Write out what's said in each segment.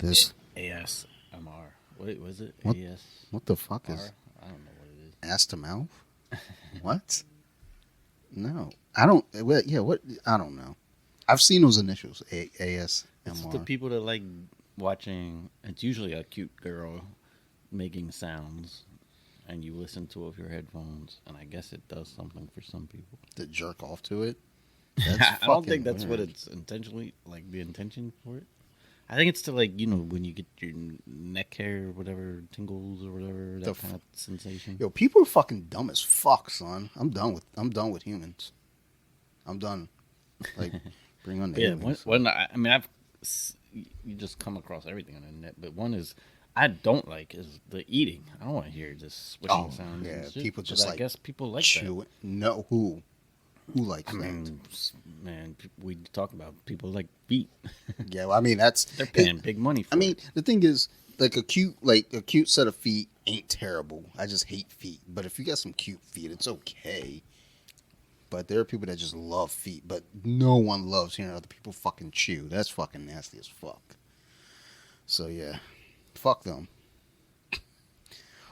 This ASMR. What was it? what ASR? what the fuck I is don't know what it is. ass to mouth? What? No, I don't. Well, yeah, what? I don't know. I've seen those initials. It's the ASMR. people that like watching. It's usually a cute girl making sounds, and you listen to it with your headphones. And I guess it does something for some people. To jerk off to it. That's I don't think fucking that's what weird. it's intentionally like. The intention for it. I think it's to like when you get your neck hair or whatever tingles or whatever The that kind of sensation. Yo, people are fucking dumb as fuck, son. I'm done with humans. I'm done. Like, bring on the But yeah, aliens. I mean you just come across everything on the net, but one is I don't like is the eating. I don't want to hear just swishing Oh sounds and yeah, shit. people But just I like guess people like that. chew it. No, who I likes that? mean, man, we talk about people like feet. Yeah, well, I mean that's. They're It, paying big money I for mean it. the thing is, like a cute set of feet ain't terrible. I just hate feet, but if you got some cute feet, it's okay. But there are people that just love feet, but no one loves hearing other people fucking chew. That's fucking nasty as fuck. So yeah, fuck them.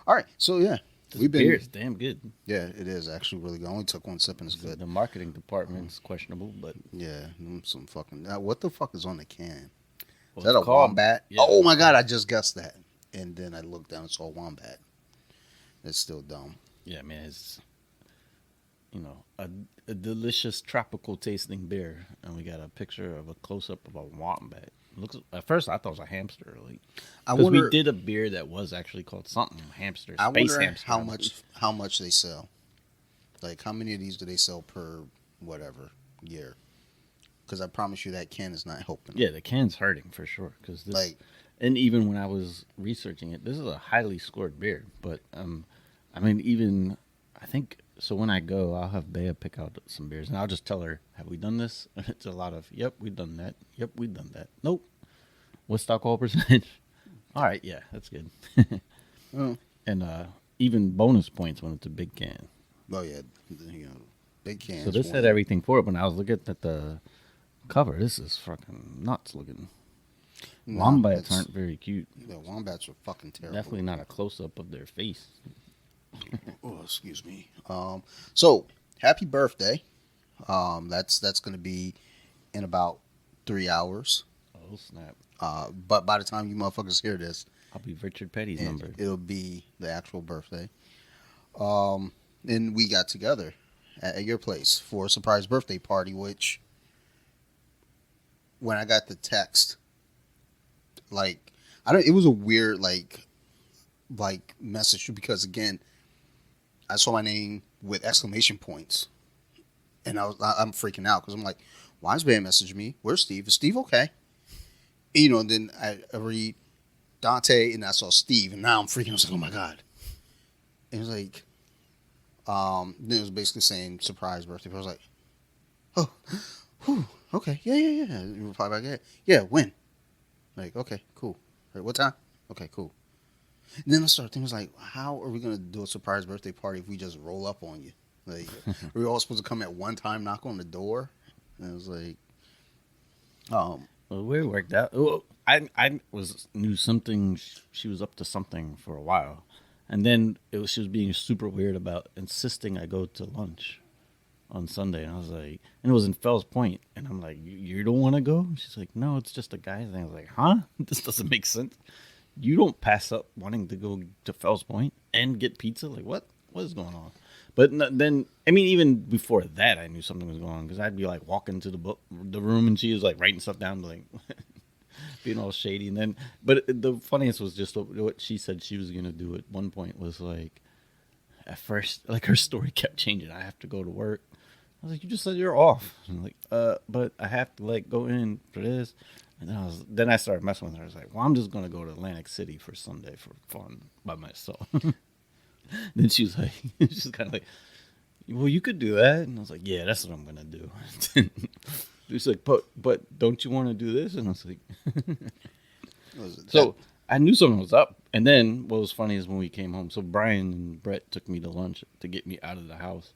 All right, so yeah, This we've beer been. is damn good. Yeah, it is actually really good. I only took one sip and it's good. The marketing department's questionable, but Yeah, some fucking. What the fuck is on the can? Is well, that it's a called wombat? yeah. Oh my god, I just guessed that. And then I looked down and saw wombat. It's still dumb. Yeah, man, it's a delicious tropical tasting beer, and we got a picture of a close up of a wombat. Looks at first I thought it was a hamster, like I because we wonder. did a beer that was actually called something hamster, I space wonder hamster. how I much believe. how much they sell. Like how many of these do they sell per whatever year? Because I promise you that can is not helping them. Yeah, the can's hurting for sure because this, Like and even when I was researching it, this is a highly scored beer. But I mean, even I think so. When I go, I'll have Bea pick out some beers, and I'll just tell her, "Have we done this?" And it's a lot of, "Yep, we've done that. Yep, we've done that. Nope. What's the alcohol percentage?" All right, yeah, that's good. oh, And even bonus points when it's a big can. oh yeah, you know, big So cans. this had One. everything for it. When I was looking at the cover, this is fucking nuts looking. Nah, Wombats it's aren't very cute. the wombats are fucking terrible. Definitely not a close up of their face. Oh, excuse me. So happy birthday. That's gonna be in about 3 hours. Oh snap! But by the time you motherfuckers hear this, I'll be Richard Petty's number. it'll be the actual birthday. And we got together at your place for a surprise birthday party. Which, when I got the text, like, I don't. It was a weird like message because again, I saw my name with exclamation points, and I'm freaking out because I'm like, why is Ben messaging me? Where's Steve? Is Steve okay? And then I read Dante, and I saw Steve, and now I'm freaking. I was like, oh my god! And it was like, then it was basically saying surprise birthday. I was like, oh, whew, okay, yeah. You reply back, yeah, when? Like, okay, cool. All right, what time? Okay, cool. And then I started thinking, I was like, how are we gonna do a surprise birthday party if we just roll up on you? Like, are we all supposed to come at one time, knock on the door? And it was like, um, Well, we worked out. Well, I was knew something. She was up to something for a while, and then she was being super weird about insisting I go to lunch on Sunday, and I was like, and it was in Fells Point, and I'm like, you don't want to go? She's like, no, it's just a guy's thing. I was like, huh? This doesn't make sense. You don't pass up wanting to go to Fells Point and get pizza. Like what? What is going on? But then, I mean, even before that, I knew something was going on because I'd be like walking to the room, and she was like writing stuff down, like being all shady. And then, but the funniest was just what she said she was gonna do at one point was like, at first, like her story kept changing. I have to go to work. I was like, you just said you're off. I'm like, but I have to like go in for this. And then I started messing with her. I was like, well, I'm just gonna go to Atlantic City for Sunday for fun by myself. Then she was like, she's kind of like, well, you could do that. And I was like, yeah, that's what I'm gonna do. She's like, but don't you want to do this? And I was like, what was it? so I knew something was up. And then what was funny is when we came home. So Brian and Brett took me to lunch to get me out of the house.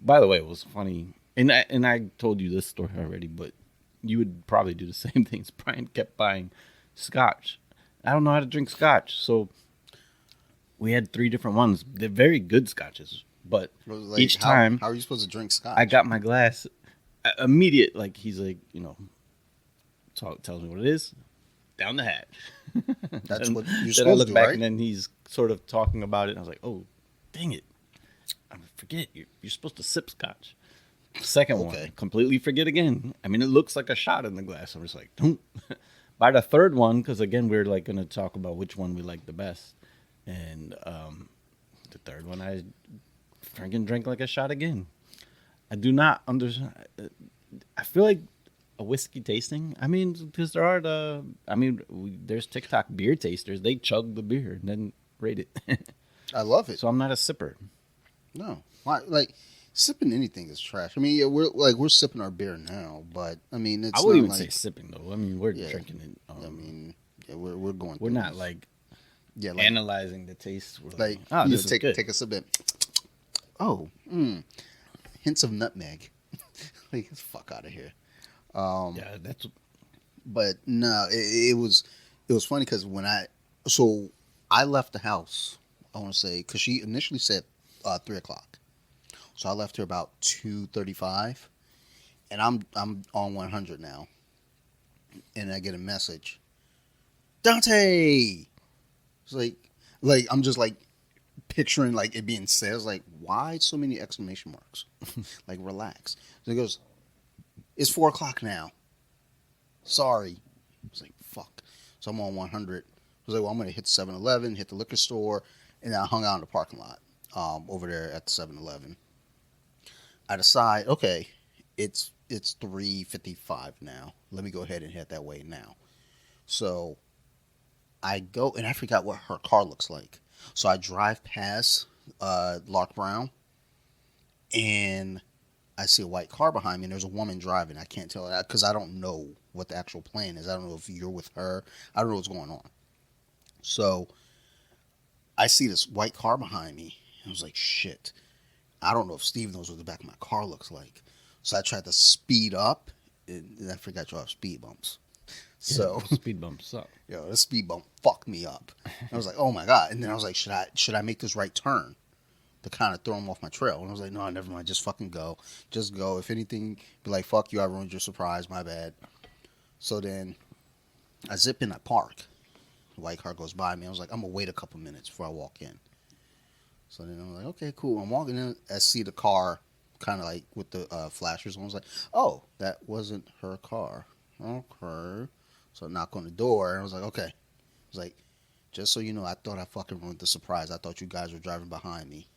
By the way, it was funny, and I told you this story already, but you would probably do the same things. Brian kept buying scotch, I don't know how to drink scotch. So we had three different ones. They're very good scotches, but It was like, each time how are you supposed to drink I scotch? got my glass, immediate, like he's like, tells me what it is, down the hatch. That's then, what you're then I supposed to look do, back right? and then he's sort of talking about it. And I was like, oh, dang it. I forget. You're supposed to sip scotch. Second one, Okay. completely forget again. I mean, it looks like a shot in the glass. I'm just like, don't. By the third one, because again, we're like going to talk about which one we like the best. And the third one, I freaking drank like a shot again. I do not understand. I feel like a whiskey tasting. I mean, because there are there's TikTok beer tasters. They chug the beer and then rate it. I love it. So I'm not a sipper. No, why? Like sipping anything is trash. I mean, yeah, we're sipping our beer now, but I mean, I it's wouldn't not even say like sipping though. I mean, we're yeah. drinking it. I mean, yeah, we're going We're through not this. like Yeah, analyzing the taste. We're like, like oh, you know, this is take good. take a sip. Oh, hints of nutmeg. Like, get the fuck out of here. Yeah, that's But no, it was funny because so I left the house. I want to say because she initially said 3 o'clock, so I left her about 2:35, and I'm on 100 now, and I get a message, Dante. It's like I'm just like picturing like it being said. I was like, why so many exclamation marks? Like, relax. So he goes, it's 4 o'clock now. Sorry. I was like, fuck. So I'm on 100. I was like, well, I'm going to hit 7-Eleven, hit the liquor store, and I hung out in the parking lot over there at the 7-Eleven. I decide, okay, it's 3:55 now. Let me go ahead and head that way now. So I go, and I forgot what her car looks like. So I drive past Lark Brown, and I see a white car behind me, and there's a woman driving. I can't tell that because I don't know what the actual plan is. I don't know if you're with her. I don't know what's going on. So I see this white car behind me. And I was like, shit. I don't know if Steve knows what the back of my car looks like. So I tried to speed up, and I forgot you have speed bumps. yeah. So, Speed bumps suck. the speed bump fucked me up. And I was like, oh my god. And then I was like, should I make this right turn to kind of throw him off my trail? And I was like, no, never mind. Just fucking go. Just go. If anything, be like, fuck you. I ruined your surprise. My bad. So then I zip in. I park. The white car goes by me. I was like, I'm gonna wait a couple minutes before I walk in. So then I'm like, okay, cool. I'm walking in. I see the car, kind of like with the flashers on. I was like, oh, that wasn't her car. Okay. So I knock on the door. And I was like, okay. I was like, just so you know, I thought I fucking ruined the surprise. I thought you guys were driving behind me,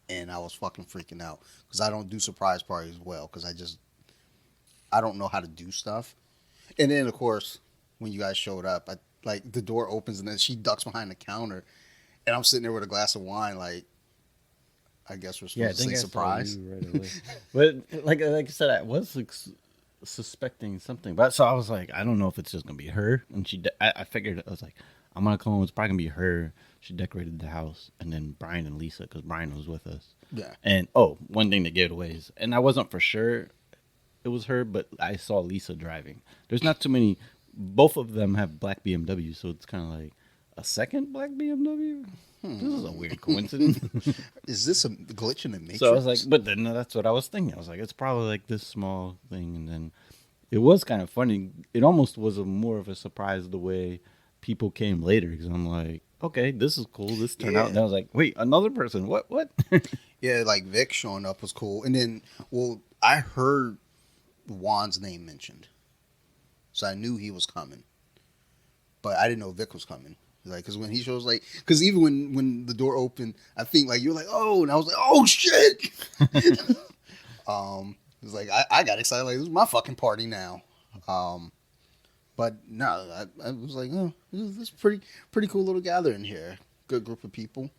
and I was fucking freaking out because I don't do surprise parties well because I don't know how to do stuff. And then of course, when you guys showed up, like the door opens and then she ducks behind the counter, and I'm sitting there with a glass of wine, like I guess we're Yeah, I supposed to think say I saw surprise. you right away. But like I said, I was like, suspecting something, but so I was like, I don't know if it's just gonna be her. And I figured I was like, I'm gonna call him. It's probably gonna be her. She decorated the house, and then Brian and Lisa, because Brian was with us. Yeah. And oh, one thing that gave it away is, and I wasn't for sure it was her, but I saw Lisa driving. There's not too many. Both of them have black BMW, so it's kind of like a second black BMW. This is a weird coincidence. Is this a glitch in the So I was like, matrix? but then that's what I was thinking. I was like, it's probably like this small thing, and then it was kind of funny. It almost was a more of a surprise the way people came later because I'm like, okay, this is cool. This turned out. Yeah. And I was like, wait, another person? What? What? Yeah, like Vic showing up was cool. And then, well, I heard Juan's name mentioned, so I knew he was coming, but I didn't know Vic was coming. Like, because when he shows, like, because even when the door opened, I think like you're like, oh, and I was like, oh shit. It was like I got excited, like this is my fucking party now. Um, but no, I was like, oh, this is pretty cool little gathering here. Good group of people.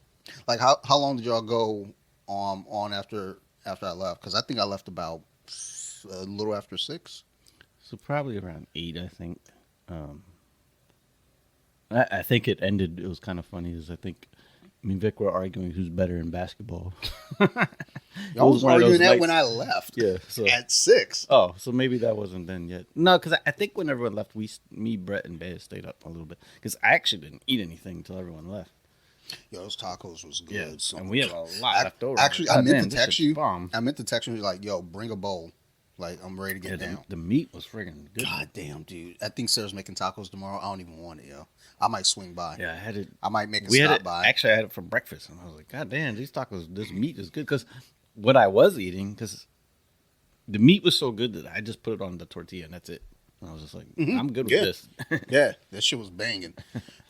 Like, how long did y'all go on after I left? Because I think I left about a little after 6. So probably around 8, I think. Um, I think it ended. It was kind of funny. Is I think me and Vic were arguing who's better in basketball. Y'all was one of arguing those that when nights. I left Yeah. So at 6. oh, so maybe that wasn't then yet. No, because I think when everyone left, me, Brett, and Bear stayed up a little bit because I actually didn't eat anything until everyone left. Yo, those tacos was Yeah, good. So and we had a lot left over. actually, I I was like, meant God to damn, this text shit's you. bomb. I meant to text you like, yo, bring a bowl. Like, I'm ready to Yeah, get down. the meat was friggin' good. God damn, dude. I think Sarah's making tacos tomorrow. I don't even want it, yo. I might swing by. Yeah, I had it. I might make a We had stop it. by. Actually, I had it for breakfast, and I was like, God damn, these tacos, this meat is good. Because what I was eating, because the meat was so good that I just put it on the tortilla, and that's it. And I was just like, I'm good with Yeah. this. Yeah, that shit was banging.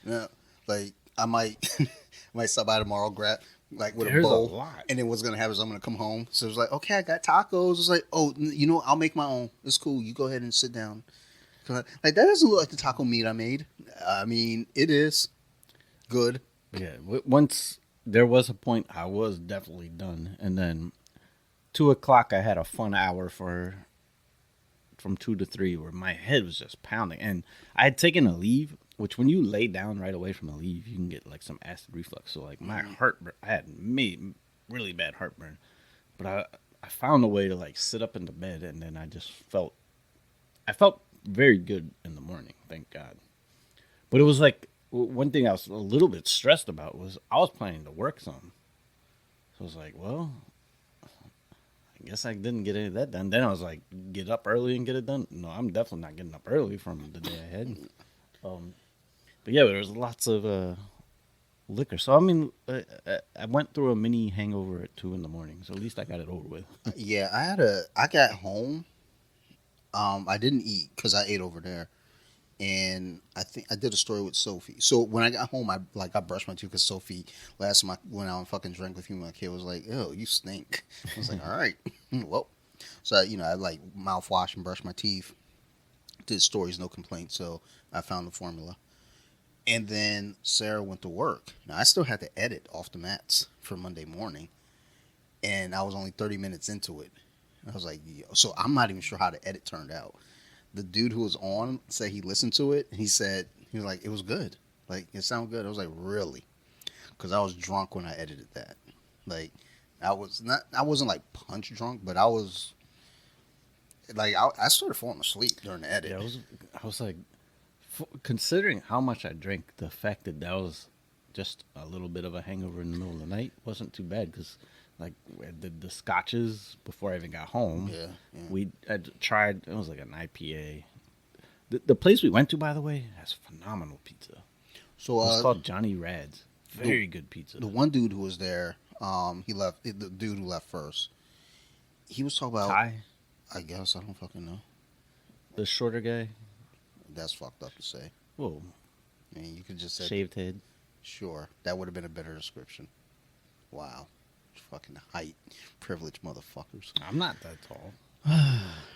Yeah, like I might, I might stop by tomorrow, grab like with There's a a bowl, lot. and then what's gonna happen is I'm gonna come home. So it's like, okay, I got tacos. It's like, oh, you know, I'll make my own. It's cool. You go ahead and sit down. Like that doesn't look like the taco meat I made. I mean, it is good. Yeah, once there was a point I was definitely done, and then 2 o'clock I had a fun hour from 2 to 3 where my head was just pounding, and I had taken a leave. Which when you lay down right away from a leave, you can get like some acid reflux. So like my heartburn, I had really bad heartburn, but I found a way to like sit up in the bed, and then I felt very good in the morning, thank God. But it was like one thing I was a little bit stressed about was I was planning to work some. So I was like, well, I guess I didn't get any of that done. Then I was like, get up early and get it done. No, I'm definitely not getting up early from the day ahead. But yeah, there was lots of liquor. So I mean, I went through a mini hangover at 2 in the morning. So at least I got it over with. Yeah, I got home. I didn't eat because I ate over there, and I think I did a story with Sophie. So when I got home, I brushed my teeth because Sophie last time I went out and fucking drank with you, my kid was like, "Ew, you stink." I was like, "All right, well." So I like mouthwash and brush my teeth. Did stories, no complaints. So I found the formula, and then Sarah went to work. Now I still had to edit off the mats for Monday morning, and I was only 30 minutes into it. I was like, yo. So I'm not even sure how the edit turned out. The dude who was on said he listened to it. And he was like, it was good. Like, it sounded good. I was like, really? Because I was drunk when I edited that. Like, I wasn't like punch drunk, but I was like, I started falling asleep during the edit. Yeah, I was like, considering how much I drank, the fact that was just a little bit of a hangover in the middle of the night wasn't too bad because, like, the scotches before I even got home. Yeah. I tried. It was like an IPA. The place we went to, by the way, has phenomenal pizza. So It's called Johnny Rad's. Very good pizza. The one dude who was there, he left. The dude who left first, he was talking about. Ty, I guess I don't fucking know. the shorter guy. That's fucked up to say. Whoa, I mean, you could just say shaved head. sure. That would have been a better description. Wow, fucking height, privilege, motherfuckers. I'm not that tall.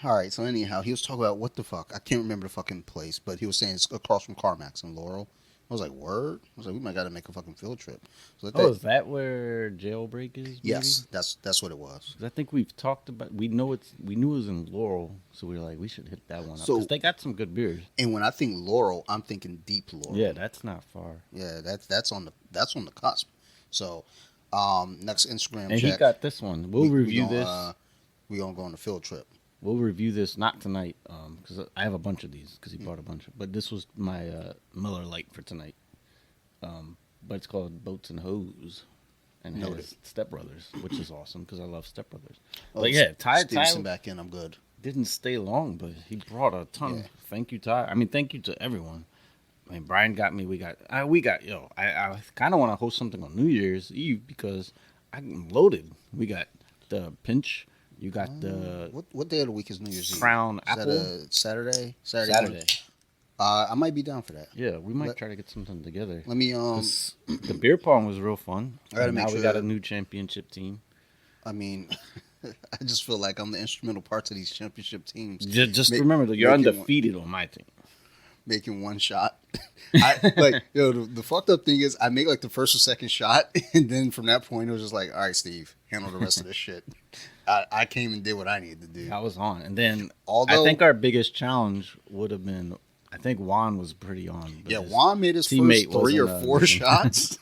All right. So anyhow, he was talking about what the fuck. I can't remember the fucking place, but he was saying it's across from CarMax in Laurel. I was like, word. I was like, we might got to make a fucking field trip. So Oh, is that where Jailbreak is? Maybe? yes, that's what it was. 'Cause I think we've talked about. We knew it was in Laurel, so we were like, we should hit that one up So- because they got some good beers. And when I think Laurel, I'm thinking deep Laurel. Yeah, that's not far. Yeah, that's on the cusp. So, next Instagram And check. he got this one. We'll review gonna, this. We gonna go on a field trip. We'll review this not tonight, because I have a bunch of these because he bought a bunch. But this was my Miller Lite for tonight. But it's called Boats and Hose, and it Noted. has Step Brothers, which is awesome because I love Step Brothers. Oh, But yeah, Ty Stevenson back in. I'm good. didn't stay long, but he brought a ton. Yeah. Thank you, Ty. I mean, thank you to everyone. I mean, Brian got me. We got. Yo, I kind of want to host something on New Year's Eve because I'm loaded. We got the pinch. You got the What day of the week is New Year's Eve? Crown Is Apple. that a Saturday? Saturday. I might be down for that. Yeah, we might Let- try to get something together. Let me 'Cause the beer pong was real fun. I gotta And make now we got sure- a new championship team. I mean, I just feel like I'm the instrumental parts of these championship teams. Just Make- remember that you're make it undefeated on my team. Making one shot. The fucked up thing is I make like the first or second shot, and then from that point it was just like, all right, Steve, handle the rest of this shit. I came and did what I needed to do. I was on, and then Although- I think our biggest challenge would have been. I think Juan was pretty on. But Yeah, his Juan made his teammate first 3 or wasn't, 4 shots.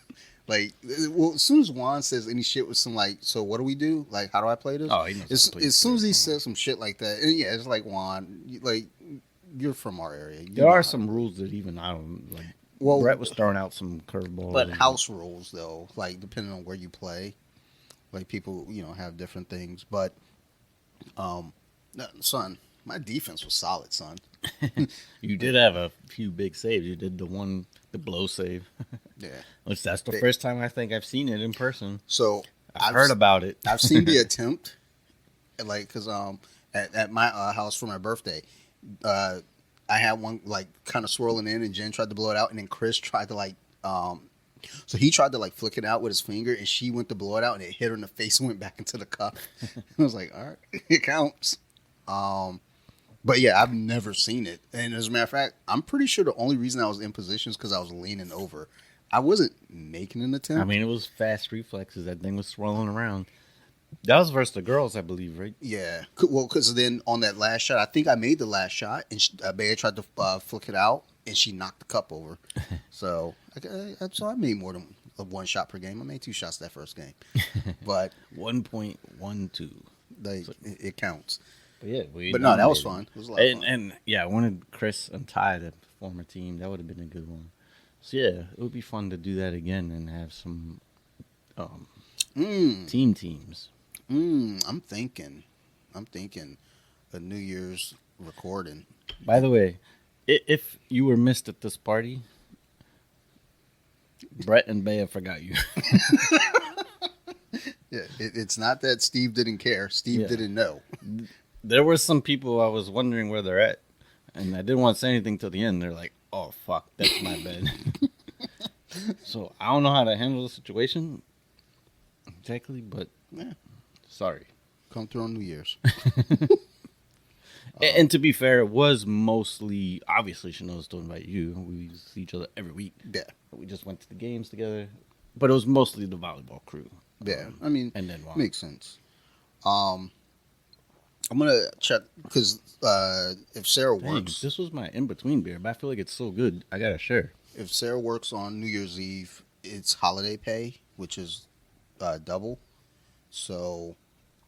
Like, well, as soon as Juan says any shit with some like, so what do we do? Like, how do I play this? Oh, he knows how to play As soon as Spirit he Bomb. says some shit like that, and yeah, it's like Juan, like you're from our area, you There know are how to some play. rules that even I don't like. Well, Brett was throwing out some but curveballs. house rules though, like depending on where you play, like people, have different things. But no, son, my defense was solid, son. You Like, did have a few big saves. You did the blow save, yeah. which that's the They, first time I think I've seen it in person. so I've I've heard about it. I've seen the attempt, like, cause at my house for my birthday, uh, I had one like kind of swirling in, and Jen tried to blow it out, and then Chris tried to like so he tried to like flick it out with his finger, and she went to blow it out, and it hit her in the face and went back into the cup. I was like, all right, it counts. Um, but yeah, I've never seen it, and as a matter of fact, I'm pretty sure the only reason I was in position is because I was leaning over. I wasn't making an I attempt. mean, it was fast reflexes. That thing was swirling around. That was versus the girls, I believe, right? Yeah, well, because then on that last shot, I think I made the last shot, and Bea tried to flick it out, and she knocked the cup over. So, I made more than one shot per game. I made two shots that first game, but 1.12. like So, it counts. but yeah, we But no, that was dominated. fun. It was a lot of And fun. and yeah, I wanted Chris and Ty to form a team. That would have been a good one. So yeah, it would be fun to do that again and have some um, Mm, teams. I'm thinking a New Year's recording. By the way, if you were missed at this party, Brett and Bea forgot you. Yeah, it's not that Steve didn't care. Steve Yeah. didn't know. There were some people I was wondering where they're at, and I didn't want to say anything till the end. They're like, "Oh fuck, that's my bed." So I don't know how to handle the situation exactly, but Yeah, sorry. come through on New Year's. And to be fair, it was mostly obviously she knows to invite you. We see each other every week. Yeah, We just went to the games together, but it was mostly the volleyball crew. yeah. I mean, And then Juan. makes sense. Um, I'm gonna check because if Sarah Dang, works, this was my in between beer, but I feel like it's so good. I gotta share. if Sarah works on New Year's Eve, it's holiday pay, which is double. So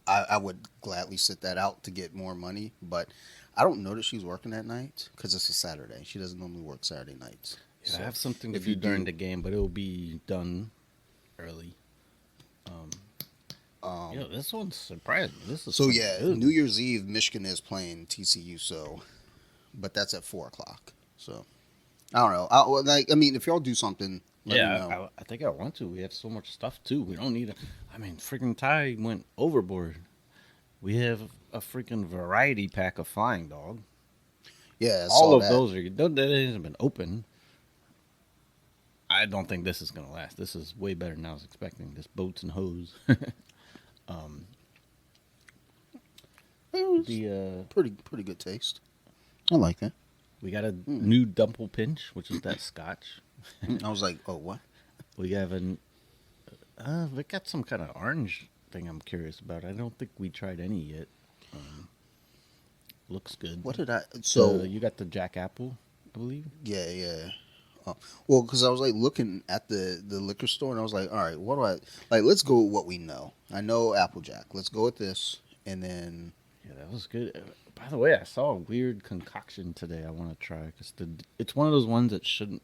I would gladly sit that out to get more money, but I don't know that she's working that night because it's a Saturday. She doesn't normally work Saturday nights. Yeah, So I have something to if do you during do, the game, but it'll be done early. Um, um, Yo, this one's surprising. This is so pretty yeah, good. New Year's Eve, Michigan is playing TCU. So, but that's at 4 o'clock. So I don't know. I mean, if y'all do something, let me Yeah, know. I think I want to. We have so much stuff too. We don't need. I mean, freaking Ty went overboard. We have a freaking variety pack of Flying Dog. Yeah, I All saw of that. those are that hasn't been open. I don't think this is gonna last. This is way better than I was expecting. This boats and hose. um, It was the pretty good taste. I like that. We got a Mm. new Dumple Pinch, which is that Scotch. I was like, oh what? We have an we got some kind of orange thing. I'm curious about. I don't think we tried any yet. Um, Looks good. What did I? So So you got the Jack Apple, I believe. yeah. Well, because I was like looking at the liquor store, and I was like, all right, what do I like? Let's go with what we know. I know Applejack. Let's go with this, and then Yeah, that was good. By the way, I saw a weird concoction today. I want to try because it's one of those ones that shouldn't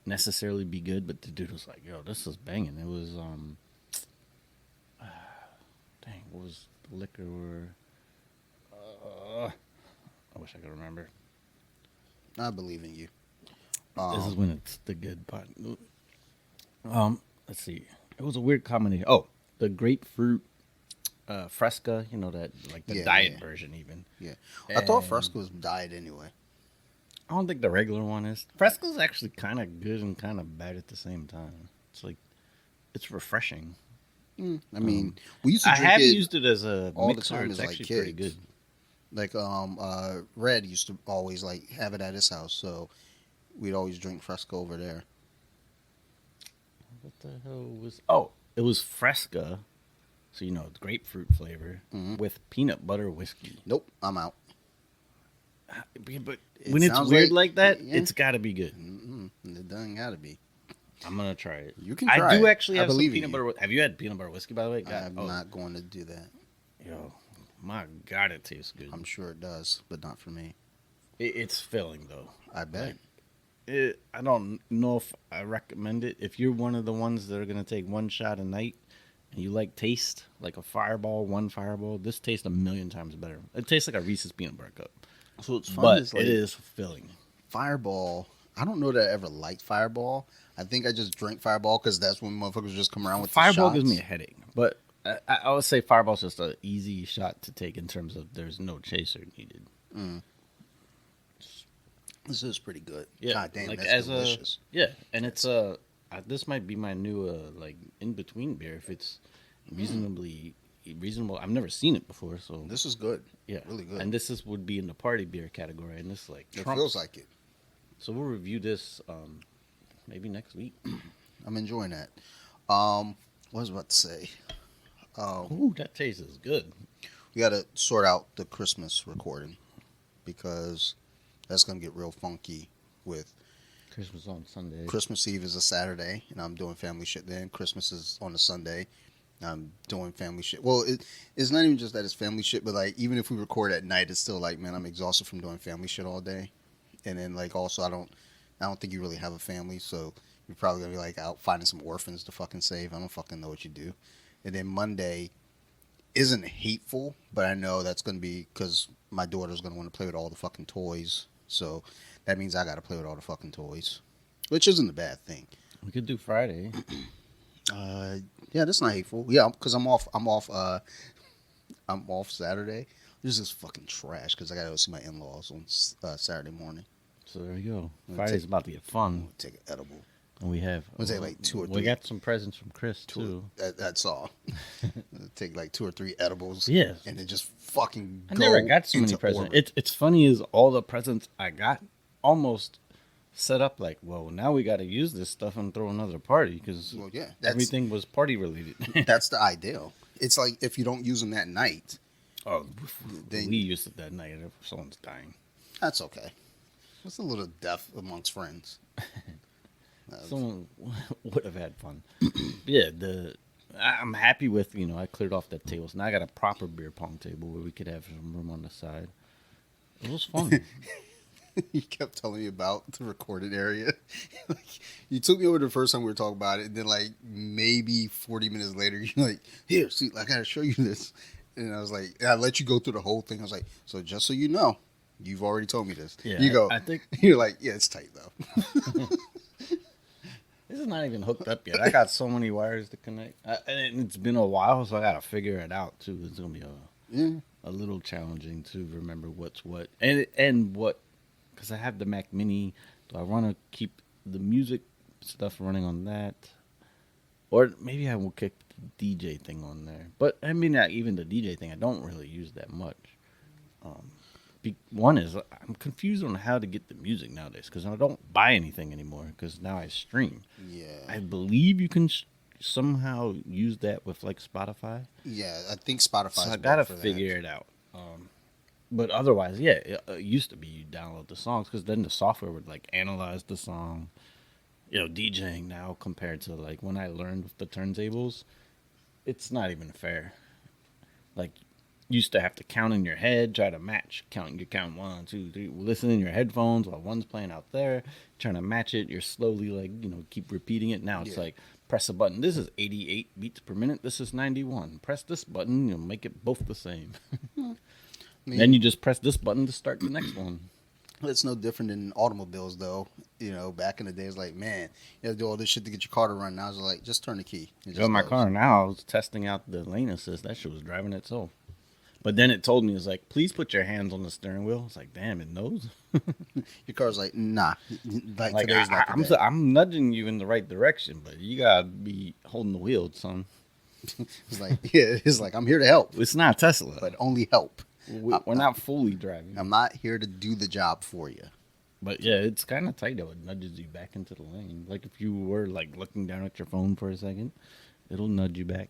necessarily be good, but the dude was like, "Yo, this is banging." It was dang, what was the liquor? I wish I could remember. I believe in you. This is when it's the good part. Let's see. It was a weird combination. Oh, the grapefruit Fresca. You know that like the Yeah, diet yeah. version even. Yeah, I thought And Fresco was diet anyway. I don't think the regular one is. Fresca's actually kind of good and kind of bad at the same time. It's like it's refreshing. I mean, we used to I drink have it used it as a all the mixer. time It's as like actually kids. pretty good. Like Red used to always like have it at his house, so we'd always drink Fresco over there. What the hell was? Oh, it was Fresca. So you know, it's grapefruit flavor Mhm. with peanut butter whiskey. Nope, I'm out. But It when it's sounds weird like that, yeah. it's got to be good. It doesn't gotta be. I'm gonna try it. You can I try do it. actually I have some believe in peanut you. butter. Have you had peanut butter whiskey, by the way? God, I'm oh, not going to do that. yo, my God, it tastes good. I'm sure it does, but not for me. It's filling though. I bet. Like I don't know if I recommend it. If you're one of the ones that are gonna take one shot a night and you like taste like a fireball, one fireball, this tastes a million times better. It tastes like a Reese's peanut butter cup, So what's fun but is it like is filling. Fireball. I don't know that I ever liked Fireball. I think I just drank Fireball because that's when motherfuckers just come around with the Fireball gives me a shots. headache, but I would say Fireball's just an easy shot to take in terms of there's no chaser needed. Mm, this is pretty good. Yeah, God damn, like that's as delicious. and it's this might be my new like in between beer if it's reasonably reasonable. I've never seen it before, so This is good. yeah, Really good. and this is would be in the party beer category, and this like It trumps. feels like it. So we'll review this maybe next week. I'm enjoying that. What was I about to say? Ooh, that tastes is good. We got to sort out the Christmas recording because that's gonna get real funky. With Christmas on Sunday. Christmas Eve is a Saturday, and I'm doing family shit then. Christmas is on a Sunday. I'm doing family shit. Well, it's not even just that it's family shit, but like even if we record at night, it's still like, man, I'm exhausted from doing family shit all day. And then like also I don't think you really have a family, so you're probably gonna be like out finding some orphans to fucking save. I don't fucking know what you do. And then Monday isn't hateful, but I know that's gonna be because my daughter's gonna want to play with all the fucking toys. So that means I gotta play with all the fucking toys, which isn't a bad thing. We could do Friday. Uh, yeah, that's not hateful. Yeah, because I'm off. I'm off. I'm off Saturday. This is fucking trash because I gotta go see my in-laws on Saturday morning. So there you go. We'll Friday's take- about to get fun, Take an edible. and we have. We'll take like 2 or 3. We got some presents from Chris too. That's all. Take like 2 or 3 edibles. Yes. And then just fucking. I go never got so many into presents. orbit. It's funny is all the presents I got almost set up like, well, now we got to use this stuff and throw another party because Well, yeah, everything was party related. that's the ideal. It's like if you don't use them that night, Oh, Then- we used it that night if someone's dying. that's okay. It's a little death amongst friends. Someone would have had fun. Yeah, I'm happy with I cleared off that table. So now I got a proper beer pong table where we could have some room on the side. It was fun. You kept telling me about the recorded area. Like, you took me over the first time we were talking about it, and then like maybe 40 minutes later, you're like, "Here, see, I gotta show you this." And I was like, and I let you go through the whole thing. I was like, "So just so you know, you've already told me this." Yeah, You go. I think You're like, "Yeah, it's tight though." this is not even hooked up yet. I got so many wires to connect, and it's been a while, so I got to figure it out too. It's gonna be Yeah. a little challenging to remember what's what and what, because I have the Mac Mini. Do I want to keep the music stuff running on that, or maybe I will kick the DJ thing on there? But I mean, even the DJ thing, I don't really use that much. One is I'm confused on how to get the music nowadays because I don't buy anything anymore because now I stream. Yeah. I believe you can somehow use that with like Spotify. Yeah, I think Spotify's So I better gotta for that. figure it out. But otherwise, yeah, it used to be you download the songs because then the software would like analyze the song. DJing now compared to like when I learned with the turntables, it's not even fair. Like, you used to have to count in your head, try to match, count 1, 2, 3, listen in your headphones while one's playing out there, trying to match it. You're slowly like keep repeating it. Now it's Yeah. like press a button. This is 88 beats per minute. This is 91. Press this button. You'll make it both the same. I mean, Then you just press this button to start the next one. it's no different than automobiles, though. Back in the days, like, man, you have to do all this shit to get your car to run. Now it's like, just turn the key. It So just my goes. car now, I was testing out the lane assist. That shit was driving itself. But then it told me, it's like, please put your hands on the steering wheel. It's like, damn, it knows. Your car's like, nah. Like, Like, today's not the day. I'm nudging you in the right direction, but you gotta be holding the wheel, son. It's like, yeah, it's like, I'm here to help, It's not Tesla. but only help. We're not fully driving. I'm not here to do the job for you. But yeah, it's kind of tight though. It nudges you back into the lane. Like if you were like looking down at your phone for a second, it'll nudge you back.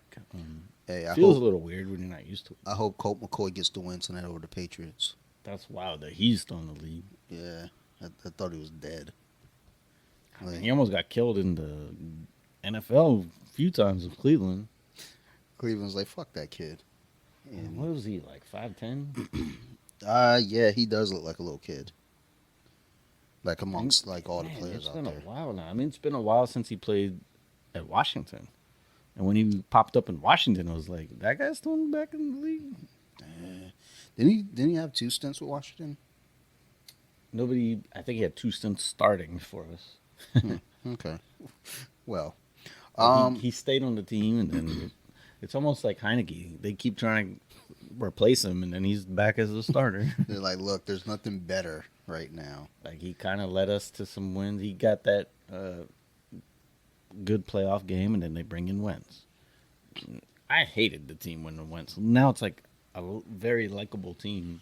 Hey, I Feels hope a little weird when you're not used to it. Colt McCoy gets the win tonight over the Patriots. That's wild that he's still in the league. Yeah, I thought he was dead. Like He almost got killed in the NFL a few times with Cleveland. Cleveland's like, fuck that kid. And What was he like? 5'10"? yeah, he does look like a little kid. Like And amongst like all the man, players it's out been a there. while now. I mean, it's been a while since he played at Washington. And when he popped up in Washington, I was like, that guy's still back in the league. Didn't he have two stints with Washington? Nobody, I think he had 2 stints starting for us. Hmm. Okay. Well, Like um, he stayed on the team, and then it's almost like Heineke. They keep trying to replace him, and then he's back as a starter. they're like, look, there's nothing better right now. Like he kind of led us to some wins. He got that good playoff game, and then they bring in Wentz. I hated the team when the Wentz. Now it's like a very likable team.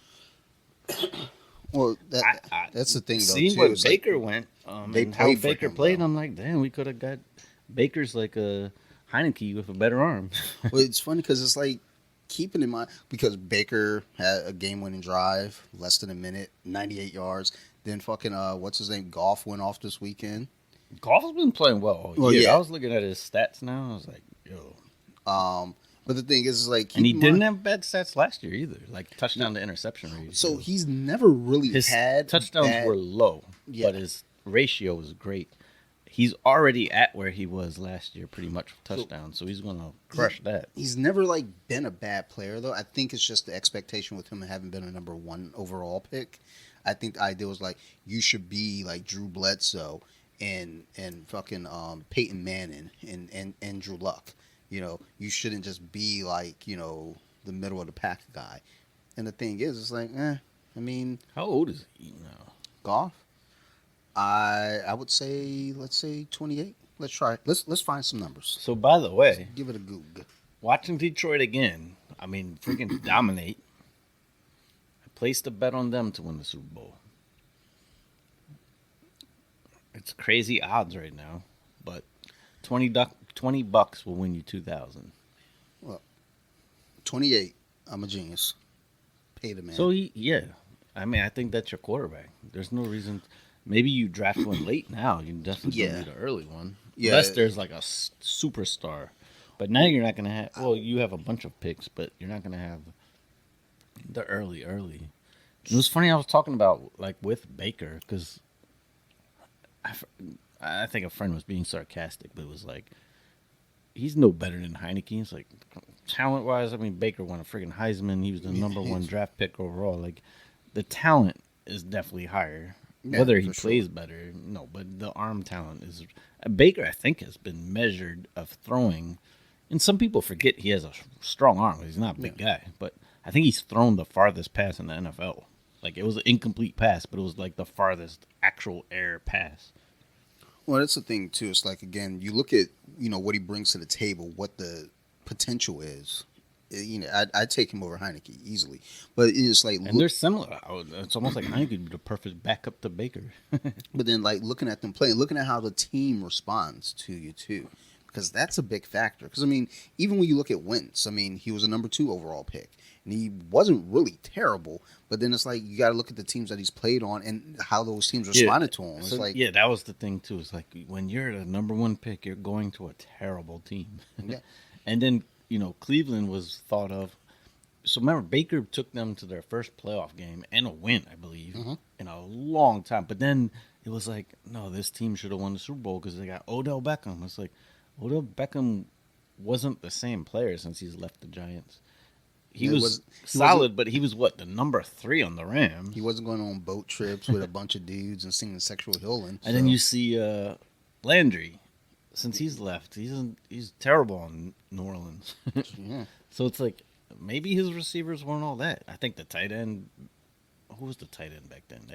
Well, I that's the thing though seeing too. where It's like Baker went, they and how played for Baker him played, though. I'm like, damn, we could have got Baker's like a Heineke with a better arm. Well, it's funny because it's like keeping in mind because Baker had a game-winning drive, less than a minute, 98 yards. Then fucking what's his name? Golf went off this weekend. Golf's been playing well all Well, year. I yeah. was looking at his stats now. I was like, yo. But the thing is like And keep he in didn't mind. have bad stats last year either, like touchdown to interception ratio. So he's never really His had touchdowns bad, were low, Yeah. but his ratio was great. He's already at where he was last year, pretty much with touchdowns. So he's gonna crush that. He's never like been a bad player though. I think it's just the expectation with him having been a number one overall pick. I think the idea was like you should be like Drew Bledsoe and fucking Peyton Manning and Drew Luck. You know, you shouldn't just be like, you know, the middle of the pack guy. And the thing is, it's like, I mean, How old is he now? golf. I would say let's say 28. Let's try. Let's find some numbers. So by the way, Give it a goog. watching Detroit again, I mean, freaking dominate. I placed a bet on them to win the Super Bowl. It's crazy odds right now, but 20 bucks will win you 2,000. Well, 28. I'm a genius. Pay the man. So yeah, I mean, I think that's your quarterback. There's no reason. Maybe you draft one late now. You definitely don't Yeah. need an early one, Yeah. unless there's like a superstar. But now you're not gonna have. Well, you have a bunch of picks, but you're not gonna have the early. It was funny. I was talking about like with Baker because I, f- I think a friend was being sarcastic, but it was like he's no better than Heineke. It's like talent wise, I mean Baker won a freaking Heisman. He was the number one draft pick overall. Like the talent is definitely higher. Yeah, Whether he for sure. plays better, no, but the arm talent is Baker. I think has been measured of throwing, and some people forget he has a strong arm. He's not a big guy, but I think he's thrown the farthest pass in the NFL. Like it was an incomplete pass, but it was like the farthest actual air pass. Well, that's the thing too. It's like again, you look at what he brings to the table, what the potential is. You know, I'd take him over Heineke easily, but it's like, And they're similar. It's almost like Heineke would be the perfect backup to Baker. but then like looking at them play, looking at how the team responds to you too, because that's a big factor. Because I mean, even when you look at Wentz, I mean, he was a number 2 overall pick, and he wasn't really terrible. But then it's like you got to look at the teams that he's played on and how those teams responded to him. It's So, like, yeah, that was the thing too. It's like when you're the number one pick, you're going to a terrible team. Yeah. And then Cleveland was thought of. So remember, Baker took them to their first playoff game and a win, I believe, in a long time. But then it was like, no, this team should have won the Super Bowl because they got Odell Beckham. It's like Odell Beckham wasn't the same player since he's left the Giants. He Yeah, was he solid, but he was what, the number 3 on the Rams. he wasn't going on boat trips with a bunch of dudes and singing sexual healing. And then you see Landry. Since he's left, he's terrible in New Orleans. Yeah. So it's like maybe his receivers weren't all that. I think the tight end. Who was the tight end back then?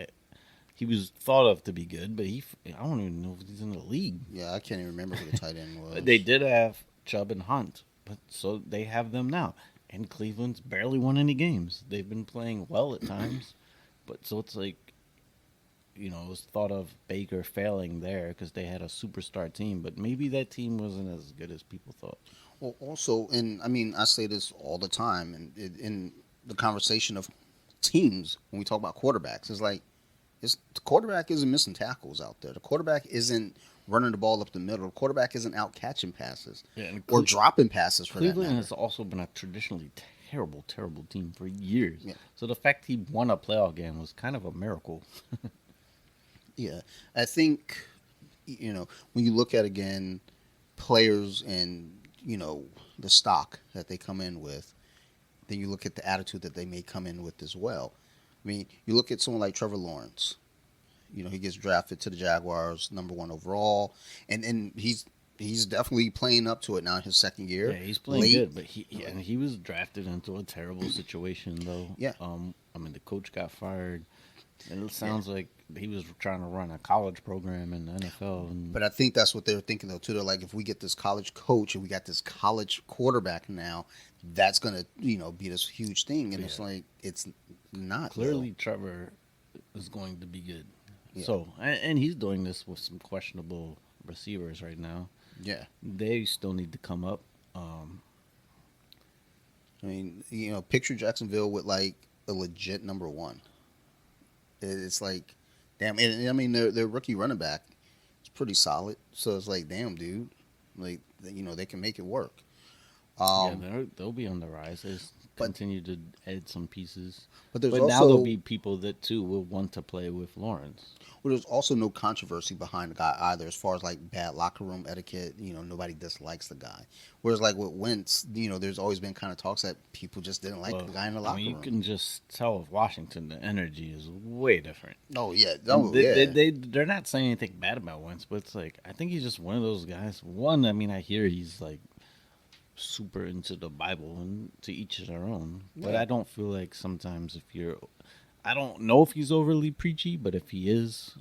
He was thought of to be good, but I don't even know if he's in the league. Yeah, I can't even remember who the tight end was. They did have Chubb and Hunt, but so they have them now. And Cleveland's barely won any games. They've been playing well at times, but so it's like, it was thought of Baker failing there because they had a superstar team, but maybe that team wasn't as good as people thought. Well, also, and I mean, I say this all the time, and in the conversation of teams when we talk about quarterbacks, it's like the quarterback isn't missing tackles out there. The quarterback isn't running the ball up the middle. The quarterback isn't out catching passes Yeah, and or dropping passes for that Cleveland matter. has also been a traditionally terrible, terrible team for years. Yeah, So the fact he won a playoff game was kind of a miracle. yeah. I think when you look at again players and the stock that they come in with, then you look at the attitude that they may come in with as well. I mean, you look at someone like Trevor Lawrence. He gets drafted to the Jaguars, number one overall, and he's definitely playing up to it now in his second Yeah, year. he's playing Late, good, but he was drafted into a terrible situation though. yeah, I mean the coach got fired, and it yeah. sounds like he was trying to run a college program in the NFL, and But I think that's what they're thinking though too. They're like, if we get this college coach and we got this college quarterback now, that's gonna be this huge thing. And it's yeah, like it's not though. clearly Trevor is going to be good. Yeah, So and he's doing this with some questionable receivers right now. yeah. They still need to come up. Um, I mean, picture Jacksonville with like a legit number one. It's like, damn. And I mean, their rookie running back is pretty solid. So it's like, damn, dude. Like, they can make it work. Yeah, Um, they'll be on the rise. They just but continue to add some pieces, but there's but now there'll also be people that too will want to play with Lawrence. there's also no controversy behind the guy either, as far as like bad locker room etiquette. Nobody dislikes the guy. Whereas like with Wentz, there's always been kind of talks that people just didn't like Well, the guy in the I locker mean, you room. can just tell with Washington the energy is way different. Oh yeah, And oh yeah, they're not saying anything bad about Wentz, but it's like I think he's just one of those guys. One, I mean, I hear he's like super into the Bible, and to each their own. But yeah, I don't feel like sometimes if you're, I don't know if he's overly preachy, but if he is,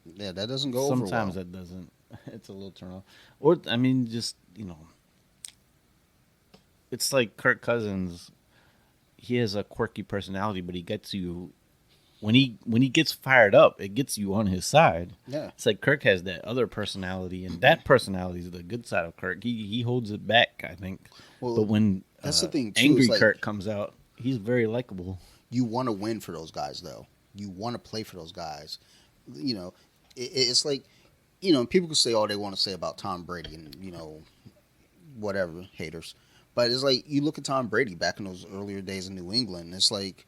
yeah. That doesn't go over sometimes well. that doesn't. It's a little turn off. Or I mean, just it's like Kirk Cousins. He has a quirky personality, but he gets you when he gets fired up, it gets you on his side. Yeah. It's like Kirk has that other personality, and that personality is the good side of Kirk. He holds it back, I think. But Well, when that's the thing too. Is angry like Kirk comes out, he's very likable. you want to win for those guys, though. You want to play for those guys. You know, it's like people can say all they want to say about Tom Brady and whatever haters, but it's like you look at Tom Brady back in those earlier days in New England. It's like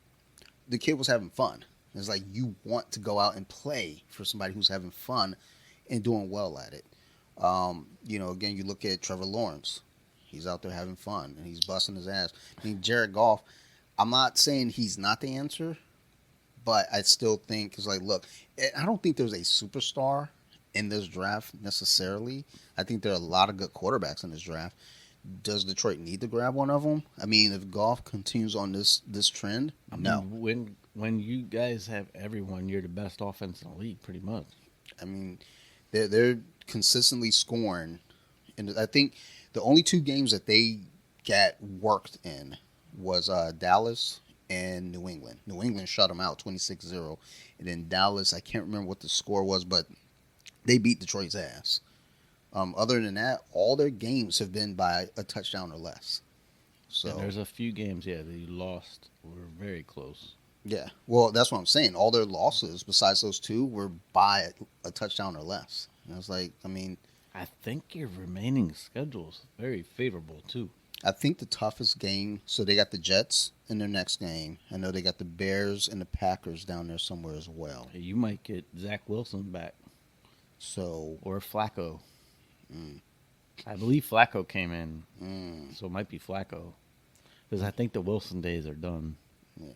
the kid was having fun. It's like you want to go out and play for somebody who's having fun and doing well at it. Again, you look at Trevor Lawrence. He's out there having fun and he's busting his ass. I mean, Jared Goff. I'm not saying he's not the answer, but I still think it's like, look, I don't think there's a superstar in this draft necessarily. I think there are a lot of good quarterbacks in this draft. Does Detroit need to grab one of them? I mean, if Goff continues on this trend, I no. mean, when you guys have everyone, you're the best offense in the league, pretty much. I mean, they're consistently scoring, and I think the only two games that they got worked in was Dallas and New England. New England shut them out 26-0. And then Dallas, I can't remember what the score was, but they beat Detroit's ass. Other than that, all their games have been by a touchdown or less. And So, there's a few games, yeah, that you lost were very close. yeah. Well, that's what I'm saying. All their losses, besides those two, were by a touchdown or less. And I was like, I mean, I think your remaining schedule is very favorable too. I think the toughest game, so they got the Jets in their next game. I know they got the Bears and the Packers down there somewhere as well. You might get Zach Wilson back So, or Flacco. mm, I believe Flacco came in, mm, so it might be Flacco because I think the Wilson days are done. yeah.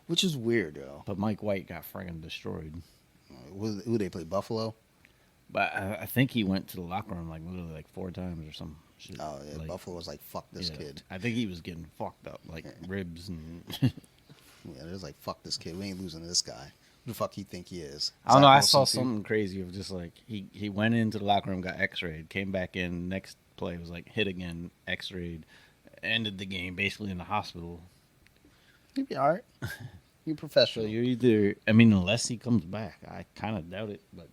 Which is weird, though. But Mike White got friggin' destroyed. Who they play? Buffalo? But I think he went to the locker room like literally like 4 times or some shit. Oh, yeah. Like, Buffalo was like, fuck this yeah, kid. I think he was getting fucked up, like Yeah, ribs and. yeah, it was like, fuck this kid. We ain't losing to this guy. Who the fuck he think he is? I don't know. Zach I Wilson, saw too? something crazy of just like he went into the locker room, got X-rayed, came back in. Next play was like hit again, X-rayed, ended the game basically in the hospital. He'd be all right. You're So professional. you're either, I mean, unless he comes back, I kind of doubt it, but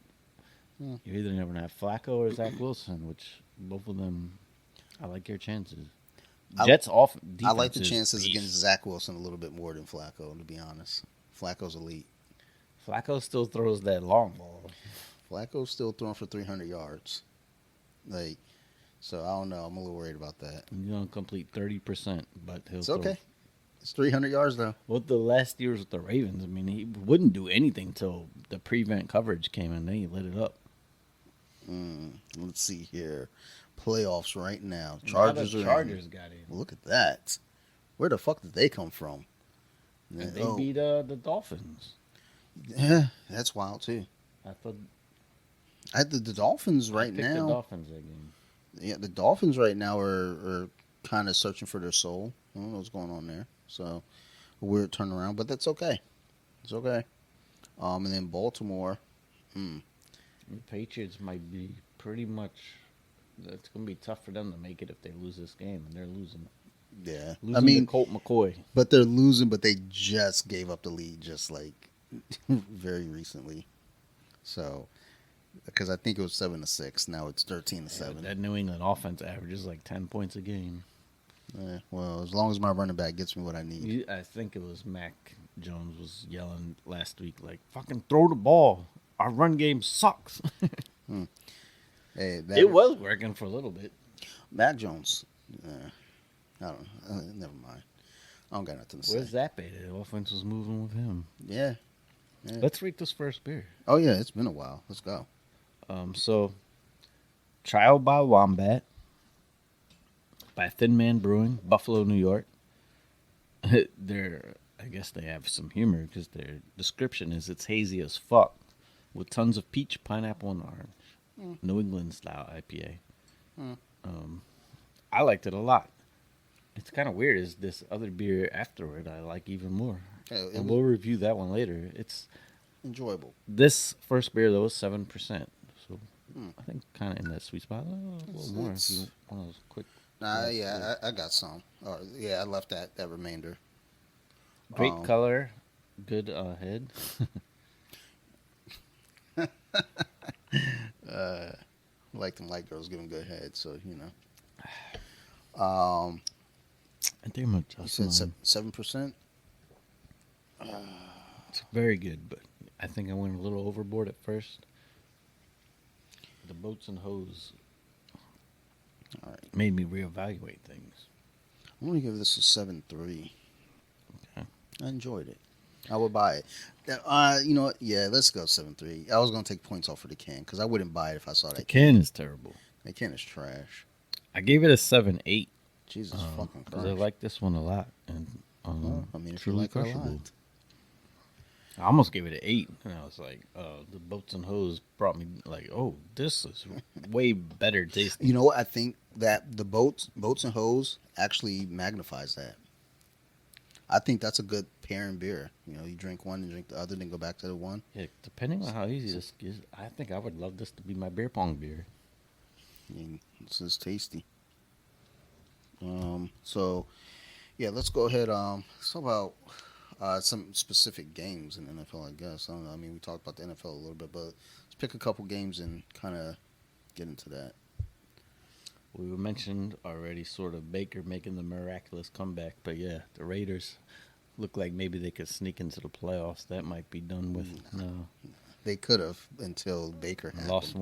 Hmm. you're either never gonna have Flacco or Zach Wilson, which both of them, I like your chances. I, Jets off I defense like the is chances beast. against Zach Wilson a little bit more than Flacco, to be honest. Flacco's elite. Flacco still throws that long ball. Flacco's still throwing for 300 yards. Like, so I don't know. I'm a little worried about that. You don't complete 30%, but he'll It's throw. okay. It's 300 yards though. With the last years with the Ravens, I mean, he wouldn't do anything till the prevent coverage came and then he lit it up. Let's see here. Playoffs right now. Now the Chargers are in. Chargers got in. Look at that. Where the fuck did they come from? And they Oh, beat the Dolphins. yeah, that's wild too. I thought I had the Dolphins I right picked the now. Dolphins that game. Yeah, the Dolphins right now are kind of searching for their soul. I don't know what's going on there. So a weird turnaround, but that's okay. It's okay. And then Baltimore. The Patriots might be pretty much. It's going to be tough for them to make it if they lose this game, and they're losing. Yeah, Losing I mean, to Colt McCoy. but they're losing. But they just gave up the lead, just like very recently. So, because I think it was 7-6, now it's 13-7. That New England offense averages like 10 points a game. Well, as long as my running back gets me what I need. I think it was Mac Jones was yelling last week, like, fucking throw the ball. Our run game sucks. Hey, It was working for a little bit. Mac Jones. I don't know. Never mind. I don't got nothing to say. Where's that beta? The offense was moving with him. Yeah. Let's rate this first beer. Oh yeah, it's been a while. Let's go. So, Trial by Wombat by Thin Man Brewing, Buffalo, New York. I guess they have some humor because their description is it's hazy as fuck with tons of peach, pineapple, and orange. New England style IPA. I liked it a lot. It's kind of weird. Is this other beer afterward I like even more, and we'll review that one later. It's enjoyable. this first beer though is 7%, so I think kind of in that sweet spot. A little more if you want a quick. Nah, yeah, I got some. Yeah, I left that remainder. Great color, good head. Like them light girls giving good head, so you know. I think I'm You adjusting. said 7%. It's very good, but I think I went a little overboard at first. The boats and hose All right, made me reevaluate things. I'm gonna give this a 7.3. Okay. I enjoyed it. I would buy it. You know what? Yeah, let's go 7.3. I was gonna take points off for the can because I wouldn't buy it if I saw The that can is terrible. That can is trash. I gave it a 7.8 Jesus fucking because Christ. I like this one a lot, and Well, I mean, if you truly like it a crushable. lot. I almost gave it an 8, and I was like, the boats and hose brought me like, oh, this is way better tasting. You know what? I think that the boats and hose actually magnifies that. I think that's a good pairing beer. You know, you drink one and drink the other, then go back to the one. Yeah, depending on how easy this is, I think I would love this to be my beer pong beer. I mean, this is tasty. So, yeah, let's go ahead. Let's talk about some specific games in the NFL, I guess. I don't know. I mean, we talked about the NFL a little bit, but let's pick a couple games and kind of get into that. We mentioned already sort of Baker making the miraculous comeback, but yeah, the Raiders look like maybe they could sneak into the playoffs. That might be done with. No, They could have until Baker happened. lost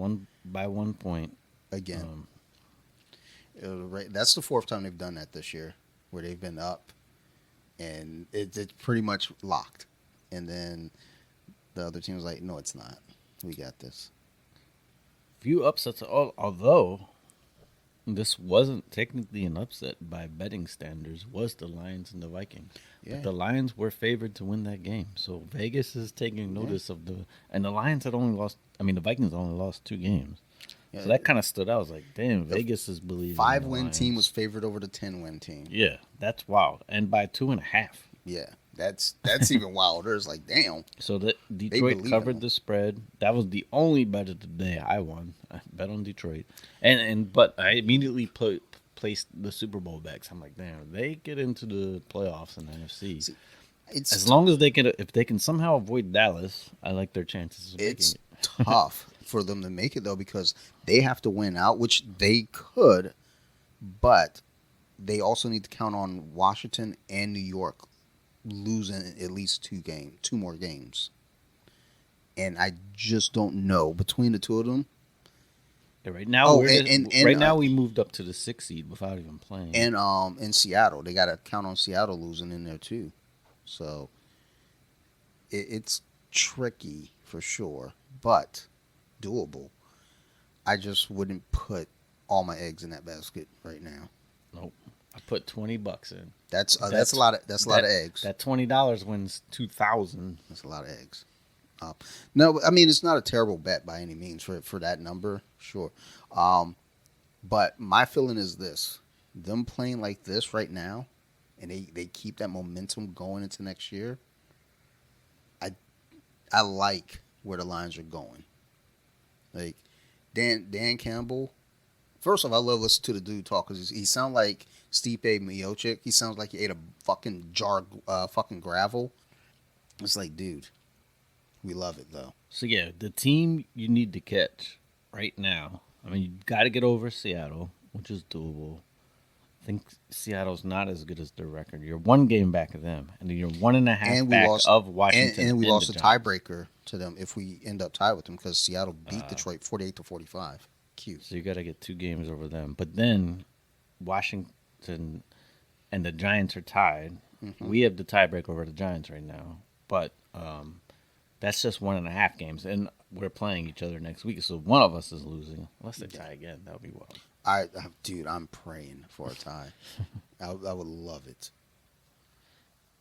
by 1 point. Again. That's the fourth time they've done that this year, where they've been up, and it's pretty much locked. And then the other team was like, "No, it's not. We got this." Few upsets, although this wasn't technically an upset by betting standards, was the Lions and the Vikings. Yeah. But the Lions were favored to win that game, so Vegas is taking notice of and the Lions had only lost. I mean, the Vikings only lost 2 games. Yeah, So that kind of stood out. I was like, damn, Vegas is believing. 5-win team was favored over the 10-win team. Yeah, that's wild. And by 2.5. Yeah, that's even wilder. It's like, damn. So that Detroit believe in covered them. the spread. That was the only bet of the day I won. I bet on Detroit. But I immediately placed the Super Bowl bets. I'm like, damn, if they get into the playoffs in the NFC. It's As long as if they can somehow avoid Dallas, I like their chances of it's making it. tough for them to make it though, because they have to win out, which they could, but they also need to count on Washington and New York losing at least 2 more games. and I just don't know between the two of them. Yeah, right now Oh, we're just, right now we moved up to the 6th seed without even playing. and in Seattle, they got to count on Seattle losing in there too. So it's tricky for sure, but doable. I just wouldn't put all my eggs in that basket right now. Nope. I put $20 in. That's a lot of that's a lot of eggs. That $20 wins 2,000. That's a lot of eggs. No, I mean it's not a terrible bet by any means for that number, sure. Um, but my feeling is this: them playing like this right now, and they keep that momentum going into next year. I I like where the lines are going. Like Dan Campbell. First off, I love listening to the dude talk because he sounds like Stipe Miocic. He sounds like he ate a fucking jar, fucking gravel. It's like, dude, we love it though. So yeah, the team you need to catch right now. I mean, you got to get over Seattle, which is doable. I think Seattle's not as good as their record. You're one game back of them, and then you're 1.5 And we back lost, of Washington. and we lost the a Giants. tiebreaker to them if we end up tied with them because Seattle beat Detroit 48-45. Cute. So you got to get 2 games over them. But then Washington and the Giants are tied. Mm-hmm. We have the tiebreaker over the Giants right now, but that's just 1.5 games, and we're playing each other next week. So one of us is losing, unless they tie again. That would be wild. Dude, I'm praying for a tie. I would love it.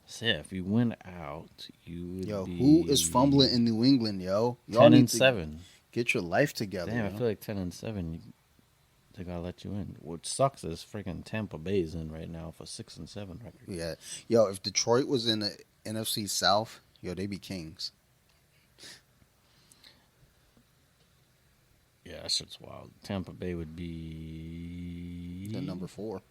So yeah, if you win out, you would Yo, be who is fumbling in New England, yo? Y'all 10 need and to 7. get your life together. Damn, I yo. feel like 10 and 7. They gotta let you in. What sucks is freaking Tampa Bay's in right now for 6 and 7 record. Yeah, yo, if Detroit was in the NFC South, yo, they be kings. Yeah, that shit's wild. Tampa Bay would be The number 4.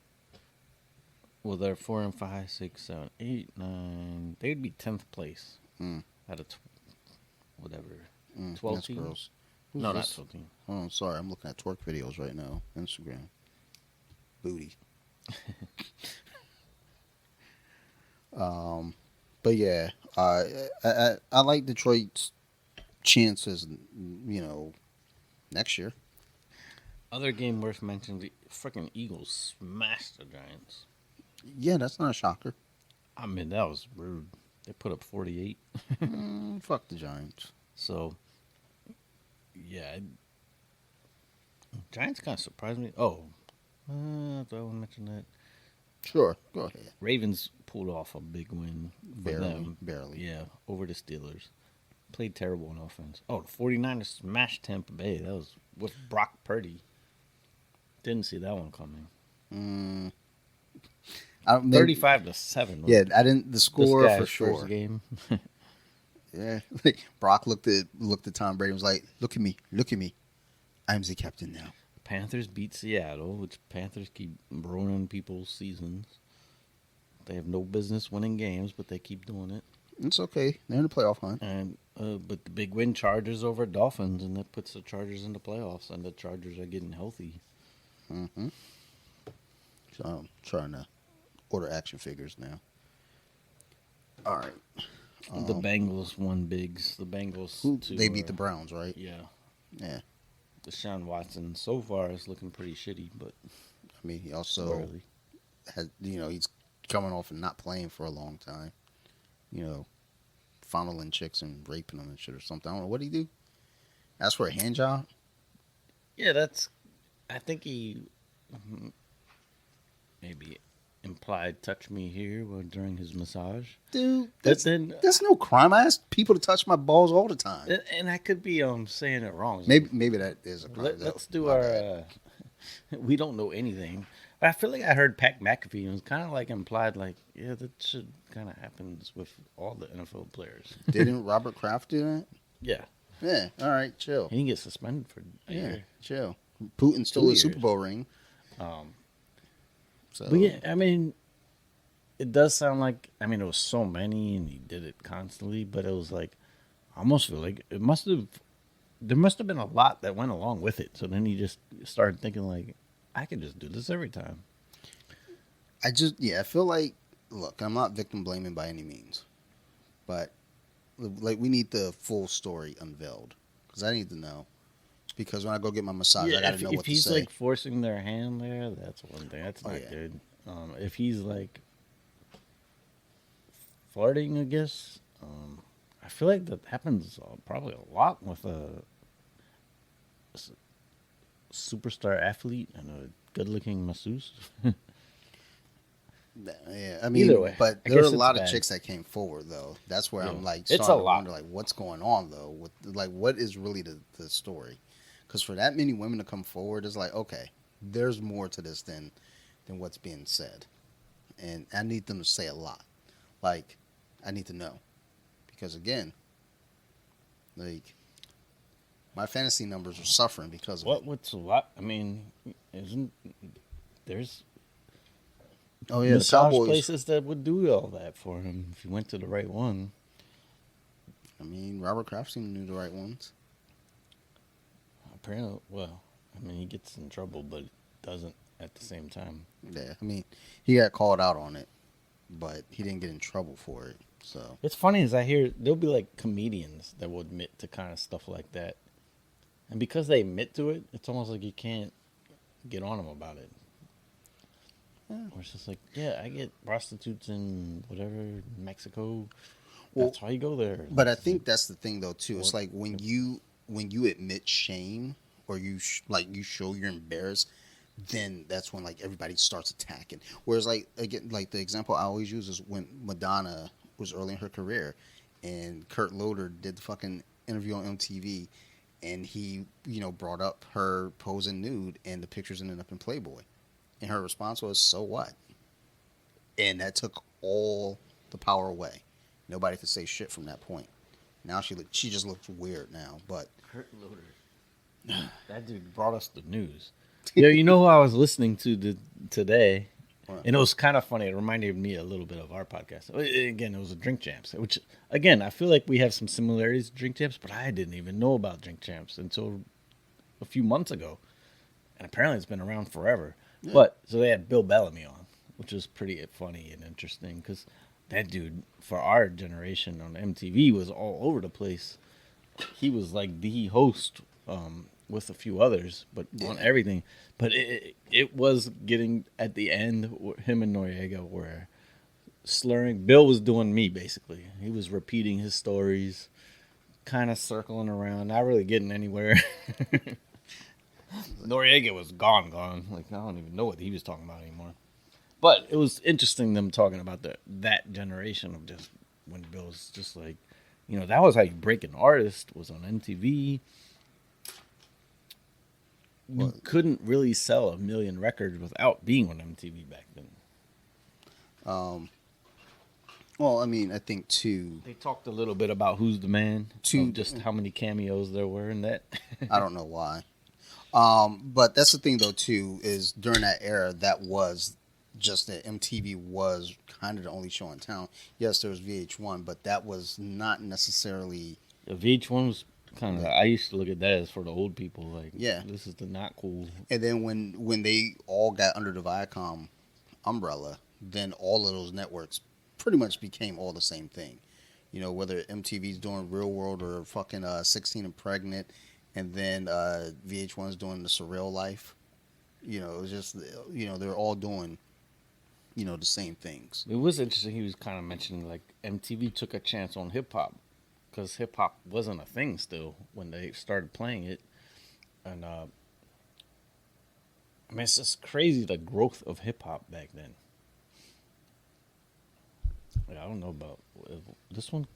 Well, they're 4 and 5, 6, 7, 8, 9. They'd be 10th place Mm, out of whatever 12 that's teams. gross. Who's No, this? not 12 teams. Oh, sorry, I'm looking at twerk videos right now. Instagram. Booty. But yeah, I like Detroit's chances. You know, next year. Other game worth mentioning: the freaking Eagles smashed the Giants. Yeah, that's not a shocker. I mean, that was rude. They put up 48. Fuck the Giants. So, yeah, Giants kind of surprised me. Oh, do I want to mention that? Sure, go ahead. Ravens pulled off a big win for Barely, them. barely. Yeah, over the Steelers. Played terrible on offense. Oh, the 49ers smashed Tampa Bay. That was with Brock Purdy. Didn't see that one coming. Mm, 35-7. Yeah, I didn't. The This score guy's for first sure. game. Yeah, Brock looked at Tom Brady and was like, "Look at me, look at me. I'm the captain now." Panthers beat Seattle, which Panthers keep ruining people's seasons. They have no business winning games, but they keep doing it. It's okay. They're in the playoff hunt. And but the big win, Chargers over Dolphins, and that puts the Chargers in the playoffs. And the Chargers are getting healthy. Mm-hmm. So I'm trying to order action figures now. All right. The Bengals won bigs. The Bengals They beat the Browns, right? Yeah. Yeah. Deshaun Watson so far is looking pretty shitty, but I mean, he also early. has, he's coming off and not playing for a long time. Fondling chicks and raping them and shit or something. I don't know. What did he do? Ask for a hand job? Yeah, I think he maybe implied touch me here during his massage. Dude, But that's no crime. I ask people to touch my balls all the time. and I could be saying it wrong. Maybe that is a crime. Let's do our. We don't know anything. But I feel like I heard Pat McAfee and it was kind of like implied, like, yeah, that should kind of happens with all the NFL players. Didn't Robert Kraft do that? Yeah, Yeah. All right. Chill. he didn't get suspended for a Yeah. year. Chill. Putin stole 2 his Super years. Bowl ring. So But yeah, I mean, it does sound like, I mean, it was so many and he did it constantly, but it was like, I almost feel like there must have been a lot that went along with it. So then he just started thinking like, I can just do this every time. I feel like, look, I'm not victim blaming by any means, but Like we need the full story unveiled because I need to know. Because when I go get my massage, Yeah, I got to know if what to he's say. like forcing their hand there, that's one thing. That's Oh not yeah, good. If he's like flirting, I guess. I feel like that happens probably a lot with a superstar athlete and a good-looking masseuse. yeah. I Either mean, way, but I there are a guess it's lot of bad. chicks that came forward though. That's where Yeah, I'm like it's a starting to lot. wonder like what's going on though. With like what is really the story? Because for that many women to come forward is like okay, there's more to this than what's being said, and I need them to say a lot. Like I need to know because again, like my fantasy numbers are suffering because of it. What's a lot? I mean, isn't there's Oh yeah, the massage Cowboys. places that would do all that for him if you went to the right one? I mean, Robert Kraft seemed to do the right ones. Apparently, well, I mean, he gets in trouble, but doesn't at the same time. Yeah, I mean, he got called out on it, but he didn't get in trouble for it. So It's funny as I hear there'll be like comedians that will admit to kind of stuff like that, and because they admit to it, it's almost like you can't get on them about it. yeah. Or it's just like, yeah, I get prostitutes in whatever Mexico. Well, That's why you go there. but I It's like, think that's the thing though too. It's what? like when you admit shame or like you show you're embarrassed, then that's when like everybody starts attacking. Whereas like again, like the example I always use is when Madonna was early in her career, and Kurt Loder did the fucking interview on MTV, and he brought up her posing nude, and the pictures ended up in Playboy, and her response was, "So what?" And that took all the power away. Nobody could say shit from that point. Now she just looks weird now, but Kurt Loder. That dude brought us the news. Yeah, you know who I was listening to today, well, and it was kind of funny. It reminded me a little bit of our podcast. Again, it was a Drink Champs, which again I feel like we have some similarities to Drink Champs, but I didn't even know about Drink Champs until a few months ago, and apparently it's been around forever. yeah. But so they had Bill Bellamy on, which was pretty funny and interesting because that dude for our generation on MTV was all over the place. He was like the host with a few others, but on Yeah. everything. But it was getting at the end. Him and Noriega were slurring. Bill was doing me basically. He was repeating his stories, kind of circling around, not really getting anywhere. Noriega was gone. Like I don't even know what he was talking about anymore. But it was interesting them talking about that generation of just when Bill's just like, that was how you break an artist was on MTV. You Well, couldn't really sell a million records without being on MTV back then. um, well, I mean, I think too. They talked a little bit about Who's the Man, Too. of just how many cameos there were in that. I don't know why. But that's the thing though too is during that era that was just that MTV was kind of the only show in town. Yes, there was VH1, but that was not necessarily. The VH1 was kind of. I used to look at that as for the old people. Like, Yeah. this is the not cool. And then when they all got under the Viacom umbrella, then all of those networks pretty much became all the same thing. Whether MTV's doing Real World or fucking 16 and Pregnant, and then VH1's doing The Surreal Life. It was just they're all doing the same things. It was interesting. He was kind of mentioning like MTV took a chance on hip hop because hip hop wasn't a thing still when they started playing it, and I mean it's just crazy the growth of hip hop back then. Yeah, I don't know about this one.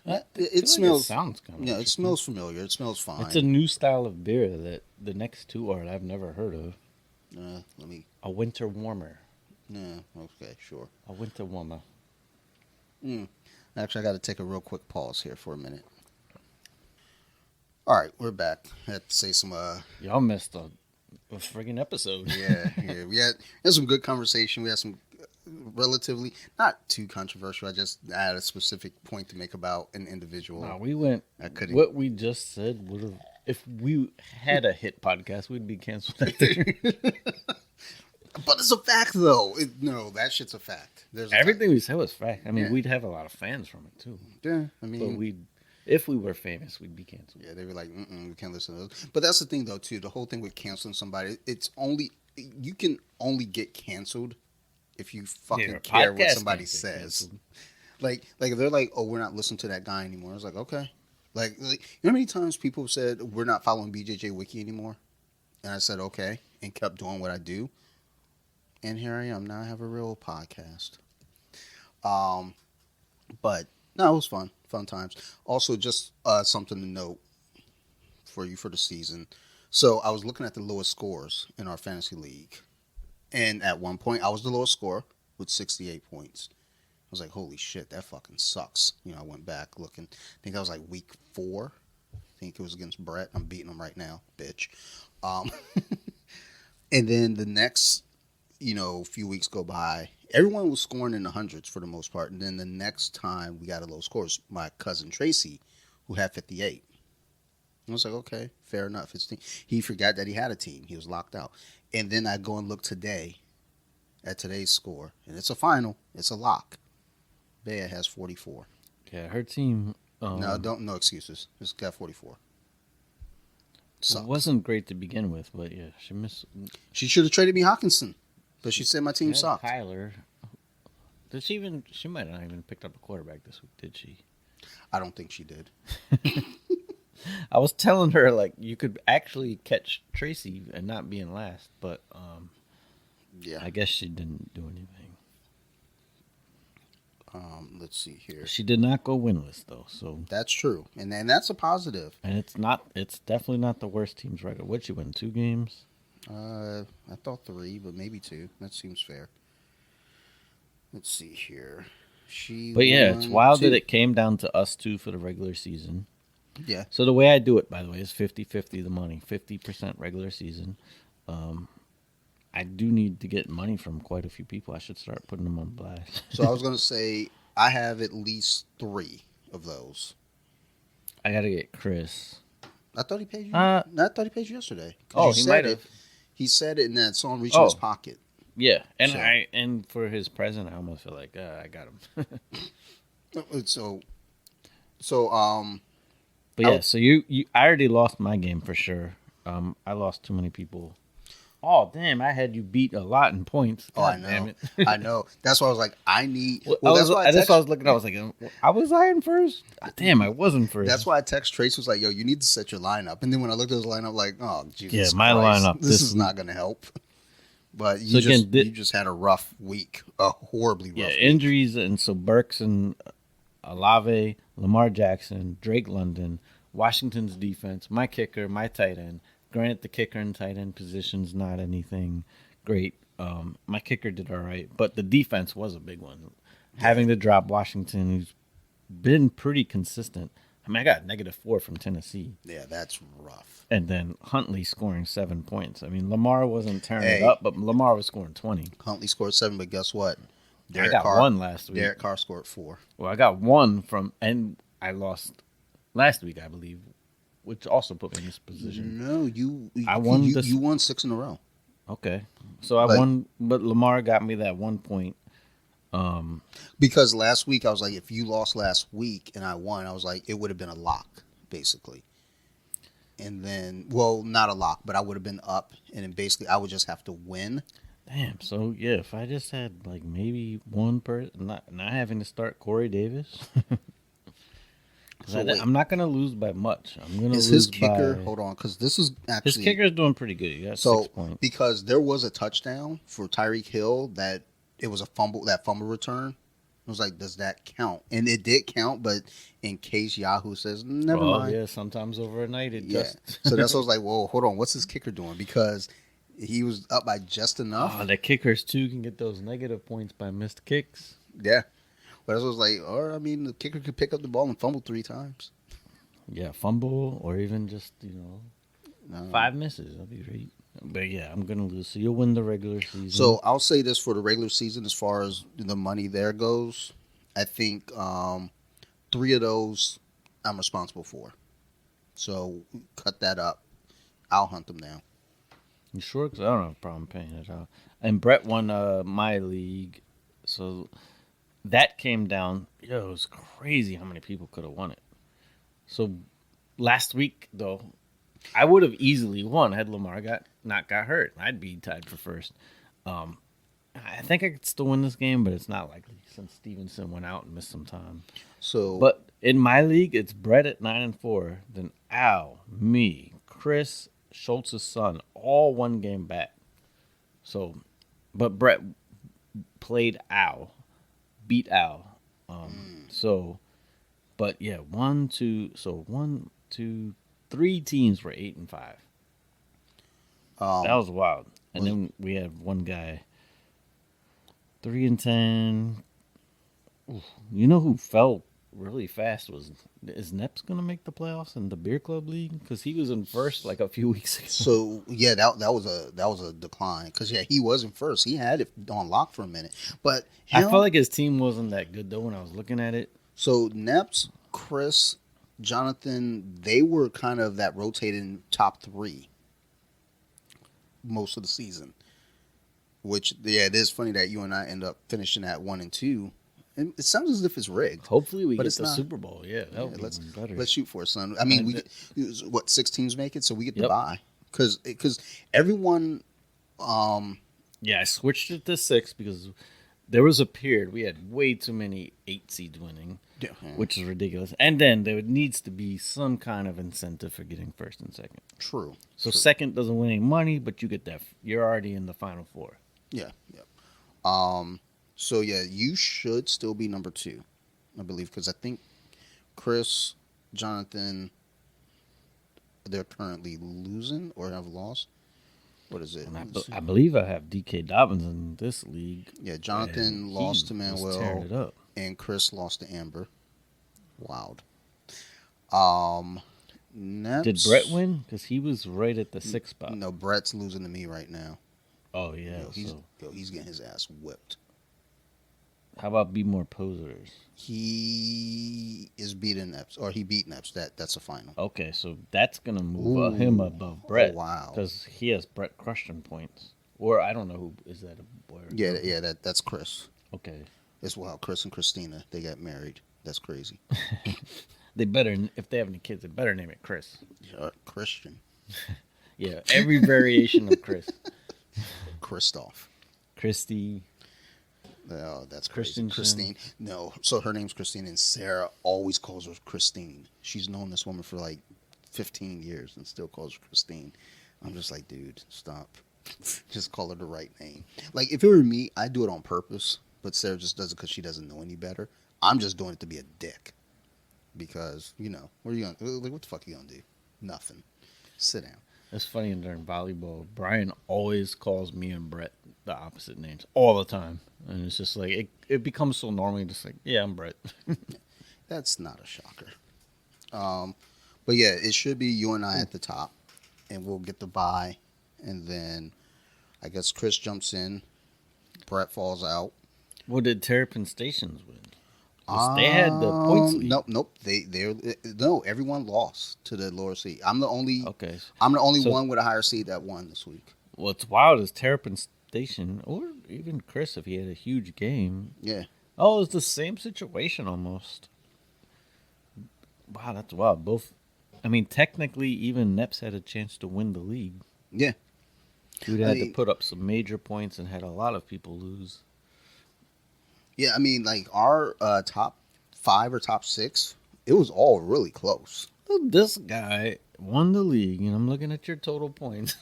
It feel like smells. sounds kind of Yeah, it smells familiar. It smells fine. It's a new style of beer that the next two are I've never heard of. Let me. A winter warmer. Yeah. Okay. Sure. A winter warmer. Actually, I got to take a real quick pause here for a minute. All right, we're back. I had to say some. Y'all missed a friggin' episode. Yeah. We had some good conversation. We had some relatively not too controversial. I had a specific point to make about an individual. No, we went. I couldn't. What we just said would have. If we had a hit podcast, we'd be canceled. But it's a fact, though. No, that shit's a fact. There's a Everything fact. we said was fact. I mean, Yeah. we'd have a lot of fans from it too. Yeah, I But mean, if we were famous, we'd be canceled. yeah, they were like, we can't listen to those. But that's the thing, though, too. The whole thing with canceling somebody, it's only you can only get canceled if you fucking Yeah, care what podcast somebody can't get says. canceled. Like if they're like, oh, we're not listening to that guy anymore. I was like, okay. Like you know how many times people have said we're not following BJJ Wiki anymore, and I said okay, and kept doing what I do, and here I am now. I have a real podcast. Um, but no, it was fun times. Also, just something to note for you for the season. So I was looking at the lowest scores in our fantasy league, and at one point I was the lowest score with 68 points. I was like, holy shit, that fucking sucks. You know, I went back looking. I think I was like week 4. I think it was against Brett. I'm beating him right now, bitch. Um, and then the next, few weeks go by. Everyone was scoring in the hundreds for the most part. And then the next time we got a low score was my cousin Tracy, who had 58. I was like, okay, fair enough. He forgot that he had a team. He was locked out. And then I go and look today at today's score, and it's a final. It's a lock. Bea has 44. Yeah, her team. No excuses. Just got 44. It wasn't great to begin with, but yeah, she missed. She should have traded me Hawkinson, but she said my team had sucked. Kyler. Did she even? She might not even picked up a quarterback this week, did she? I don't think she did. I was telling her like you could actually catch Tracy and not be in last, but Yeah. I guess she didn't do anything. Let's see here. She did not go winless though, so That's true, and that's a positive. and it's not. It's definitely not the worst team's record. What she win 2 games? I thought 3, but maybe 2. That seems fair. Let's see here. But yeah, it's wild 2. that it came down to us 2 for the regular season. Yeah. So the way I do it, by the way, is 50-50 the money. 50% regular season. I do need to get money from quite a few people. I should start putting them on blast. So I was gonna say I have at least 3 of those. I got to get Chris. I thought he paid you. I thought he paid you yesterday. Oh, you he said might it. have. He said it, and then saw him reach in his pocket. Yeah, and So- and for his present, I almost feel like I got him. So But yeah, so you I already lost my game for sure. I lost too many people. Oh damn! I had you beat a lot in points. Oh, I God damn know. it. I know. That's why I was like, I need. That's why I was looking. I was like, I was lying first. Damn, I wasn't first. That's why I text Trace was like, "Yo, you need to set your lineup." And then when I looked at his lineup, like, "Oh, Jesus, Yeah, my Christ, lineup, This is not going to help." But you So again, you just had a rough week, a horribly rough. yeah, week. injuries, and so Burks and Olave, Lamar Jackson, Drake London, Washington's defense, my kicker, my tight end. Granted, the kicker and tight end position's not anything great. My kicker did all right, but the defense was a big one. Having to drop Washington, who's been pretty consistent. I mean, I got -4 from Tennessee. Yeah, that's rough. And then Huntley scoring 7 points. I mean, Lamar wasn't tearing it Hey. up, but Lamar was scoring 20. Huntley scored 7, but guess what? I got 1 last week. Derek Carr scored 4. Well, I got 1 from, and I lost last week, I believe, which also put me in this position. No, you won you won 6 in a row. Okay. So I Like- won, but Lamar got me that 1 point. Because last week I was like, if you lost last week and I won, I was like, it would have been a lock, basically. And then, well, not a lock, but I would have been up, and then basically I would just have to win. Damn. So, yeah, if I just had, like, maybe one person, not having to start Corey Davis. So wait. I'm not going to lose by much. I'm going to Is lose his kicker? by... Hold on, because this is actually His kicker's doing pretty good. He got 6 points. because there was a touchdown for Tyreek Hill that it was a fumble. That fumble return. I was like, does that count? And it did count, but in case Yahoo says never mind. Yeah, sometimes overnight it Yeah. just... So that's what I was like, whoa, hold on, what's his kicker doing? Because he was up by just enough. Oh, the kickers, too, can get those negative points by missed kicks. Yeah. But that's what I was like, or I mean, the kicker could pick up the ball and fumble 3 times. Yeah, fumble or even just, No. 5 misses. That'll be great. But yeah, I'm going to lose. So you'll win the regular season. So I'll say this for the regular season, as far as the money there goes, I think 3 of those I'm responsible for. So cut that up. I'll hunt them down. You sure? Because I don't have a problem paying it out. And Brett won my league, so that came down. Yo, it was crazy how many people could have won it. So last week though, I would have easily won had Lamar got hurt. I'd be tied for first. Um, I think I could still win this game, but it's not likely since Stevenson went out and missed some time. So But in my league, it's Brett at 9-4, then Al, me, Chris, Schultz's son, all one game back. So, but Brett played Al, beat Al. So, but yeah, one, two, three teams were 8-5. That um was wild. And then we had one guy 3-10. Oof. You know who fell really fast was is Neps gonna make the playoffs in the beer club league because he was in first like a few weeks ago. so yeah, that was a decline because yeah, he wasn't first. He had it on lock for a minute, but I him. felt like his team wasn't that good though when I was looking at it. So Neps, Chris, Jonathan, they were kind of that rotating top three most of the season. Which yeah, it is funny that you and I end up finishing at 1 and 2. And it sounds as if it's rigged, Hopefully we but get it's the not. Super Bowl. Yeah, that Yeah, would be let's even better. let's shoot for it, son. I mean, And we get what 6 teams make it, so we get the Yep. bye because everyone. Yeah, I switched it to 6 because there was a period we had way too many 8 seeds winning, Yeah, which is ridiculous. And then there needs to be some kind of incentive for getting first and second. true. So True. second doesn't win any money, but you get that. You're already in the final four. Yeah, yeah. So yeah, you should still be number 2, I believe, because I think Chris, Jonathan, they're currently losing or have lost. What is it? And Let's see. I believe I have DK Dobbins in this league. Yeah, Jonathan And lost to he was tearing Manuel, it up. and Chris lost to Amber. Wild. Neps, Did Brett win? Because he was right at the 6th spot. No, Brett's losing to me right now. Oh yeah. He's getting his ass whipped. How about be more posers? He is beating Epps, or he beat Epps. That's a final. Okay, so that's gonna move Ooh. him above Brett. Oh, wow. Because he has Brett crushing points. Or I don't know who is that a boy? Or Yeah, girl? yeah. That's Chris. Okay. It's wild. Chris and Christina, they got married. That's crazy. They better if they have any kids, they better name it Chris. Christian, Yeah, every variation of Chris. Christoph. Christy. Oh, that's crazy. Christensen. Christine. No, so her name's Christine, and Sarah always calls her Christine. She's known this woman for like 15 years and still calls her Christine. I'm just like, dude, stop. Just call her the right name. Like, if it were me, I'd do it on purpose, but Sarah just does it because she doesn't know any better. I'm just doing it to be a dick. Because, what are you going to like, what the fuck are you going to do? Nothing. Sit down. It's funny during volleyball, Brian always calls me and Brett the opposite names all the time. And it's just like, it becomes so normal, just like, yeah, I'm Brett. That's not a shocker. But yeah, it should be you and I at the top, and we'll get the bye, and then I guess Chris jumps in, Brett falls out. What did Terrapin Stations win? 'Cause they had the points lead. Nope. No. Everyone lost to the lower seed. I'm the only. Okay. I'm the only So- one with a higher seed that won this week. What's wild is Terrapin Station, or even Chris if he had a huge game. Yeah. Oh, it's the same situation almost. Wow, that's wild. I mean, technically, even Neps had a chance to win the league. Yeah. We'd had to put up some major points and had a lot of people lose. Yeah. I mean, like our top 5 or top 6, it was all really close. This guy won the league, and I'm looking at your total points.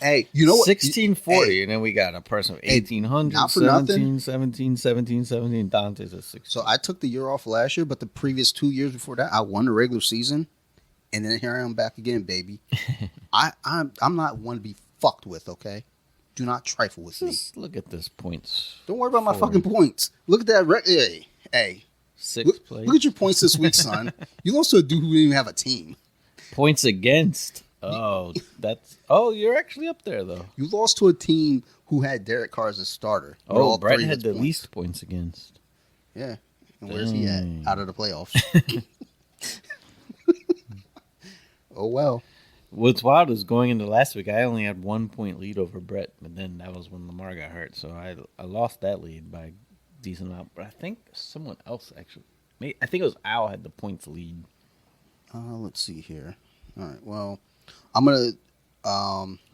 Hey, you know what? 1640, Hey, and then we got a person of Hey, 1800, not for nothing. 17. Dante's at 16. So I took the year off last year, but the previous 2 years before that, I won the regular season, and then here I am back again, baby. I'm not one to be fucked with. Okay, do not trifle with me. Just look at this points. Don't worry about my for fucking points. Look at that. Hey, Sixth place. look at your points this week, son. You lost to a dude who didn't even have a team. Points against. Oh, you're actually up there though. You lost to a team who had Derek Carr as a starter. with Oh, all Brett 3 of had his the points. least points against. Yeah, and where's he at? Dang. Out of the playoffs. Oh well. What's wild is going into last week, I only had 1 point lead over Brett, but then that was when Lamar got hurt, so I lost that lead by a decent amount. But I think someone else actually, I think it was Al had the points lead. Let's see here. All right. Well, I'm gonna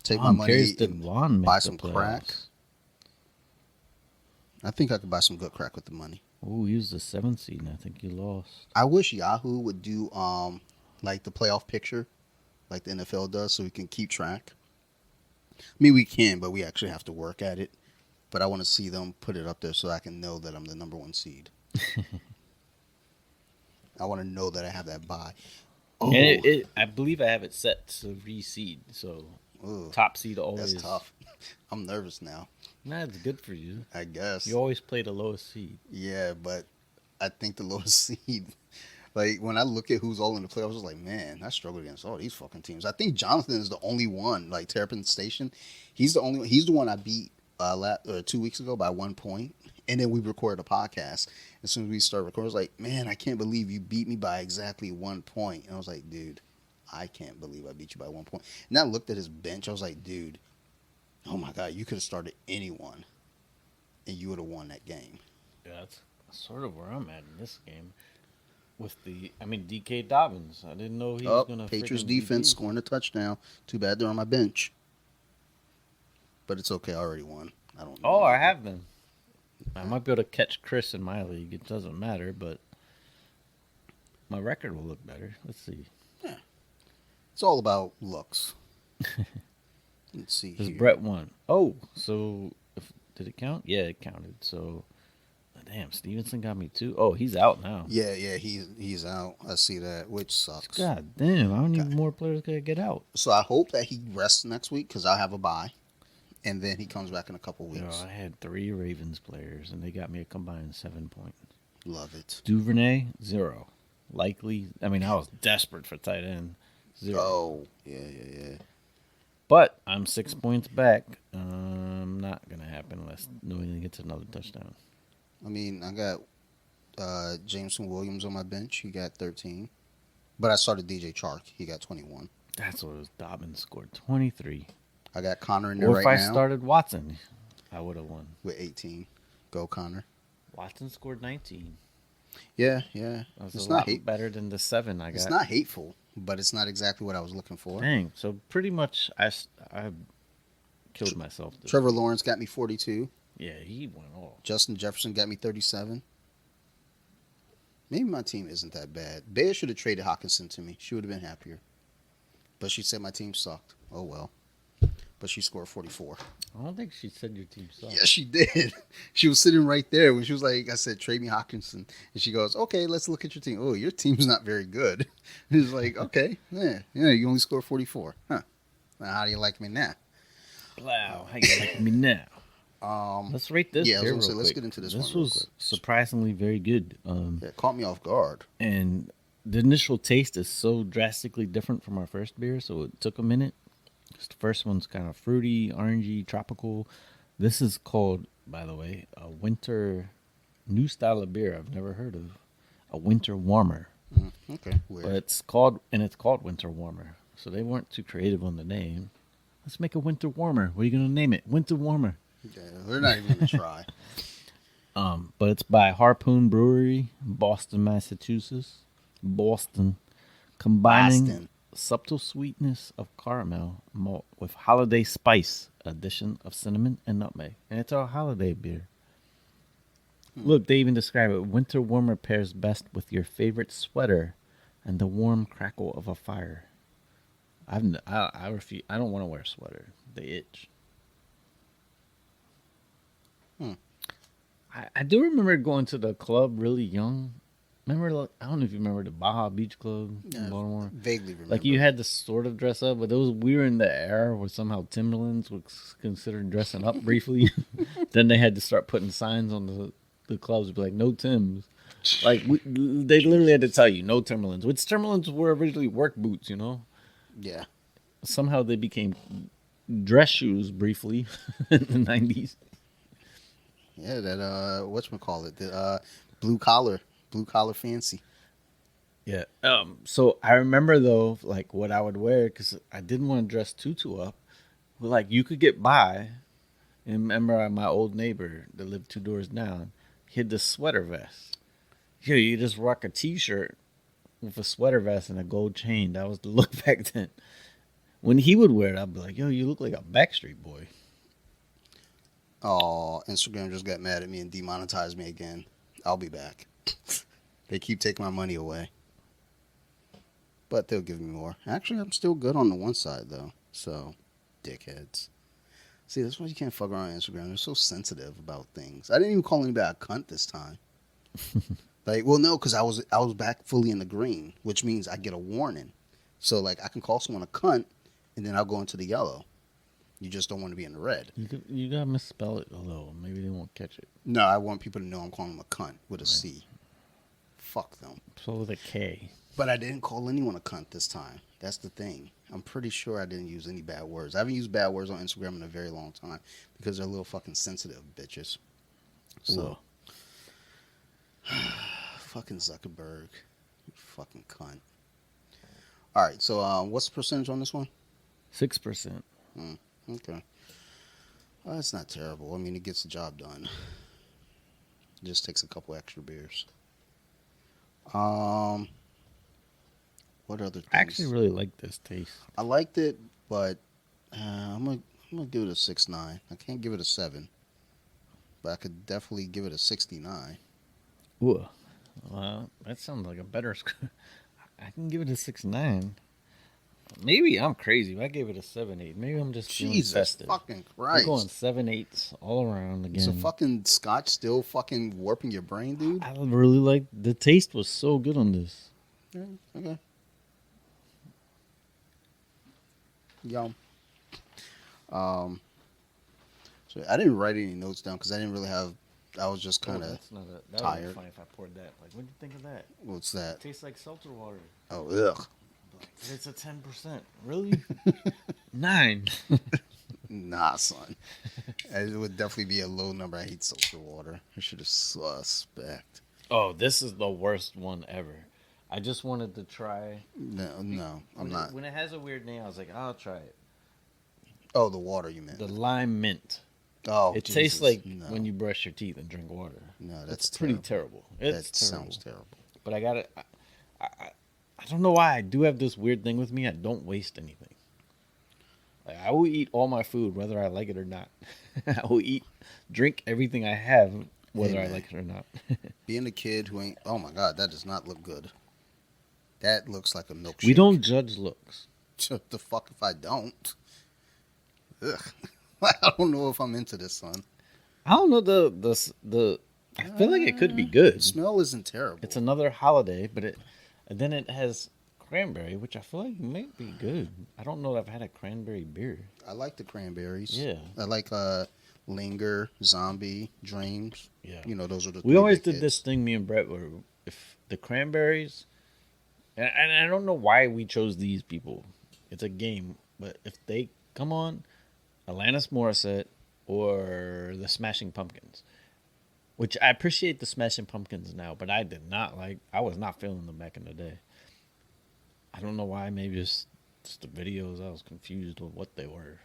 take my I'm money curious, did and Juan buy make the some crack. playoffs? I think I could buy some good crack with the money. Oh, he was the 7th seed, and I think he lost. I wish Yahoo would do like the playoff picture, like the NFL does, so we can keep track. I mean, we can, but we actually have to work at it. But I want to see them put it up there so I can know that I'm the number one seed. I want to know that I have that bye. Oh, And I believe I have it set to reseed, so ooh, top seed always. that's tough. I'm nervous now. Nah, it's good for you. I guess. You always play the lowest seed. Yeah, but I think the lowest seed. Like when I look at who's all in the playoffs, I was like, man, I struggle against all these fucking teams. I think Jonathan is the only one. Like Terrapin Station, he's the only one. He's the one I beat 2 weeks ago by 1 point, and then we recorded a podcast. As soon as we started recording, I was like, man, I can't believe you beat me by exactly 1 point. And I was like, dude, I can't believe I beat you by 1 point. And I looked at his bench. I was like, dude, oh my god, you could have started anyone, and you would have won that game. Yeah, that's sort of where I'm at in this game. With DK Dobbins. I didn't know he was going to. Patriots defense scoring a touchdown. Too bad they're on my bench. But it's okay. I already won. I don't know. Oh, I have them. I might be able to catch Chris in my league. It doesn't matter, but my record will look better. Let's see. Yeah. It's all about looks. Let's see Because here. Brett won. Oh, so did it count? Yeah, it counted. So, damn, Stevenson got me too. Oh, he's out now. Yeah, he's out. I see that, which sucks. God damn, how many more players gotta get out? So I hope that he rests next week because I'll have a bye, and then he comes back in a couple weeks. Yo, I had 3 Ravens players, and they got me a combined 7 points. Love it. Duvernay, 0. Likely, I was desperate for tight end. 0. Oh, yeah. But I'm 6 points back. Not gonna happen unless New England gets another touchdown. I mean, I got Jameson Williams on my bench. He got 13. But I started DJ Chark. He got 21. That's what it was. Dobbins scored 23. I got Connor in there Or right if I now started Watson, I would have won. with 18. Go, Connor. Watson scored 19. Yeah. That was It's a not lot better than the 7 I got. It's not hateful, but it's not exactly what I was looking for. Dang. So pretty much I killed myself. Trevor Lawrence got me 42. Yeah, he went off. Justin Jefferson got me 37. Maybe my team isn't that bad. Bear should have traded Hawkinson to me. She would have been happier. But she said my team sucked. Oh, well. But she scored 44. I don't think she said your team sucked. Yeah, she did. She was sitting right there when she was like, I said, trade me Hawkinson. And she goes, okay, let's look at your team. Oh, your team's not very good. And it's like, okay, yeah, you only scored 44. Huh. Now, how do you like me now? Wow, how you like me now? Let's rate this. Yeah, I was beer gonna say, real let's quick. get into this This one real was quick. surprisingly very good. Yeah, it caught me off guard. And the initial taste is so drastically different from our first beer, so it took a minute. The first one's kind of fruity, orangey, tropical. This is called, by the way, a winter new style of beer I've never heard of. A winter warmer. Okay, weird. But it's called winter warmer. So they weren't too creative on the name. Let's make a winter warmer. What are you gonna name it? Winter warmer. Yeah, they're not even gonna try. But it's by Harpoon Brewery, Boston, Massachusetts. Boston. Combining Boston. subtle sweetness of caramel malt with holiday spice, addition of cinnamon and nutmeg. And it's our holiday beer. Look, they even describe it. Winter warmer pairs best with your favorite sweater and the warm crackle of a fire. I refuse. I don't want to wear a sweater. They itch. I do remember going to the club really young. Remember, I don't know if you remember the Baja Beach Club in Baltimore. Vaguely remember. Like you had to sort of dress up, but we were in the era where somehow Timberlands was considered dressing up briefly. Then they had to start putting signs on the clubs, be like no Timbs. Like they literally had to tell you no Timberlands, which Timberlands were originally work boots, you know. Yeah. Somehow they became dress shoes briefly in the 90s. Yeah, that whatchamacallit, the blue collar fancy. Yeah. So I remember though, like what I would wear because I didn't want to dress too up. But like you could get by. And remember my old neighbor that lived two doors down. He had this sweater vest. Yeah, you just rock a t-shirt with a sweater vest and a gold chain. That was the look back then. When he would wear it, I'd be like, "Yo, you look like a Backstreet Boy." Oh, Instagram just got mad at me and demonetized me again. I'll be back. They keep taking my money away, but they'll give me more. Actually, I'm still good on the one side though. So, dickheads. See, that's why you can't fuck around on Instagram. They're so sensitive about things. I didn't even call anybody a cunt this time. Like, well, no, because I was back fully in the green, which means I get a warning. So like I can call someone a cunt, and then I'll go into the yellow. You just don't want to be in the red. You gotta misspell it a little. Maybe they won't catch it. No, I want people to know I'm calling them a cunt with a Right. C. Fuck them. So with a K. But I didn't call anyone a cunt this time. That's the thing. I'm pretty sure I didn't use any bad words. I haven't used bad words on Instagram in a very long time because they're a little fucking sensitive bitches. So, fucking Zuckerberg. You fucking cunt. All right, so what's the percentage on this one? 6%. Okay. Well, that's not terrible. I mean, it gets the job done. It just takes a couple extra beers. Um, what other things? I actually really like this taste. I liked it, but I'm gonna give it a 6.9. I can't give it a 7, but I could definitely give it a 69. Ooh. Well, that sounds like a better score. I can give it a 6.9. Maybe I'm crazy. But I gave it a 7.8. Maybe I'm just feeling Jesus festive. fucking We're going Christ! 7.8s all around again. So fucking Scotch still fucking warping your brain, dude. I really like the taste was so good on this. Yeah, okay. Yum. Um, so I didn't write any notes down because I didn't really have. I was just kind of. That's not a, that would tired. be funny if I poured that. Like, what do you think of that? What's It that? tastes like seltzer water. Oh, ugh. But it's a 10%. Really? 9. Nah, son. It would definitely be a low number. I hate seltzer water. I should have suspect. Oh, this is the worst one ever. I just wanted to try. No, I'm not. When it has a weird name, I was like, I'll try it. Oh, the water you meant. The lime mint. Oh, It Jesus. tastes like No. when you brush your teeth and drink water. No, that's It's pretty terrible. terrible. It's That terrible. sounds terrible. But I got it. I don't know why I do have this weird thing with me. I don't waste anything. Like I will eat all my food whether I like it or not. I will drink everything I have whether I man. like it or not. Being a kid who ain't. Oh my God, that does not look good. That looks like a milkshake. We don't judge looks. What the fuck if I don't? Ugh. I don't know if I'm into this, son. I don't know the. I feel like it could be The good. smell isn't terrible. It's another holiday, but and then it has cranberry, which I feel like might be good. I don't know if I've had a cranberry beer. I like the cranberries. Yeah. I like Linger, Zombie, Dreams. Yeah. You know, those are the We three always big did hits. this thing, me and Brett, where if the cranberries, and I don't know why we chose these people. It's a game, but if they come on, Alanis Morissette or the Smashing Pumpkins, which I appreciate the Smashing Pumpkins now, but I did not like. I was not feeling them back in the day. I don't know why. Maybe just the videos. I was confused with what they were.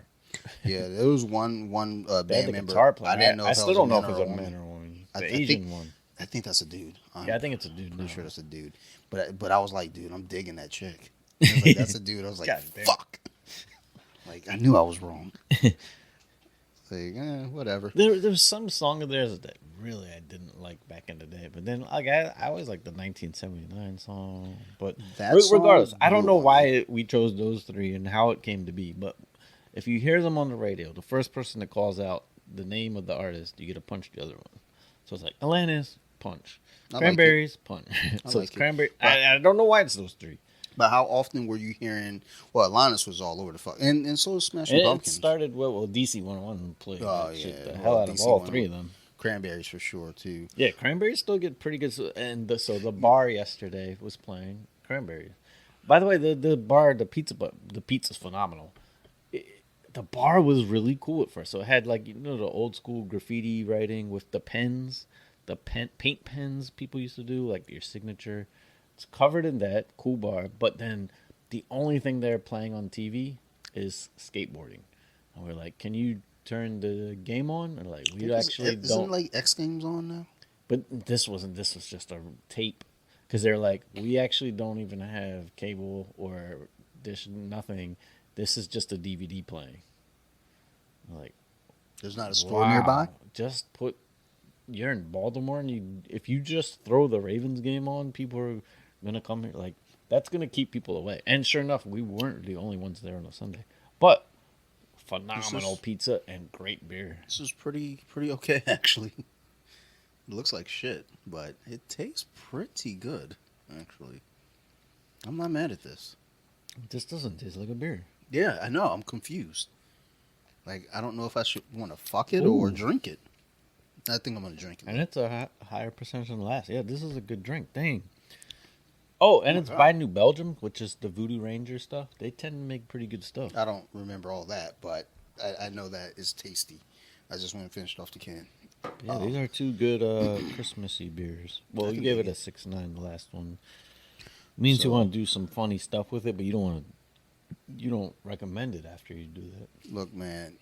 Yeah, there was one They had band the member. guitar player. I didn't know. I if that still was don't know man if it's or a woman. man or a woman. I The think- Asian one. I think that's a dude. I'm Yeah, I think it's a dude. pretty now. sure that's a dude. But I was like, dude, I'm digging that chick. I was like, that's a dude. I was like, God damn. fuck. Like I knew I was wrong. Like, whatever. There's some song of theirs that really I didn't like back in the day, but then like I always like the 1979 song. But That song regardless, I don't grew know on why we chose those three and how it came to be. But if you hear them on the radio, the first person that calls out the name of the artist, you get to punch the other one. So it's like Alanis, punch. I like Cranberries, punch. I So like it's it. cranberry. I don't know why it's those three. But how often were you hearing? Well, Alanis was all over the fuck, and so was Smashing And it Pumpkins. started well DC 101 played Oh, that shit yeah. the Well, hell out of DC all 101. three of them. Cranberries for sure too. Yeah, cranberries still get pretty good. And so the bar yesterday was playing cranberries. By the way, the bar, the pizza's phenomenal. The bar was really cool at first. So it had like the old school graffiti writing with the pens, paint pens people used to do, like your signature. It's covered in that cool bar, but then the only thing they're playing on TV is skateboarding. And we're like, can you turn the game on? And like, I we think actually isn't don't. like X Games on now. But this wasn't. This was just a tape, because they're like, we actually don't even have cable or dish, nothing. This is just a DVD playing. Like, There's not a store nearby. wow, just put. You're in Baltimore, and if you just throw the Ravens game on, people are gonna come here. Like, that's gonna keep people away. And sure enough, we weren't the only ones there on a Sunday. But This phenomenal is pizza and great beer. this is pretty okay actually. It looks like shit, but it tastes pretty good actually. I'm not mad at this. This doesn't taste like a beer. Yeah, I know. I'm confused. Like I don't know if I should want to fuck it or Ooh, drink it. I think I'm gonna drink it and though. it's a higher percentage than last. Yeah, this is a good drink. Dang. Oh, Oh and my it's by god. New Belgium, which is the Voodoo Ranger stuff. They tend to make pretty good stuff. I don't remember all that, but I know that it's tasty. I just went and finished off the can. Yeah, these are two good Christmassy beers. I Well, you can gave dig it a it. 6.9, the last one. Means you So want to do some funny stuff with it, but you don't want to. You don't recommend it after you do that. look, man.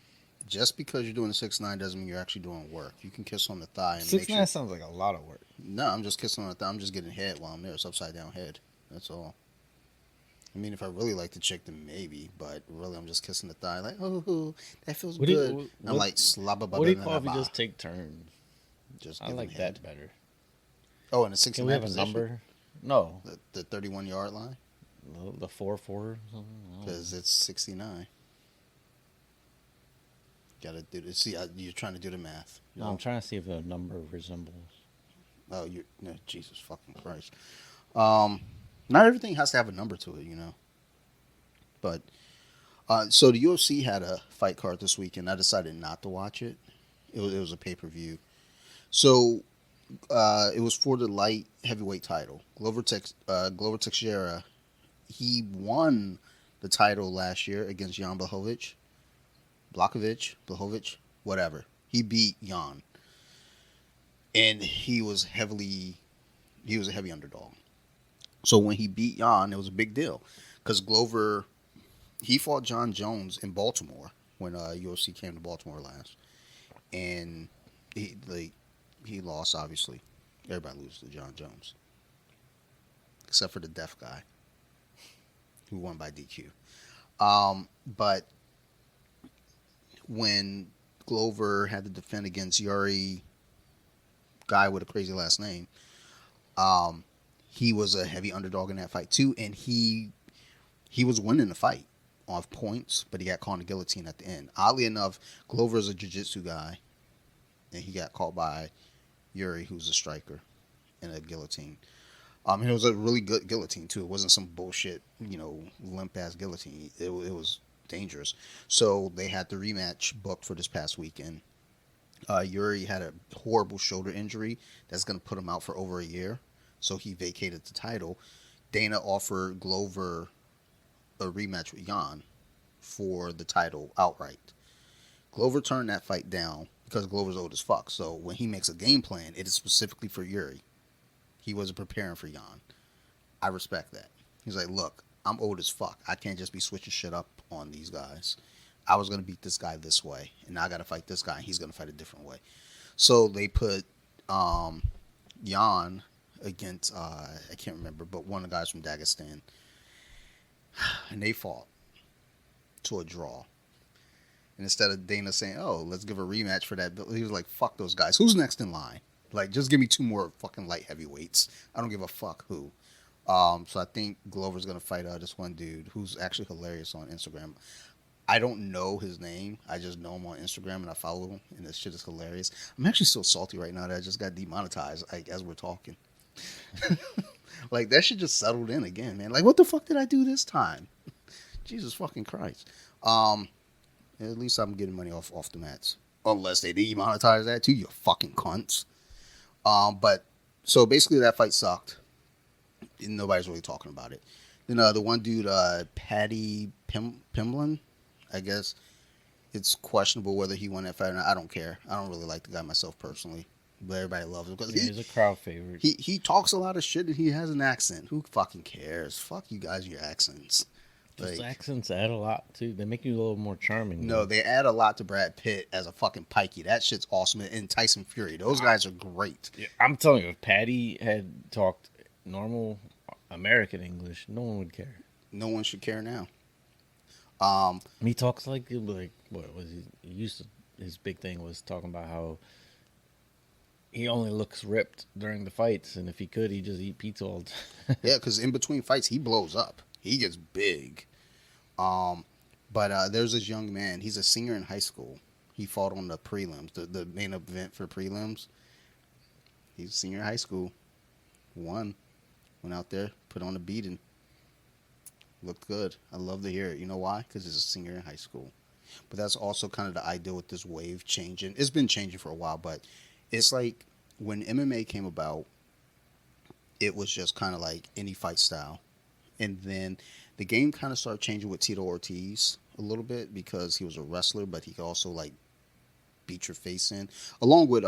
Just because you're doing a 6 9 doesn't mean you're actually doing work. You can kiss on the thigh and Six make sure. nine sounds like a lot of work. No, I'm just kissing on the thigh. I'm just getting head while I'm there. It's upside down head. That's all. I mean, if I really like the chick, then maybe. But really, I'm just kissing the thigh, like, oh, that feels What do good. you I'm what like, slabba ba What do ba you ba call ba if you ba. just take turns? Just I giving like head. that better. Oh, in a 6 Can we 9 have a position, number? No, the 31 yard line, the 4-4 or something. I don't know. because it's 69. Gotta do this. See, you're trying to do the math. No, I'm trying to see if a number resembles. Oh, you no, Jesus fucking Christ. Um, Not everything has to have a number to it, you know. But so the UFC had a fight card this weekend. I decided not to watch it. It was a pay per view. So it was for the light heavyweight title. Glover Teixeira, he won the title last year against Jan Blachowicz, whatever. He beat Jan, and he was a heavy underdog. So when he beat Jan, it was a big deal because Glover he fought John Jones in Baltimore when UFC came to Baltimore last, and he lost. Obviously, everybody loses to John Jones except for the deaf guy who won by DQ. But when Glover had to defend against Yuri, guy with a crazy last name, um, he was a heavy underdog in that fight too, and he was winning the fight off points, but he got caught in the guillotine at the end. Oddly enough, Glover is a jiu-jitsu guy, and he got caught by Yuri, who's a striker, in a guillotine. And it was a really good guillotine too. It wasn't some bullshit, limp ass guillotine. It was dangerous. So they had the rematch booked for this past weekend. Yuri had a horrible shoulder injury that's going to put him out for over a year. So he vacated the title. Dana offered Glover a rematch with Jan for the title outright. Glover turned that fight down because Glover's old as fuck. So when he makes a game plan, it is specifically for Yuri. He wasn't preparing for Jan. I respect that. He's like, look, I'm old as fuck. I can't just be switching shit up on these guys. I was gonna beat this guy this way, and now I gotta fight this guy, and he's gonna fight a different way. So they put Jan against I can't remember, but one of the guys from Dagestan, and they fought to a draw. And instead of Dana saying, "Oh, let's give a rematch for that," he was like, "Fuck those guys. Who's next in line? Like, just give me two more fucking light heavyweights. I don't give a fuck who." So I think Glover's gonna fight this one dude who's actually hilarious on Instagram. I don't know his name. I just know him on Instagram and I follow him, and this shit is hilarious. I'm actually so salty right now that I just got demonetized, like as we're talking. Like that shit just settled in again, man. Like what the fuck did I do this time? Jesus fucking Christ. Um, at least I'm getting money off the mats, unless they demonetize that too. You fucking cunts. But so basically that fight sucked. Nobody's really talking about it. Then the one dude, Paddy Pimblin, I guess it's questionable whether he won that fight or not. I don't care. I don't really like the guy myself personally, but everybody loves him because Yeah, he's a crowd favorite. he talks a lot of shit and he has an accent. Who fucking cares? Fuck you guys, and your accents. Those Like, accents add a lot too. They make you a little more charming no, though. they add a lot to Brad Pitt as a fucking pikey. That shit's awesome. And Tyson Fury, those guys are great. Yeah, I'm telling you, if Patty had talked normal American English, no one would care. No one should care now. Um, He talks like what was he used to? His big thing was talking about how he only looks ripped during the fights, and if he could, he'd just eat pizza all the time. yeah, because in between fights, he blows up. He gets big. Um, but there's this young man. He's a senior in high school. He fought on the prelims, the main event for prelims. He's a senior in high school. Won. Went out there, put on a beating. Looked good. I love to hear it. You know why? Because he's a senior in high school. But that's also kind of the idea with this wave changing. It's been changing for a while, but it's like when MMA came about, it was just kind of like any fight style. And then the game kind of started changing with Tito Ortiz a little bit because he was a wrestler, but he could also like beat your face in, along with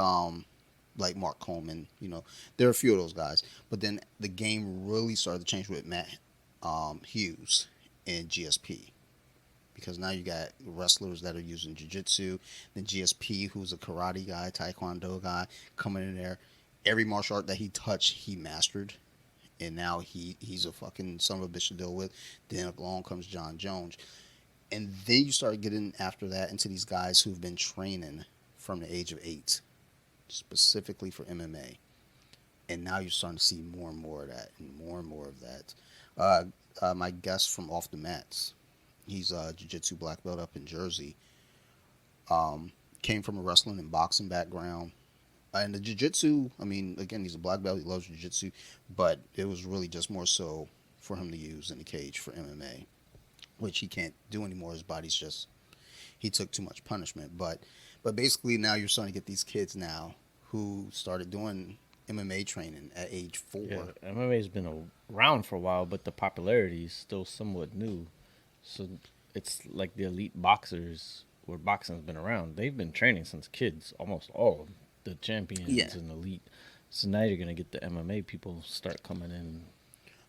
like Mark Coleman. You know, there are a few of those guys. But then the game really started to change with Matt Hughes and GSP because now you got wrestlers that are using jiu-jitsu, then GSP, who's a karate guy, taekwondo guy, coming in there. Every martial art that he touched, he mastered, and now he's a fucking son of a bitch to deal with. Then along comes John Jones, and then you start getting after that into these guys who've been training from the age of 8, specifically for MMA, and now you're starting to see more and more of that, and more of that. My guest from Off the Mats, he's a jiu-jitsu black belt up in Jersey. Came from a wrestling and boxing background. And the jiu-jitsu, I mean, again, he's a black belt. He loves jiu-jitsu, but it was really just more so for him to use in the cage for MMA, which he can't do anymore. His body's just he took too much punishment. But basically now you're starting to get these kids now who started doing MMA training at age Yeah, 4. MMA's been around for a while, but the popularity is still somewhat new. So it's like the elite boxers where boxing's been around. They've been training since kids, almost all of the Yeah, champions and elite. So now you're gonna get the MMA people start coming in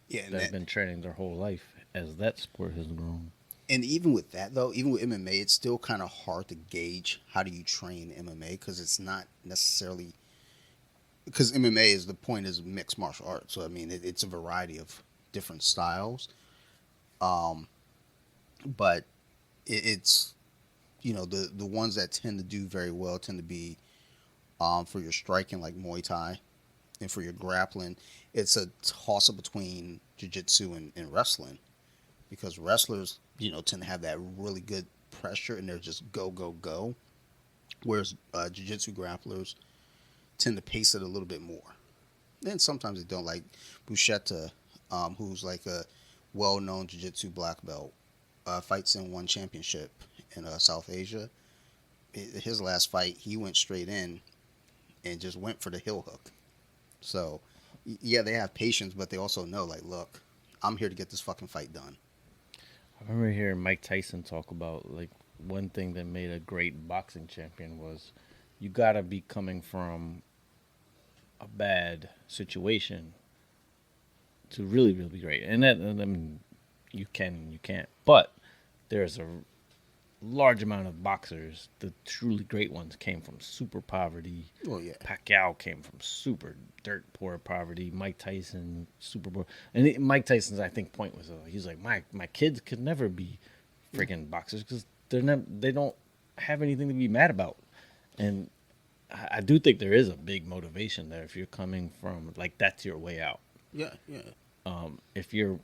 yeah, and that have been training their whole life as that sport has grown. even with that though, even with MMA, it's still kind of hard to gauge how do you train MMA because it's not necessarily because MMA is the point is mixed martial arts. So I mean, it's a variety of different styles. Um, but it's the ones that tend to do very well tend to be for your striking like Muay Thai, and for your grappling, it's a toss up between jiu-jitsu and wrestling because wrestlers tend to have that really good pressure and they're just go go go, whereas jiu-jitsu grapplers tend to pace it a little bit more. Then sometimes they don't like Buchetta, who's like a well-known jiu-jitsu black belt, fights in one championship in South Asia. His last fight, he went straight in and just went for the heel hook. So, yeah, they have patience, but they also know, like, look, I'm here to get this fucking fight done. I remember hearing Mike Tyson talk about like one thing that made a great boxing champion was you gotta be coming from a bad situation to really, really be great. And I mean, you can and you can't. But there's a large amount of boxers, the truly great ones, came from super poverty. Well, yeah, Pacquiao came from super dirt poor poverty. Mike Tyson, super poor. And Mike Tyson's, I think, point was he's like, my kids could never be freaking boxers because they don't have anything to be mad about. And I do think there is a big motivation there if you're coming from like that's your way out. yeah, yeah, If you're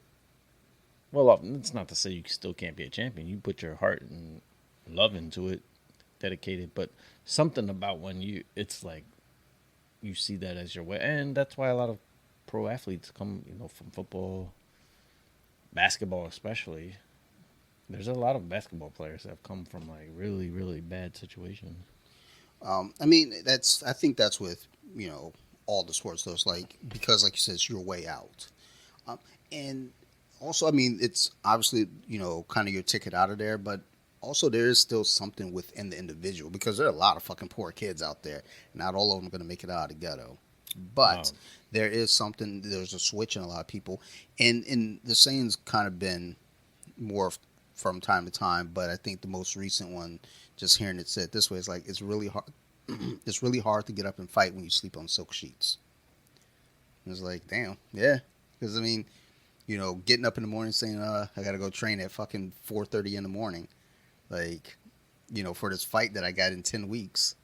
well, it's not to say you still can't be a champion. You put your heart and love into it, dedicated. But something about when it's like you see that as your way, and that's why a lot of pro athletes come, from football, basketball, especially. There's a lot of basketball players that have come from like really, really bad situations. I mean, I think that's with all the sports. Though it's like because, like you said, it's your way out, and also, I mean, it's obviously kind of your ticket out of there, but also there is still something within the individual because there are a lot of fucking poor kids out there. Not all of them are going to make it out of the ghetto, but Um, there is something. There's a switch in a lot of people, and the saying's kind of been morphed from time to time. But I think the most recent one, just hearing it said this way, is like it's really hard. It's really hard to get up and fight when you sleep on silk sheets. And it's like, damn, yeah, because I mean, getting up in the morning saying, I got to go train at fucking 4:30 in the morning, like, for this fight that I got in 10 weeks.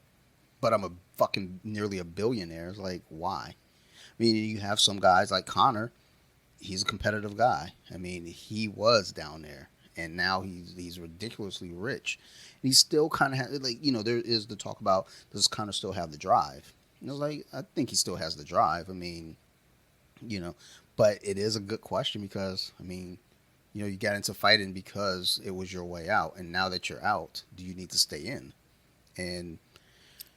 But I'm a fucking nearly a billionaire. It's like, why? I mean, you have some guys like Connor. He's a competitive guy. I mean, he was down there, and now he's ridiculously rich. And he still kind of like there is the talk about does Connor still have the drive? And I was like, I think he still has the drive. I mean, you know, but it is a good question because I mean, you got into fighting because it was your way out, and now that you're out, do you need to stay in? And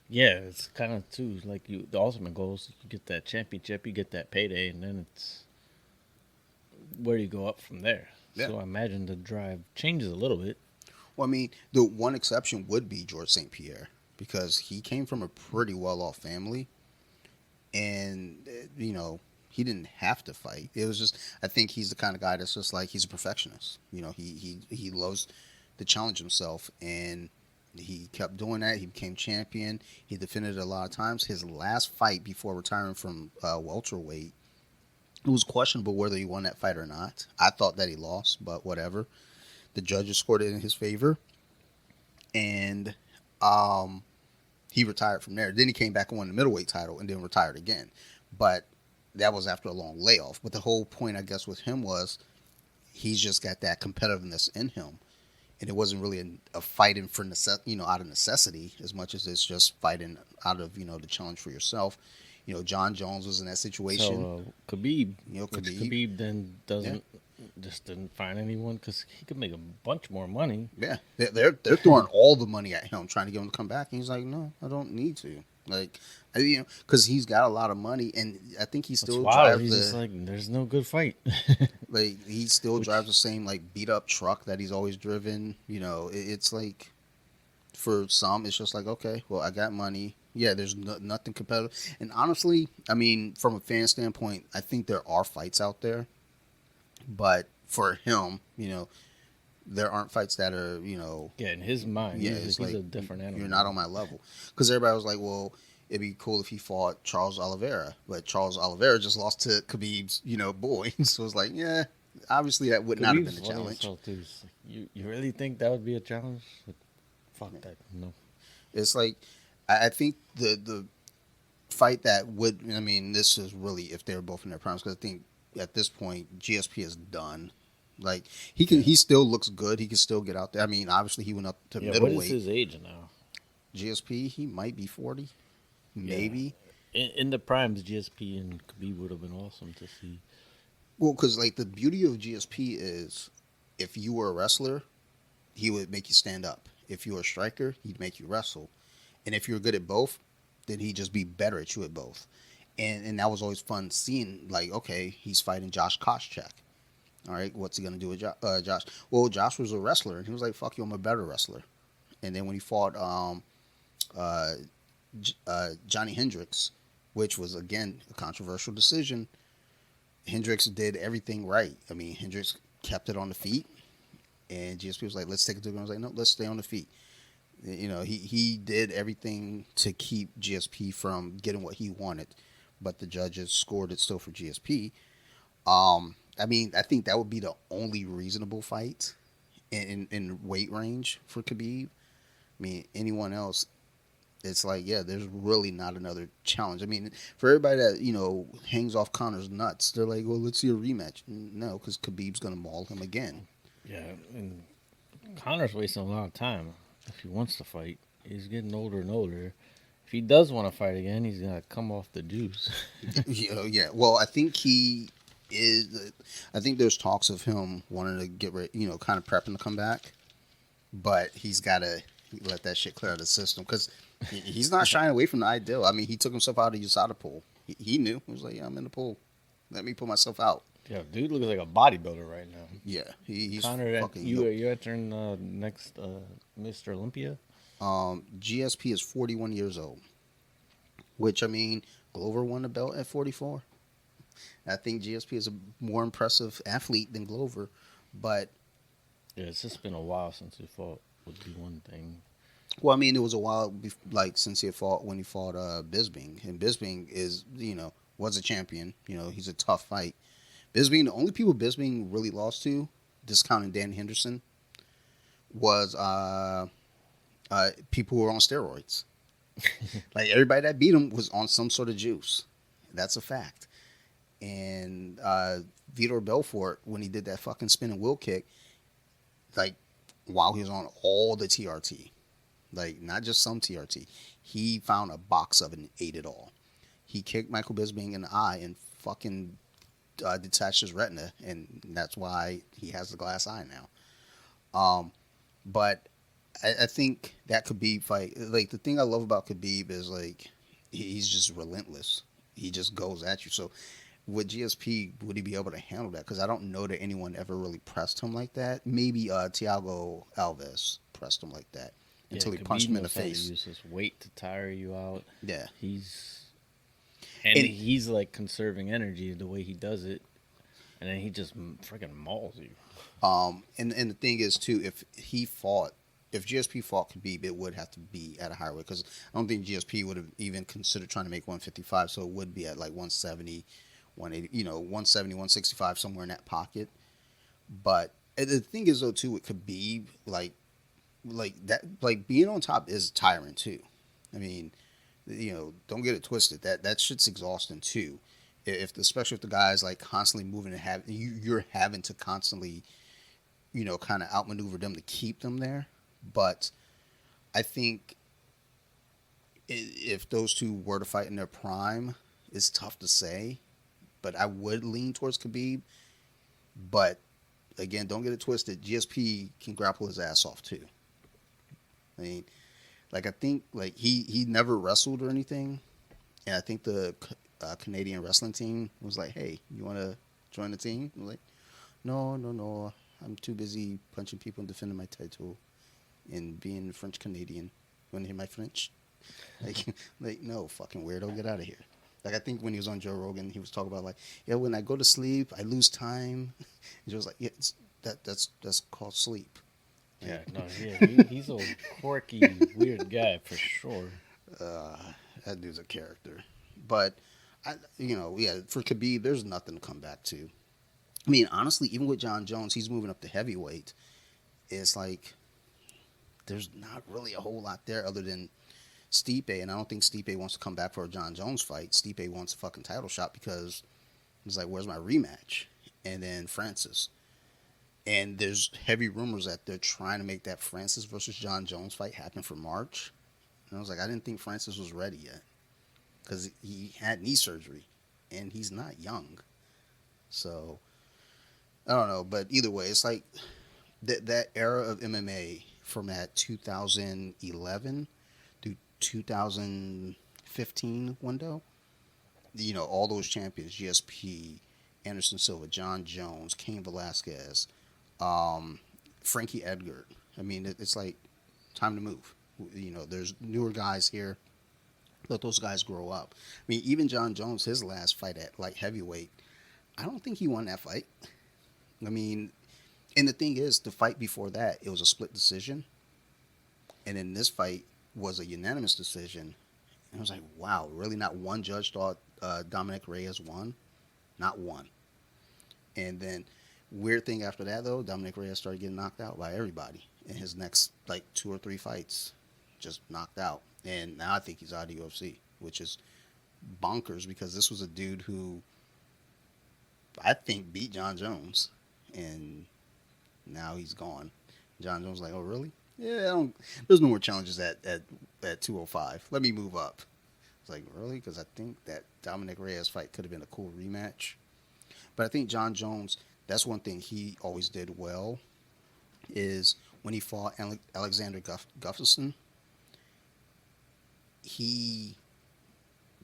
yeah, it's kind of too like you. The ultimate goal is you get that championship, you get that payday, and then it's where you go up from there. yeah, So I imagine the drive changes a little bit. well, I mean, the one exception would be George St. Pierre because he came from a pretty well-off family, and he didn't have to fight. It was just I think he's the kind of guy that's just like he's a perfectionist. He loves to challenge himself, and he kept doing that. He became champion. He defended it a lot of times. His last fight before retiring from welterweight, it was questionable whether he won that fight or not. I thought that he lost, but whatever. The judges scored it in his favor, and um, he retired from there. Then he came back and won the middleweight title, and then retired again. But that was after a long layoff. But the whole point, I guess, with him was he's just got that competitiveness in him, and it wasn't really a fighting for out of necessity as much as it's just fighting out of the challenge for yourself. John Jones was in that situation. So Khabib, which Khabib, Khabib then yeah, doesn't just didn't find anyone because he could make a bunch more money. yeah, they're throwing all the money at him, trying to get him to come back, and he's like, no, I don't need to. Like, because he's got a lot of money, and I think he That's still wild. drives He's just the like, there's no good fight. like he still Which drives the same like beat up truck that he's always driven. It's like for some, it's just like okay, well, I got money. Yeah, there's nothing competitive, and honestly, I mean, from a fan standpoint, I think there are fights out there, but for him, there aren't fights that are yeah, in his mind, yeah, he's it's he's like a different animal. you're not on my level. Because everybody was like, well, it'd be cool if he fought Charles Oliveira, but Charles Oliveira just lost to Khabib's, boy. So it's like, yeah, obviously that would not have been Khabib's a funny as challenge. hell too. It's like, you really think that would be a challenge? Like, fuck Yeah. that. No. It's like I think the fight that would, I mean, this is really if they were both in their primes because I think at this point GSP is done. Like Yeah. he still looks good. He can still get out there. I mean, obviously he went up to Yeah. What is middleweight. his age now? GSP, he might be 40, Yeah. maybe. In the primes, GSP and Khabib would have been awesome to see. Well, because like the beauty of GSP is, if you were a wrestler, he would make you stand up. If you were a striker, he'd make you wrestle. And if you were good at both, then he'd just be better at you at both. And that was always fun seeing. Like, okay, he's fighting Josh Koscheck. All right, what's he gonna do with Josh? Well, Josh was a wrestler, and he was like, "Fuck you, I'm a better wrestler." And then when he fought uh, Johnny Hendricks, which was again a controversial decision, Hendricks did everything right. I mean, Hendricks kept it on the feet, and GSP was like, "Let's take it to the ground." I was like, "No, let's stay on the feet." He did everything to keep GSP from getting what he wanted, but the judges scored it still for GSP. I mean, I think that would be the only reasonable fight in weight range for Khabib. I mean, anyone else, it's like, yeah, there's really not another challenge. I mean, for everybody that hangs off Connor's nuts, they're like, well, let's see a rematch. No, because Khabib's gonna maul him again. Yeah, and Connor's wasting a lot of time if he wants to fight. He's getting older and older. If he does want to fight again, he's gonna come off the juice. Yeah. Well, I think he is. I think there's talks of him wanting to get ready, kind of prepping to come back, but he's got to let that shit clear out of the system because he's not shying away from the ideal. I mean, he took himself out of the USADA pool. He knew. He was like, yeah, I'm in the pool. Let me put myself out. Yeah, dude looks like a bodybuilder right now. Yeah, he's Connor, fucking yoked. you entering next Mr. Olympia? GSP is 41 years old, which I mean, Glover won the belt at 44. I think GSP is a more impressive athlete than Glover, but Yeah, it's just been a while since he fought. Would be one thing. well, I mean, it was a while like since he fought when he fought Bisping, and Bisping is was a champion. He's a tough fight. Bisping, the only people Bisping really lost to, discounting Dan Henderson, was people who were on steroids. Like everybody that beat him was on some sort of juice. That's a fact. And Vitor Belfort, when he did that fucking spinning wheel kick, like while he was on all the TRT, like not just some TRT, he found a box of it and ate it all. He kicked Michael Bisping in the eye and fucking detached his retina, and that's why he has the glass eye now. But I think that Khabib fight, like the thing I love about Khabib is like he's just relentless. He just goes at you. So with GSP, would he be able to handle that? Because I don't know that anyone ever really pressed him like that. Maybe Thiago Alves pressed him like that Yeah, until he punched Khabib him in the knows how to face. use his weight to tire you out. Yeah, He's and and he's like conserving energy the way he does it, and then he just freaking mauls you. and the thing is too, if GSP fought Khabib, it would have to be at a higher weight because I don't think GSP would have even considered trying to make 155. So it would be at like 170, 180, 170, 165, somewhere in that pocket. But the thing is though too with Khabib, like that, like being on top is tiring too. I mean, don't get it twisted. That shit's exhausting too. If especially if the guy's like constantly moving and you're having to constantly, kind of outmaneuver them to keep them there. But I think if those two were to fight in their prime, it's tough to say. But I would lean towards Khabib. But again, don't get it twisted. GSP can grapple his ass off too. I mean, like I think like he never wrestled or anything, and I think the Canadian wrestling team was like, "Hey, you want to join the team?" I'm like, "No, no, no. I'm too busy punching people and defending my title and being French Canadian. You want to hear my French?" Like, like no, fucking weirdo, get out of here. Like I think when he was on Joe Rogan, he was talking about like, yeah, when I go to sleep, I lose time. And Joe was like, yeah, that's called sleep. Yeah, Like, no, yeah, he's a quirky, weird guy for sure. uh, that dude's a character. But yeah, for Khabib, there's nothing to come back to. I mean, honestly, even with John Jones, he's moving up to heavyweight. It's like there's not really a whole lot there other than Stipe, and I don't think Stipe wants to come back for a John Jones fight. Stipe wants a fucking title shot because he's like, "Where's my rematch?" And then Francis, and there's heavy rumors that they're trying to make that Francis versus John Jones fight happen for March. And I was like, I didn't think Francis was ready yet because he had knee surgery, and he's not young. So I don't know, but either way, it's like that era of MMA from that 2011 through 2015 window. All those champions: GSP, Anderson Silva, John Jones, Cain Velasquez, Frankie Edgar. I mean, it's like time to move. There's newer guys here. Let those guys grow up. I mean, even John Jones, his last fight at light heavyweight, I don't think he won that fight. I mean, and the thing is, the fight before that, it was a split decision, and then this fight was a unanimous decision. And I was like, wow, really? Not one judge thought Dominic Reyes won, not one. And then weird thing after that though, Dominic Reyes started getting knocked out by everybody in his next like 2 or 3 fights, just knocked out. And now I think he's out of UFC, which is bonkers because this was a dude who I think beat John Jones, and now he's gone. John Jones like, oh really? Yeah, there's no more challenges at 205. Let me move up. It's like really because I think that Dominic Reyes fight could have been a cool rematch. But I think John Jones, that's one thing he always did well, is when he fought Alexander Gustafsson, he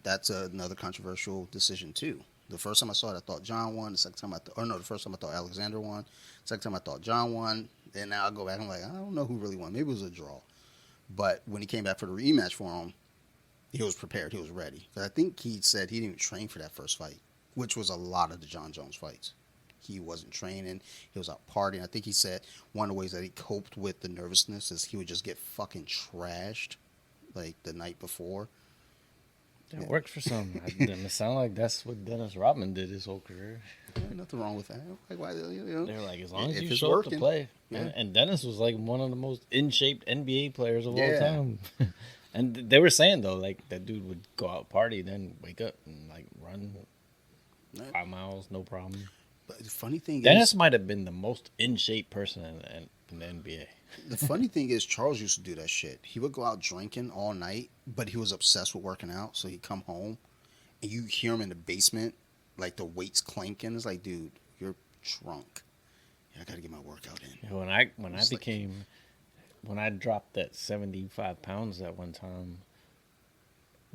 that's another controversial decision too. The first time I saw it, I thought John won. The second time the first time I thought Alexander won. Second time I thought John won. And now I go back and I'm like, I don't know who really won. Maybe it was a draw. But when he came back for the rematch for him, he was prepared. He was ready. Because I think he said he didn't even train for that first fight, which was a lot of the John Jones fights. He wasn't training. He was out partying. I think he said one of the ways that he coped with the nervousness is he would just get fucking trashed like the night before. That Yeah. works for some. It sound like that's what Dennis Rodman did his whole career. Nothing wrong with that. Like why you know They're like, as long as if you it's show up to working. play. Yeah. And Dennis was like one of the most in shape NBA players of all Yeah. time. And they were saying though, like that dude would go out party, then wake up and like run Right. 5 miles, no problem. But the funny thing Dennis is, might have been the most in shape person in the NBA. Charles used to do that shit. He would go out drinking all night, but he was obsessed with working out. So he'd come home, and you hear him in the basement, like the weights clanking. It's like, dude, you're drunk. Yeah, I gotta get my workout in. When I became when I dropped that 75 pounds that one time,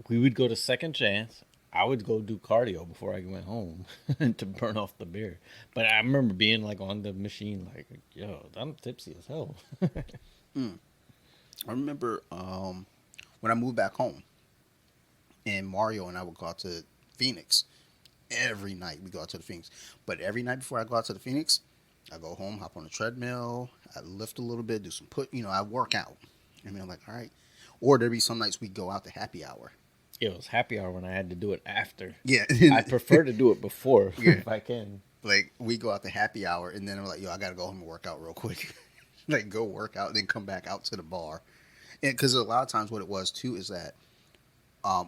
we would go to Second Chance. I would go do cardio before I went home to burn off the beer. But I remember being like on the machine, like, yo, I'm tipsy as hell. Mm. I remember when I moved back home, and Mario and I would go out to Phoenix every night. We go out to the Phoenix, but every night before I go out to the Phoenix, I go home, hop on the treadmill, I lift a little bit, do some I work out. I mean, I'm like, all right. Or there'd be some nights we go out to happy hour. It was happy hour when I had to do it after. Yeah, I prefer to do it before yeah. if I can. Like we go out to happy hour, and then I'm like, yo, I gotta go home and work out real quick. Like go work out, and then come back out to the bar. And because a lot of times what it was too is that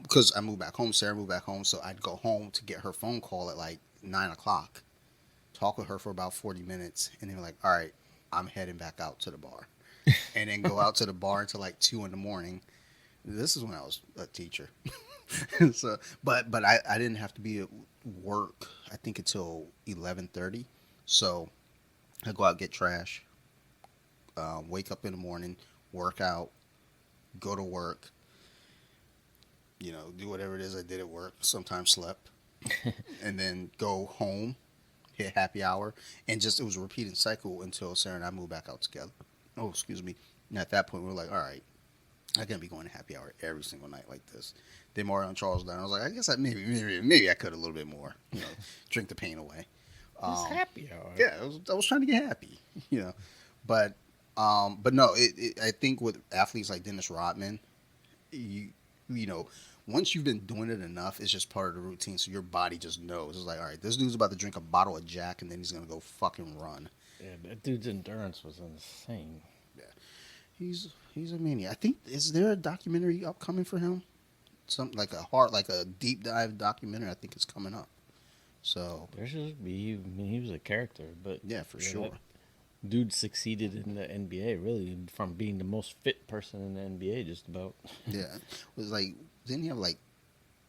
because I moved back home, Sarah moved back home, so I'd go home to get her phone call at like 9 o'clock, talk with her for about 40 minutes, and then like, all right, I'm heading back out to the bar, and then go out to the bar until like 2 in the morning. This is when I was a teacher. So, but I didn't have to be at work. I think until 11:30. So I go out get trash, wake up in the morning, work out, go to work. Do whatever it is I did at work. Sometimes slept, and then go home, hit happy hour, and just it was a repeating cycle until Sarah and I moved back out together. Oh, excuse me. And at that point, we were like, all right, I can't be going to happy hour every single night like this. Then Mario and Charles down. I was like, I guess maybe I could a little bit more, drink the pain away. It's Um, happy hour. yeah, I was trying to get happy, but no, I think with athletes like Dennis Rodman, you you know, once you've been doing it enough, it's just part of the routine. So your body just knows. It's like, all right, this dude's about to drink a bottle of Jack, and then he's gonna go fucking run. Yeah, that dude's endurance was insane. Yeah, he's a maniac. I think is there a documentary upcoming for him? Some like a deep dive documentary. I think it's coming up. So There should be. I mean, he was a character, but yeah, for yeah, sure. that dude succeeded in the NBA really from being the most fit person in the NBA, just about. Yeah, it was like didn't he have like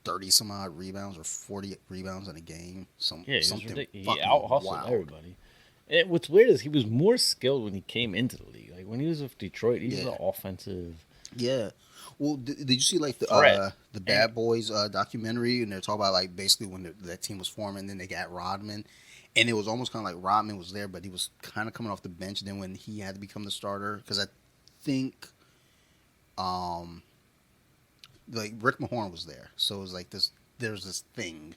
30 some odd rebounds or 40 rebounds in a game? Yeah, he was Something ridiculous. He fucking out hustled wild. everybody. And what's weird is he was more skilled when he came into the league. Like when he was with Detroit, he was Yeah, an offensive yeah. Well, did you see like threat. the And Bad Boys documentary? And they're talking about like basically when that team was forming, and then they got Rodman, and it was almost kind of like Rodman was there, but he was kind of coming off the bench. Then when he had to become the starter, because I think um like Rick Mahorn was there, so it was like this. There's this thing.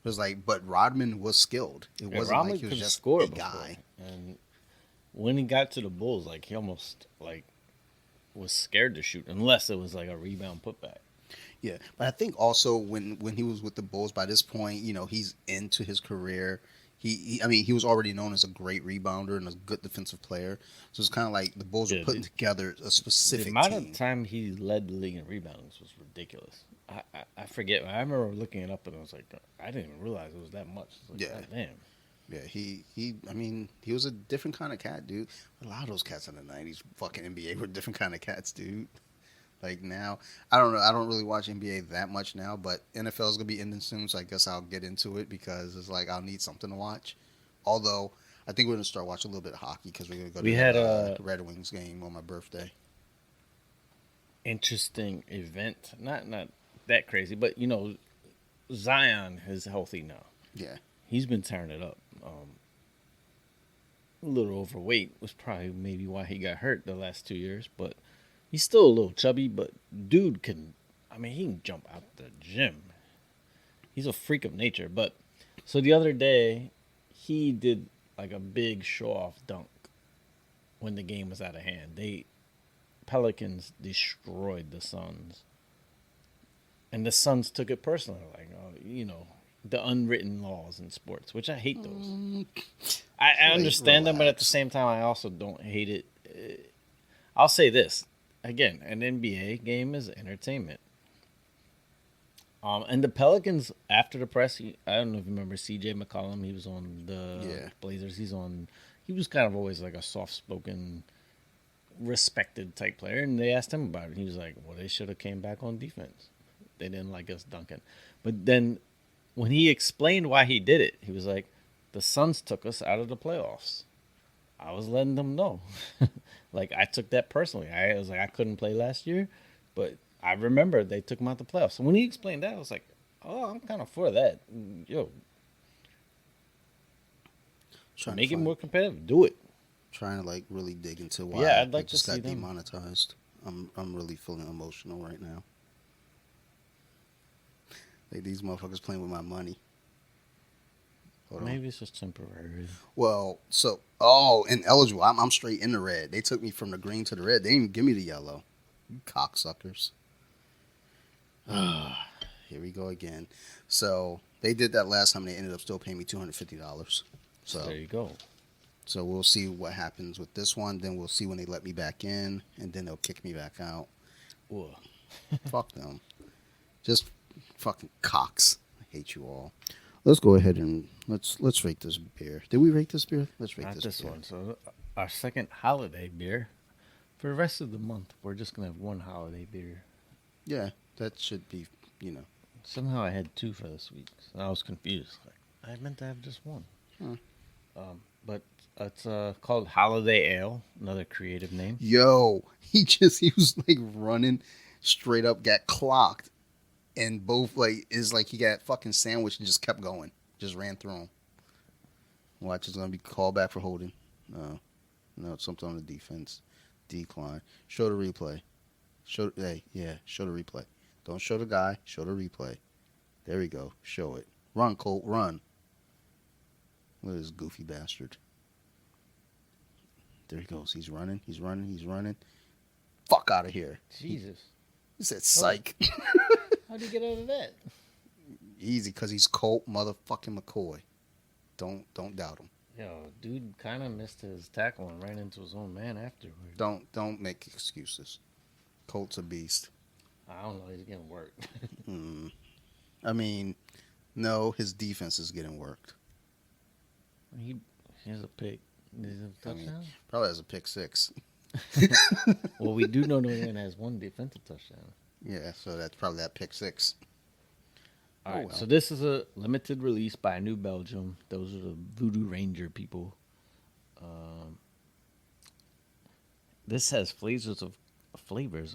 It was like, but Rodman was skilled. It yeah, wasn't like Rodman he was could just score a before. guy. And when he got to the Bulls, like he almost like was scared to shoot unless it was like a rebound putback. Yeah, but I think also when he was with the Bulls, by this point, he's into his career. I mean, he was already known as a great rebounder and a good defensive player. So it's kind of like the Bulls are Yeah, putting together a the specific amount team. of time he led the league in rebounds was ridiculous. I forget. I remember looking it up and I was like, I didn't even realize it was that much. It's like, Yeah, God damn. yeah. I mean, he was a different kind of cat, dude. A lot of those cats in the '90s, fucking NBA, were different kind of cats, dude. Like now, I don't know. I don't really watch NBA that much now, but NFL is gonna be ending soon, so I guess I'll get into it because it's like I'll need something to watch. Although I think we're gonna start watching a little bit of hockey because we're gonna go to We that had a Red Wings game on my birthday. interesting event. Not that crazy, but Zion is healthy now. Yeah. He's been tearing it up. A little overweight was probably maybe why he got hurt the last 2 years, but he's still a little chubby. But dude can, I mean, he can jump out the gym. He's a freak of nature. But so the other day, he did like a big show off dunk when the game was out of hand. They Pelicans destroyed the Suns, and the Suns took it personally, like the unwritten laws in sports, which I hate those. I Like, understand them, but at the relax. same time, I also don't hate it. I'll say this again: an NBA game is entertainment. And the Pelicans after the press, I don't know if you remember C.J. McCollum. He was on the Yeah. Blazers. He was kind of always like a soft-spoken, respected type player, and they asked him about it. He was like, "Well, they should have came back on defense. They didn't like us dunking." But then when he explained why he did it, he was like, "The Suns took us out of the playoffs. I was letting them know." Like I took that personally. I was like, I couldn't play last year, but I remember they took him out the playoffs. So when he explained that, I was like, "Oh, I'm kind of for that. Yo, Trying to make it find, more competitive. Do it." trying to like really dig into Yeah, why I'd I like to just see got them. demonetized. I'm really feeling emotional right now. Like these motherfuckers playing with my money. Hold on. Maybe it's just temporary. Well, ineligible. I'm straight in the red. They took me from the green to the red. They didn't even give me the yellow. You cocksuckers. Here we go again. So they did that last time. They ended up still paying me $250. So So there you go. so we'll see what happens with this one. Then we'll see when they let me back in, and then they'll kick me back out. Ugh. Fuck them. Just fucking cocks. I hate you all. Let's go ahead and let's rate this beer. Did we rate this beer? Let's rate Not this this beer. one. So our second holiday beer. For the rest of the month, we're just gonna have one holiday beer. Yeah, that should be, you know. Somehow I had two for this week, so I was confused. Like, I meant to have just one. Hmm. But it's called Holiday Ale, another creative name. Yo, he was like running straight up, got clocked, and both like is like he got fucking sandwiched and just kept going, just ran through him. Watch is gonna be called back for holding. No, no, it's something on the defense. Decline. Show the replay. Show the replay. Don't show the guy. Show the replay. There we go. Show it. Run, Colt. Run. Look at this goofy bastard. There he goes. He's running. He's running. He's running. Fuck out of here. Jesus, He said psych. how do you get out of that? Easy, because he's Colt motherfucking McCoy. Don't doubt him. Yo, dude, kind of missed his tackle and ran into his own man afterward. Don't make excuses. Colt's a beast. I don't know. He's getting worked. Mm. I mean, no, his defense is getting worked. he has a pick. Is it a I mean, touchdown? probably has a pick six. Well, we do know New England has one defensive touchdown. Yeah, so that's probably that pick six. All Oh, right, well. so this is a limited release by New Belgium. Those are the Voodoo Ranger people. This has flavors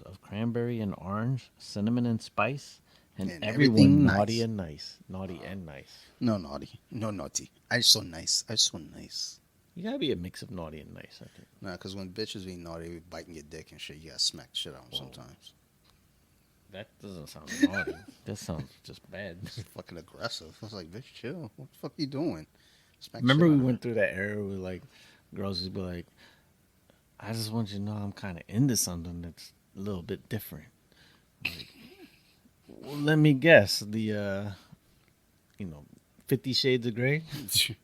of cranberry and orange, cinnamon and spice, and And everyone everything naughty nice. and nice. Naughty and nice. No naughty. No naughty. I so nice. I so nice. You gotta be a mix of naughty and nice, I think. Nah, because when bitches be naughty, they be biting your dick and shit, you gotta smack the shit out of them Whoa. sometimes. That doesn't sound naughty. That sounds just bad. Fucking aggressive. I was like, bitch, chill. What the fuck you doing? Smack the Remember shit we out of went through that era where like girls would be like, I just want you to know I'm kind of into something that's a little bit different. Like, well, let me guess the 50 Shades of Grey. her.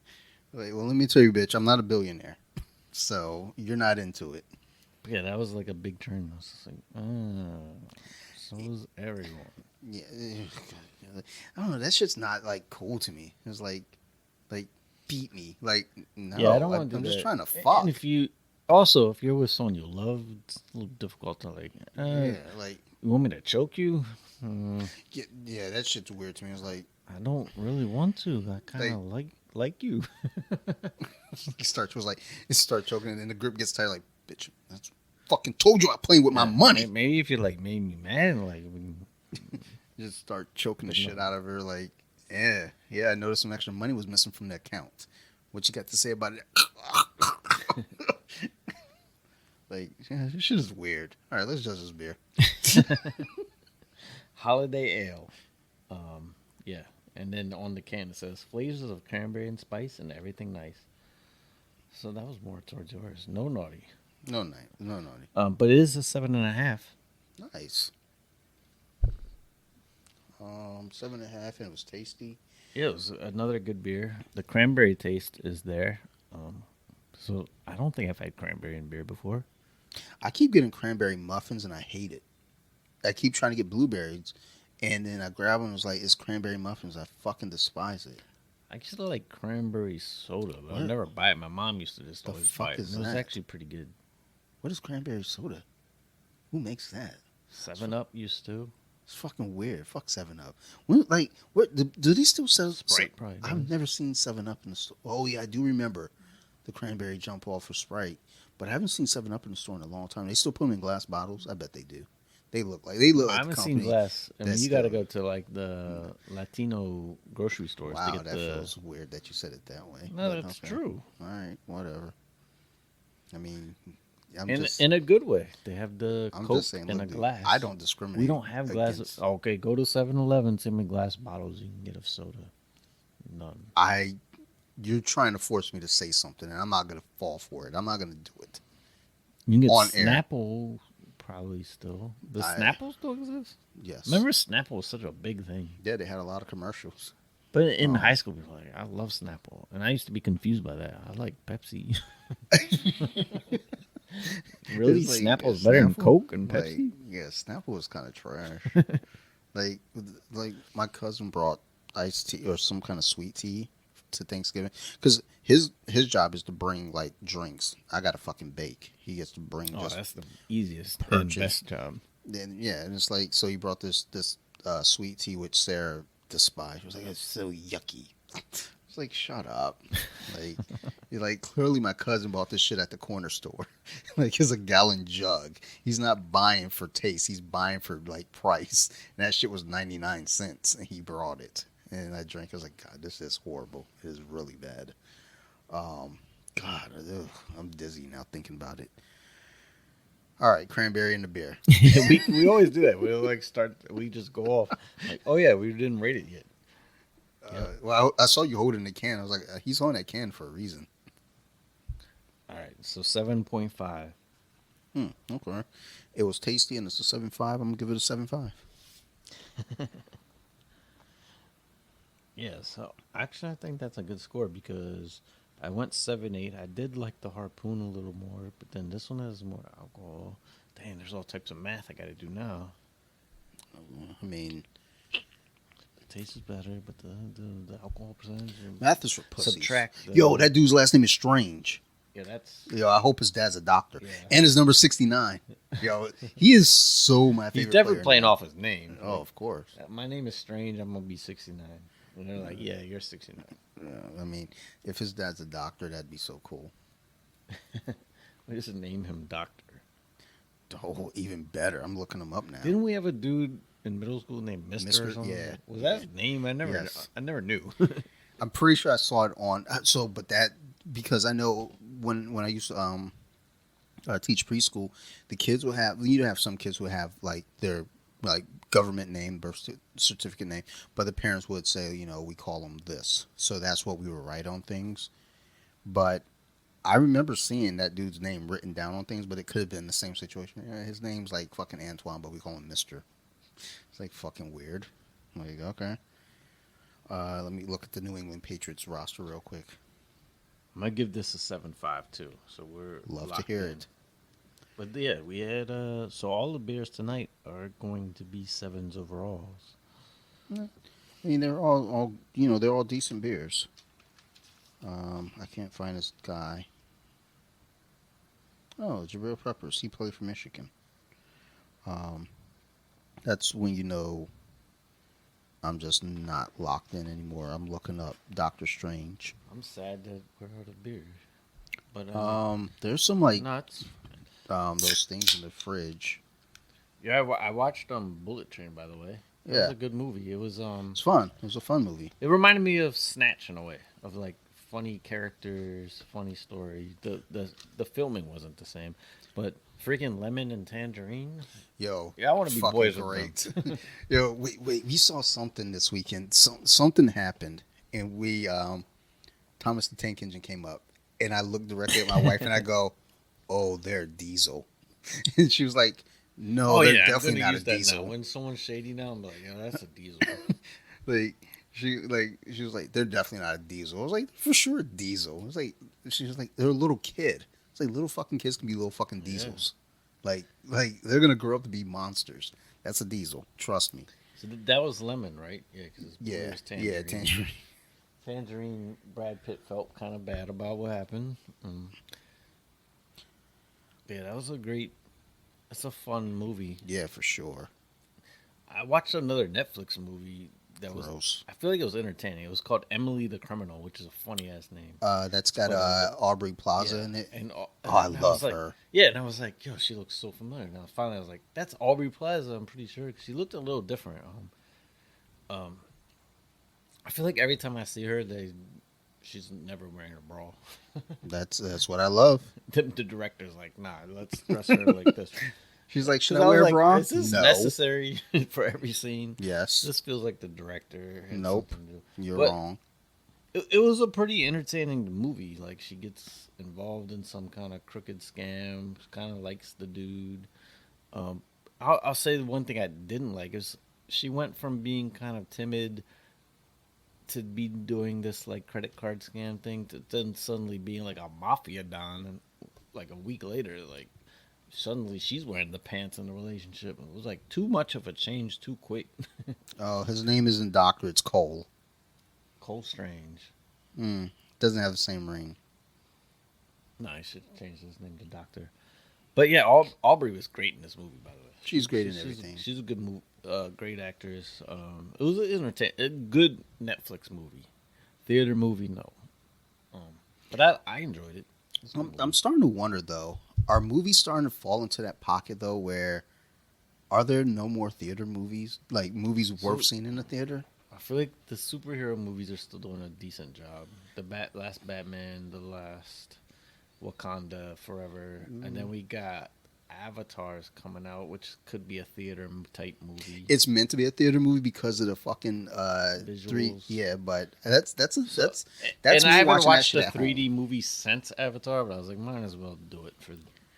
Like, well, let me tell you, bitch, I'm not a billionaire. So you're not into it. Yeah, that was like a big turn. I was just like, so is everyone. Yeah. I don't know. That shit's not like cool to me. It's like beat me. Like, no. Yeah, I don't want to do I'm that. just trying to fuck. And if you're with someone you love, it's a little difficult to like. Yeah, like, You want me to choke you? Mm, yeah, that shit's weird to me. It's like, I don't really want to. I kind of like you. it start choking, and then the grip gets tight. Like, bitch, that's fucking told you I'm playing with my money. Maybe if you like made me mad, like Just start choking the But no. shit out of her, like, Yeah. I noticed some extra money was missing from the account. What you got to say about it? Like, yeah, this shit is weird. All right, let's judge this beer. Holiday Ale. Yeah. And then on the can it says flavors of cranberry and spice and everything nice. So that was more towards yours. No naughty. No, night, no, naughty. But it is a 7.5. Nice. 7.5, and it was tasty. Yeah, it was another good beer. The cranberry taste is there. So I don't think I've had cranberry in beer before. I keep getting cranberry muffins, and I hate it. I keep trying to get blueberries, and then I grab them and it's like, it's cranberry muffins. I fucking despise it. I used to like cranberry soda, but I What never buy it. My mom used to just the always fuck buy it. is It was that? actually pretty good. What is cranberry soda? Who makes that? 7-Up used to. It's fucking weird. Fuck 7-Up. When, like, what do they still sell Sprite probably I've does. never seen 7-Up in the store. Oh yeah, I do remember the cranberry jump off for Sprite, but I haven't seen 7-Up in the store in a long time. They still put them in glass bottles. I bet they do. They look like I the haven't seen company. glass. I mean, that's you got to still- go to like the Latino grocery stores to Wow, get that the. feels weird that you said it that way. No, but that's okay. true. All right, whatever. I mean, In a good way. They have the I'm Coke just saying. in Look, a dude, glass. I don't discriminate. We don't have glasses. against- Okay, go to 7-Eleven, send me glass bottles. You can get a soda. None. You're trying to force me to say something, and I'm not gonna fall for it. I'm not gonna do it. You can get On air. Snapple probably still. Does Snapple still exist? Yes. Remember Snapple was such a big thing. Yeah, they had a lot of commercials. But in Oh. high school, people were like, I love Snapple. And I used to be confused by that. I like Pepsi. Really? It's like, Snapple's better than Snapple? Coke and Like, Pepsi? yeah, Snapple was kind of trash. like, like my cousin brought iced tea or some kind of sweet tea to Thanksgiving because his job is to bring like drinks. I gotta fucking bake. He gets to bring Oh, just that's the easiest and purchase. best job. then yeah, and it's like so he brought this sweet tea which Sarah despised. She was like, it's so yucky. It's like, shut up. Like, you're like, clearly my cousin bought this shit at the corner store. Like, it's a gallon jug. He's not buying for taste. He's buying for, like, price. And that shit was 99 cents, and he brought it. And I drank. I was like, God, this is horrible. It is really bad. God, ugh, I'm dizzy now thinking about it. All right, cranberry in the beer. we always do that. We'll like start, we just go off. Like, oh yeah, we didn't rate it yet. Well, I saw you holding the can. I was like, he's on that can for a reason. All right, so 7.5. Okay. It was tasty, and it's a 7.5. I'm gonna give it a 7.5. Yeah, so actually I think that's a good score because I went 7.8. I did like the harpoon a little more, but then this one has more alcohol. Dang, there's all types of math I got to do now. I mean, The taste is better, but the alcohol percentage. math is for pussies. Subtract the- Yo, that dude's last name is Strange. Yeah, that's. Yo, I hope his dad's a doctor. Yeah. And his number 69. Yo, he is so my favorite. He's definitely player playing now. off his name. Oh, of course. My name is Strange. I'm gonna be 69. And they're like, yeah, you're 69. I mean, if his dad's a doctor, that'd be so cool. We just name him Doctor. Oh, even better. I'm looking him up now. Didn't we have a dude in middle school named Mister or Mr. something? Yeah. Was that his name? Yes. I never knew. I'm pretty sure I saw it on. So, but that because I know when I used to teach preschool, the kids will have. You have some kids who have like their like government name, birth certificate name, but the parents would say, you know, we call them this. So that's what we would write on things. But I remember seeing that dude's name written down on things, but it could have been the same situation. Yeah, his name's like fucking Antoine, but we call him Mister. It's like fucking weird. I'm like, okay. Let me look at the New England Patriots roster real quick. I'm gonna give this a 7.5 too. So we're Love to locked hear in. it. But yeah, we had so all the beers tonight are going to be 7s overall. I mean, they're all you know, they're all decent beers. I can't find this guy. Oh, Jabril Peppers. He played for Michigan. That's when you know I'm just not locked in anymore. I'm looking up Doctor Strange. I'm sad that we're out of beer. But There's some like nuts. those things in the fridge. Yeah, I watched Bullet Train by the way. That was Yeah, a good movie. It was it's fun. It was a fun movie. it reminded me of Snatch in a way, of like funny characters, funny story. The filming wasn't the same, but freaking Lemon and Tangerine. Yo, Yeah, I want to be fucking boys with them. great. Yo, wait, we saw something this weekend. Something happened, and Thomas the Tank Engine came up, and I looked directly at my wife and I go, "Oh, they're diesel," and she was like, "No, Oh they're yeah, I'm definitely gonna not a use that now. diesel." When someone's shady now, I'm like, yeah, that's a diesel. Like she was like, "They're definitely not a diesel." I was like, "For sure, a diesel." I was like, she was like, "They're a little kid." It's like little fucking kids can be little fucking Yeah. diesels. Like they're gonna grow up to be monsters. That's a diesel. Trust me. So that was Lemon, right? Yeah, because his brother Yeah, was yeah, Tangerine. tangerine. Tangerine. Brad Pitt felt kind of bad about what happened. Yeah, that was a great. That's a fun movie. Yeah, for sure. I watched another Netflix movie that was. Gross. I feel like it was entertaining. It was called Emily the Criminal, which is a funny ass name. That's It's got about Aubrey Plaza yeah, in it. and Oh, I and I was love like, her. yeah, and I was like, yo, she looks so familiar. Now finally, I was like, that's Aubrey Plaza. I'm pretty sure 'cause she looked a little different. Um, I feel like every time I see her, she's never wearing a bra. That's what I love. The director's like, nah, let's dress her like this. She's like, should Because I I was wear a like, bra? is this No. necessary for every scene? Yes. This feels like the director had Nope. something to do. You're But wrong. it was a pretty entertaining movie. Like she gets involved in some kind of crooked scam, kind of likes the dude. Um, I'll say the one thing I didn't like is she went from being kind of timid to be doing this like credit card scam thing to then suddenly being like a mafia don, and like a week later, like suddenly she's wearing the pants in the relationship. It was like too much of a change too quick. Oh, his name isn't Doctor. It's Cole. Cole Strange. Doesn't have the same ring. No, I should change his name to Doctor. But yeah, Aubrey was great in this movie. By the way, She's great in everything. She's a good great actress. It was a good Netflix movie, theater movie. No, but I enjoyed it. It's a good I'm movie. starting to wonder though. Are movies starting to fall into that pocket though, where are there no more theater movies, like movies worth seeing in the theater? I feel like the superhero movies are still doing a decent job. The last Batman, the last Wakanda Forever, and then we got Avatars coming out, which could be a theater type movie. It's meant to be a theater movie because of the fucking three. Visuals. Yeah, but that's And me I haven't watching that watched shit the at 3D home. movie since Avatar, but I was like, might as well do it for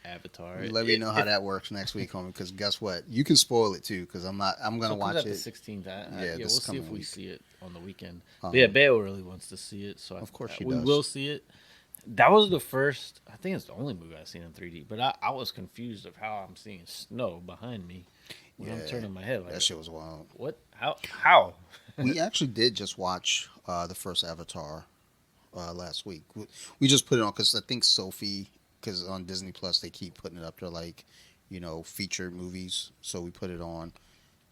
Avatar. Let me know how that works next week, homie. Because guess what, you can spoil it too. Because I'm not. I'm gonna so it comes watch out the it. 16th. Yeah, We'll this see if coming we week. see it on the weekend. Um, But yeah, Bale really wants to see it, so Of course she we does. will see it. That was the first. I think it's the only movie I've seen in 3D. But I was confused of how I'm seeing snow behind me when I'm Yeah, turning my head. Like, that shit was wild. what? How? We actually did just watch the first Avatar last week. We just put it on because I think Sophie, because on Disney Plus they keep putting it up to like, featured movies. So we put it on,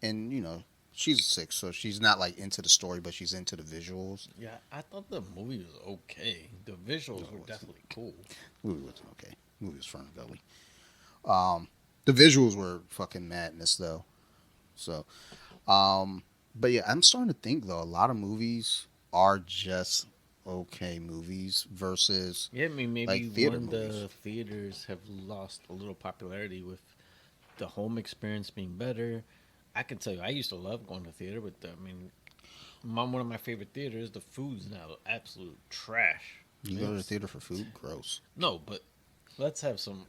and she's 6, so she's not like into the story, but she's into the visuals. Yeah, I thought the movie was okay. The visuals were wasn't. definitely cool. Movie wasn't okay. Movie was fun and gully. The visuals were fucking madness though. So, but yeah, I'm starting to think though a lot of movies are just okay movies versus Yeah, I mean, maybe like theater one of movies. the theaters have lost a little popularity with the home experience being better. I can tell you, I used to love going to theater, but one of my favorite theaters, the food's now absolute trash. You go to the It's- theater for food, gross. No, but let's have some.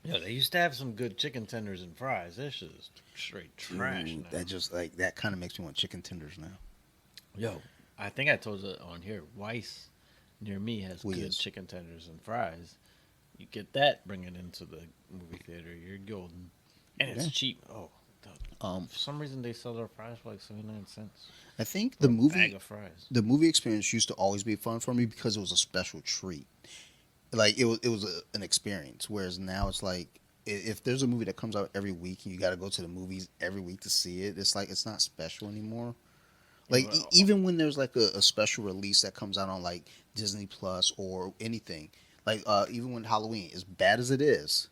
Yeah, they used to have some good chicken tenders and fries. This is straight trash Ooh, now. that just like that kind of makes me want chicken tenders now. Yo, I think I told you on here. Weiss near me has good Yes. chicken tenders and fries. You get that, bring it into the movie theater. You're golden, and it's Yeah. cheap. Oh, for some reason they sell their fries for like 79 cents. I think For a bag of fries. the movie experience used to always be fun for me because it was a special treat. Like it was an experience. Whereas now it's like if there's a movie that comes out every week and you got to go to the movies every week to see it, it's like it's not special anymore. Like Well, even when there's like a special release that comes out on like Disney Plus or anything, like even when Halloween, as bad as it is,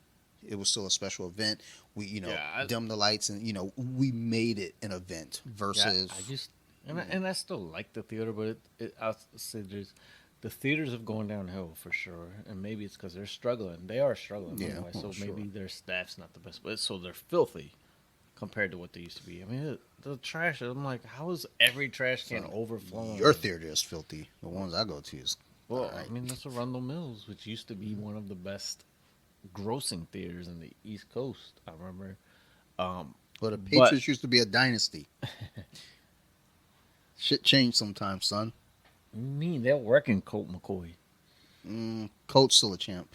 It was still a special event. We, Yeah, dim the lights, and we made it an event I versus. just and I still like the theater, but I'll say there's the theaters have gone downhill for sure, and maybe it's because they're struggling. They are struggling money Yeah, wise, well, so sure. maybe their staff's not the best, but so they're filthy compared to what they used to be. I mean, the trash. I'm like, how is every trash can So your overflowing? theater is filthy. The ones I go to is all Well, I right. mean, that's Arundel Mills, which used to be one of the best grossing theaters in the East Coast. I remember, um, But the but Patriots used to be a dynasty. Shit changed sometimes, son. I mean, they're working Colt McCoy. Coach still a champ.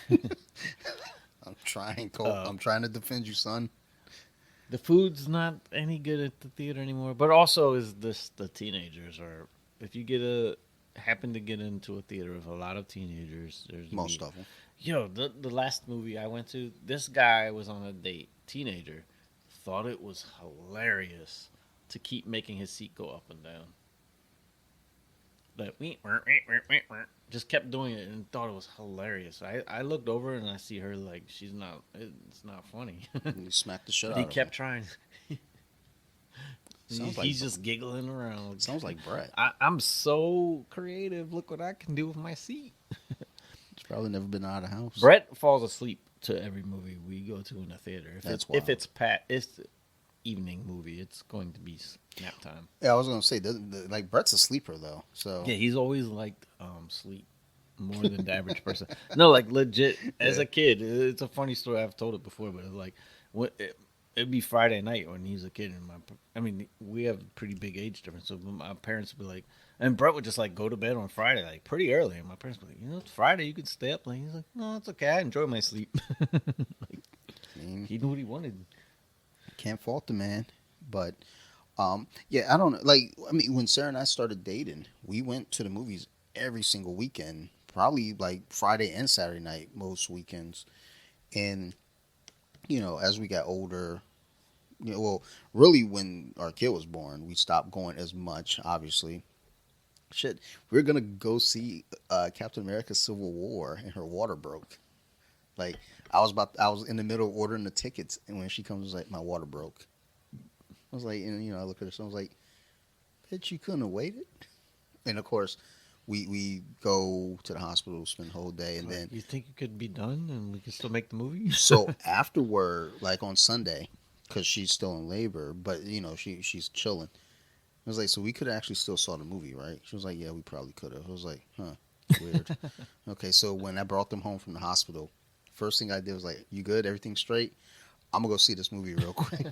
I'm trying, Colt. Uh, I'm trying to defend you, son. the food's not any good at the theater anymore. But also, is this the teenagers or if you get a happen to get into a theater with a lot of teenagers, there's gonna Most be of them. the last movie I went to. This guy was on a date, teenager, thought it was hilarious to keep making his seat go up and down. Like just kept doing it and thought it was hilarious. I looked over and I see her like she's not. It's not funny. You smack the shit But he out of her. kept trying. Sounds like He's just giggling around. sounds like Brett. I'm so creative. Look what I can do with my seat. He's probably never been out of the house. Brett falls asleep to every movie we go to in the theater. That's If wild. it's it's evening movie, it's going to be nap time. Yeah, I was gonna say, like Brett's a sleeper though. Yeah, So he's always liked sleep more than the average person. No, like legit. As yeah, a kid, it's a funny story. I've told it before, but it's like what it'd be Friday night when he was a kid, and I mean, we have a pretty big age difference, so my parents would be like, and Brett would just like go to bed on Friday like pretty early, and my parents would be like, it's Friday, you could stay up. Like he's like, no, it's okay, I enjoy my sleep. Like I mean, he knew what he wanted. can't fault the man. But yeah, I don't know. Like, I mean, when Sarah and I started dating, we went to the movies every single weekend. Probably like Friday and Saturday night most weekends. And as we got older, well, really when our kid was born, we stopped going as much. Obviously, shit, we are gonna go see Captain America: Civil War, and her water broke. Like, I was in the middle of ordering the tickets, and when she comes, I was like, my water broke. I was like, and I look at her, so I was like, bitch, you couldn't have waited. And of course, we go to the hospital, spend the whole day, and Like, then you think you could be done and we could still make the movie? so afterward, like on Sunday, because she's still in labor, but she's chilling. I was like, so we could actually still saw the movie, right? She was like, yeah, we probably could have. I was like, huh, weird. Okay, so when I brought them home from the hospital, first thing I did was like, you good? Everything straight? I'm gonna go see this movie real quick.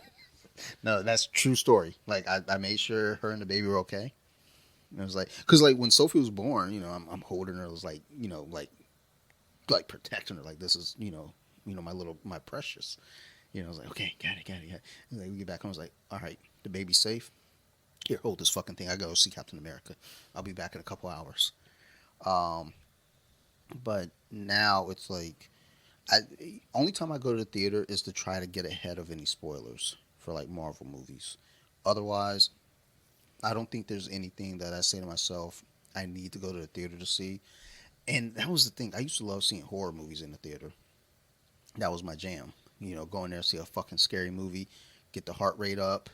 No, that's true story. Like I made sure her and the baby were okay. And I was like, because like when Sophie was born, I'm holding her. I was like, like protecting her. Like this is, my precious. I was like, okay, got it, got it, got it. And like we get back home, I was like, all right, the baby's safe. Here, hold this fucking thing. I gotta go see Captain America. I'll be back in a couple hours. Um, but now it's like, I only time I go to the theater is to try to get ahead of any spoilers for like Marvel movies. Otherwise, I don't think there's anything that I say to myself I need to go to the theater to see. And that was the thing. I used to love seeing horror movies in the theater. That was my jam. Going there see a fucking scary movie, get the heart rate up,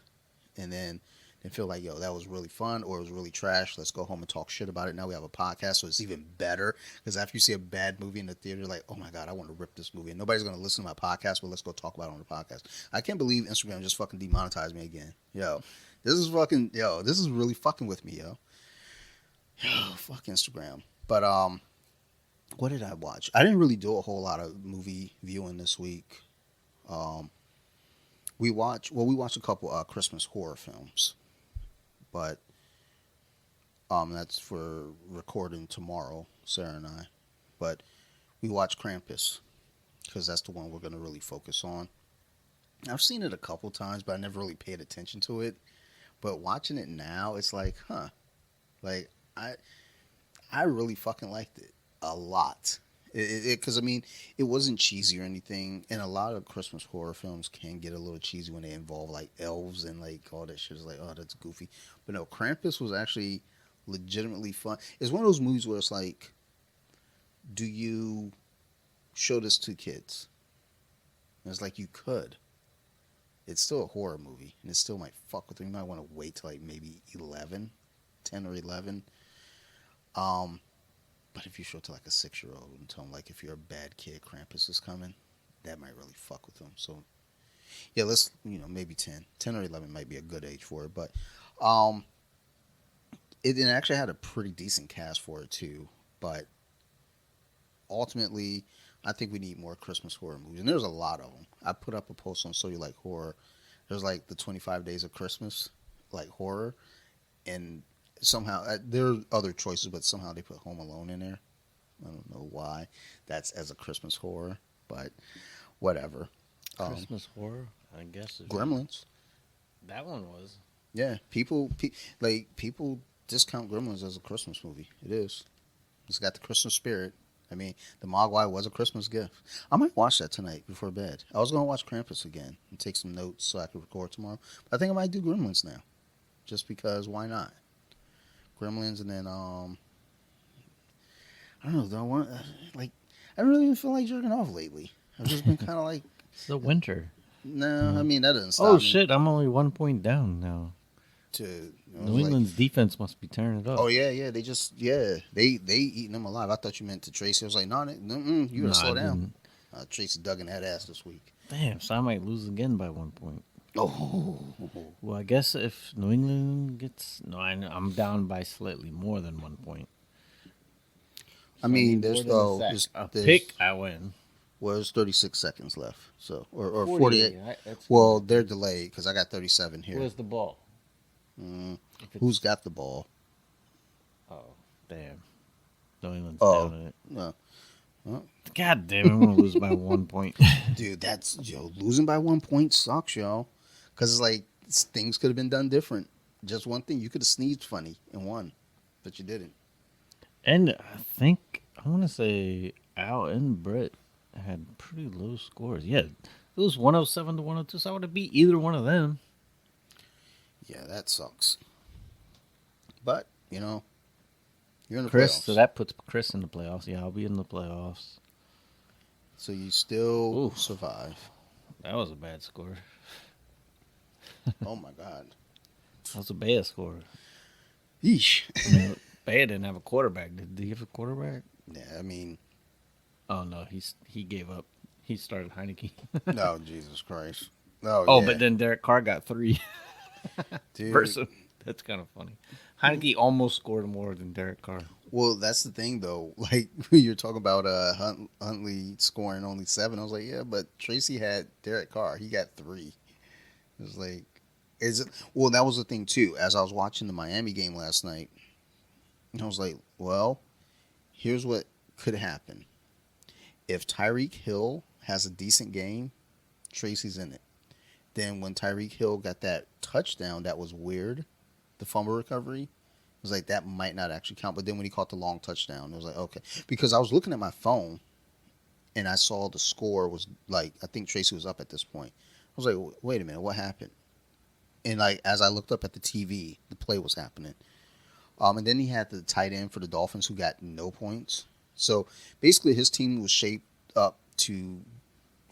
and then feel like, yo, that was really fun or it was really trash. Let's go home and talk shit about it. Now we have a podcast, so it's even better. Because after you see a bad movie in the theater, like, oh my God, I want to rip this movie. And nobody's going to listen to my podcast, but let's go talk about it on the podcast. I can't believe Instagram just fucking demonetized me again. This is really fucking with me, yo. Yo, fuck Instagram. But, what did I watch? I didn't really do a whole lot of movie viewing this week. Um, we watched a couple Christmas horror films, but that's for recording tomorrow, Sarah and I. But we watched Krampus because that's the one we're gonna really focus on. I've seen it a couple times, but I never really paid attention to it. But watching it now, it's like, huh, like I I really fucking liked it a lot. Because I mean, it wasn't cheesy or anything, and a lot of Christmas horror films can get a little cheesy when they involve like elves and like all that shit. Is like, oh, that's goofy. But no, Krampus was actually legitimately fun. It's one of those movies where it's like, do you show this to kids. And it's like you could. It's still a horror movie, and it still might fuck with them. You might want to wait till like maybe 11, 10 or 11. Um, but if you show it to like a 6-year-old and tell them like if you're a bad kid, Krampus is coming, that might really fuck with them. So yeah, let's maybe 10, 10 or 11 might be a good age for it. But um, it actually had a pretty decent cast for it too. But ultimately, I think we need more Christmas horror movies, and there's a lot of them. I put up a post on So You Like Horror. There's like the 25 Days of Christmas, like horror, and somehow there are other choices, but somehow they put Home Alone in there. I don't know why. That's as a Christmas horror, but whatever. Um, Christmas horror, I guess. Gremlins. That one was. Yeah, people discount Gremlins as a Christmas movie. It is. It's got the Christmas spirit. I mean, the Mogwai was a Christmas gift. I might watch that tonight before bed. I was going to watch Krampus again and take some notes so I could record tomorrow. But I think I might do Gremlins now, just because why not? Gremlins, and then I don't know. Do I want like I don't really even feel like jerking off lately. I've just been kind of like It's the winter. no. I mean that doesn't stop Oh me shit! I'm only 1 point down now. to New England's defense must be tearing it up. oh yeah they just they eating them alive. I thought you meant to Tracy. I was like no, you gotta slow I down. didn't. Tracy dug in that ass this week. Damn, so I might lose again by 1 point. Oh, Well, I guess if New England gets I'm down by slightly more than 1 point. I mean So I there's need more oh than a there's, sack. A there's pick, I win. well there's 36 seconds left. So or 48. Right? That's Well, they're delayed because I got 37 here. where's the ball? Mm, If it's- who's got the ball? Oh, damn. New England's Oh. down in it. No. God damn, I'm gonna lose by 1 point. Dude, that's losing by 1 point sucks, y'all. Because it's like things could have been done different. Just one thing, you could have sneezed funny and won, but you didn't. And I think I want to say Al and Brett had pretty low scores. Yeah, it was 107 to 102, so I would have beat either one of them. Yeah, that sucks. But you're in the Chris, playoffs, so that puts Chris in the playoffs. Yeah, I'll be in the playoffs. so you still Oof. survive. That was a bad score. Oh my God. That was a bad score. Yeesh. I mean, Bad didn't have a quarterback. Did he have a quarterback? Yeah, I mean, Oh no, he gave up. He started Heineke. no, Jesus Christ. Oh, Oh, yeah. but then Derek Carr got 3 Dude. versus. That's kind of funny. Heineke almost scored more than Derek Carr. Well, that's the thing, though. Like, you're talking about Huntley scoring only 7. I was like, yeah, but Tracy had Derek Carr. He got 3. It was like, well, that was the thing, too. As I was watching the Miami game last night, I was like, well, here's what could happen. If Tyreek Hill has a decent game, Tracy's in it. Then when Tyreek Hill got that touchdown, that was weird. The fumble recovery. It was like, that might not actually count. But then when he caught the long touchdown, it was like, okay. Because I was looking at my phone, and I saw the score was like, I think Tracy was up at this point. I was like, wait a minute, what happened? And like, as I looked up at the TV, the play was happening. And then he had the tight end for the Dolphins who got no points. So basically his team was shaped up to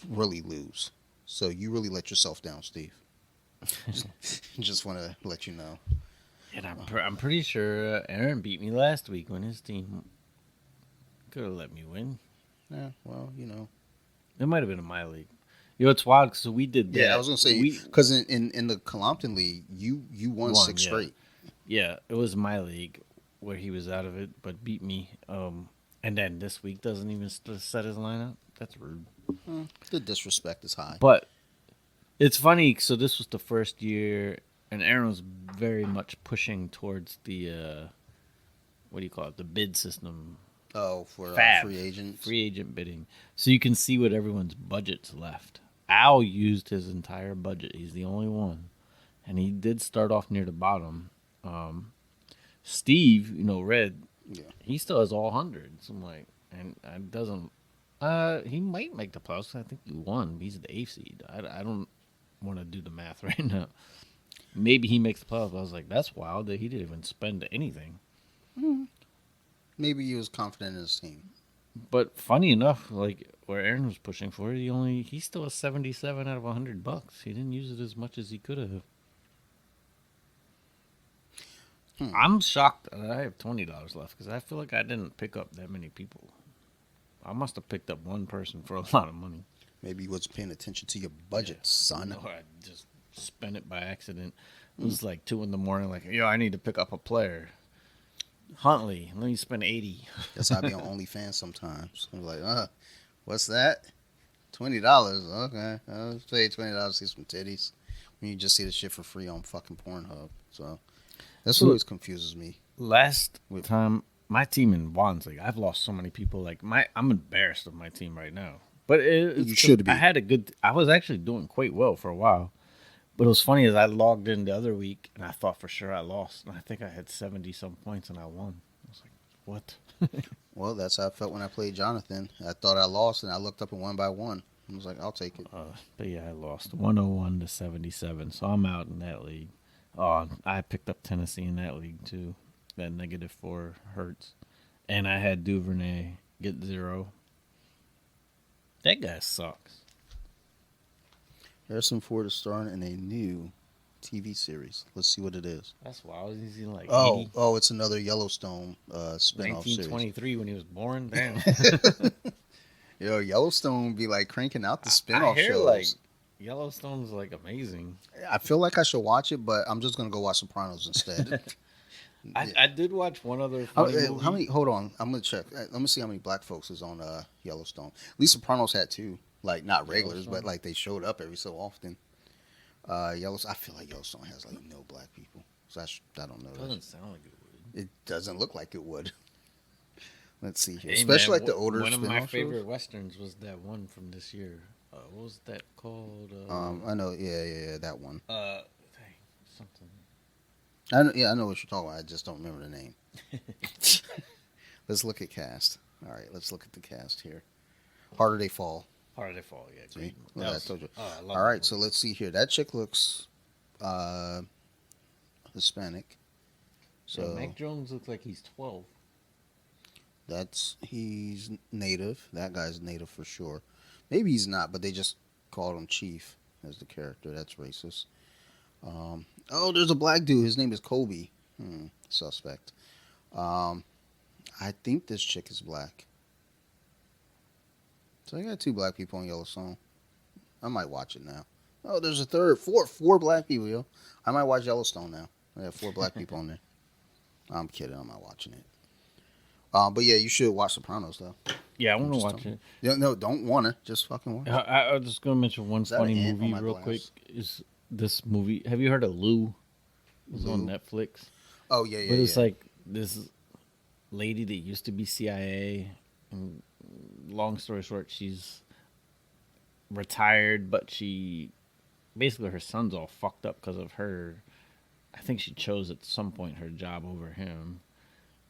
really lose. So you really let yourself down, Steve. Just want to let you know. And I'm pretty sure Aaron beat me last week when his team could have let me win. Yeah, well, It might have been in my league. It's wild because we did that. Yeah, I was gonna say because in the Colompton league, you won 6 yeah. straight. Yeah, it was my league where he was out of it, but beat me. And then this week doesn't even set his lineup. That's rude. The disrespect is high. But it's funny. So this was the first year, and Aaron was very much pushing towards the what do you call it? The bid system. Oh, for Fab. free agents. Free agent bidding. So you can see what everyone's budget's left. Al used his entire budget. He's the only one. And he did start off near the bottom. Steve, Red, Yeah. he still has all hundreds. I'm like, and it doesn't. He might make the playoffs. I think he won. He's the 8th seed. I don't want to do the math right now. Maybe he makes the playoffs. I was like, that's wild that he didn't even spend anything. Maybe he was confident in his team. But funny enough, like where Aaron was pushing for, he still has 77 out of $100. He didn't use it as much as he could have. Hmm. I'm shocked that I have $20 left because I feel like I didn't pick up that many people. I must have picked up one person for a lot of money. Maybe you wasn't paying attention to your Yeah. budget, son. No, I just spent it by accident. It Hmm. was like 2 in the morning. Like, yo, I need to pick up a player. Huntley, let me spend 80. That's how I be on OnlyFans sometimes. I'm like, what's that? $20. Okay, I'll pay $20 to see some titties. When you just see the shit for free on fucking Pornhub. So that's what So always confuses me. last With time, my team in Wands League, I've lost so many people. Like I'm embarrassed of my team right now. But it's you 'cause should I be. had a good. I was actually doing quite well for a while. But it was funny as I logged in the other week and I thought for sure I lost. And I think I had 70 some points and I won. I was like, what? Well, that's how I felt when I played Jonathan. I thought I lost, and I looked up and one by one. I was like, I'll take it. But yeah, I lost 101 to 77. So I'm out in that league. Oh, I picked up Tennessee in that league too. That -4 hurts. And I had Duvernay get 0. That guy sucks. Harrison Ford is starring in a new TV series. Let's see what it is. That's wild. He's in like Oh, 80, oh, it's another Yellowstone spinoff series. 1923 when he was born. Damn. Yo, Yellowstone be like cranking out the I spinoff hear like shows. Yellowstone's like amazing. I feel like I should watch it, but I'm just gonna go watch Sopranos instead. I, Yeah. I did watch one other funny movie. How many? Hold on, I'm gonna check. Let me see how many black folks is on Yellowstone. At least Sopranos had two, like not regulars, but Yellowstone? like they showed up every so often. Yellowstone. I feel like Yellowstone has like no black people, so I don't know. Doesn't sound like it would. It doesn't look like it would. Let's see here, Hey especially man, like the older one of my spinoff favorite shows. westerns was that one from this year. What was that called? I know. Yeah, that one. Dang, something. I know. Yeah, I know what you're talking about. I just don't remember the name. Let's look at cast. All right, let's look at the cast here. Harder They Fall. Harder They Fall. Yeah, See, great. well, I told you. Oh, I love All that right, so movie. let's see here. That chick looks uh, Hispanic. Yeah, So Mac Jones looks like he's 12. he's native. That guy's native for sure. Maybe he's not, but they just called him Chief as the character. That's racist. Oh, there's a black dude. His name is Kobe. Suspect. Um, I think this chick is black. So I got two black people on Yellowstone. I might watch it now. Oh, there's a four black people, yo. I might watch Yellowstone now. I have four black people on there. I'm kidding. I'm not watching it. But yeah, you should watch Sopranos though. Yeah, I I'm want to just watch telling it. you. Yeah, no, don't wanna. Just fucking watch. I was just gonna mention one Is that an funny ant on movie my real glass? quick. Is this movie? Have you heard of Lou? It's on Lou? Netflix. Oh yeah, But yeah, it's yeah. like this lady that used to be CIA, and long story short, she's retired, but she basically her son's all fucked up because of her. I think she chose at some point her job over him.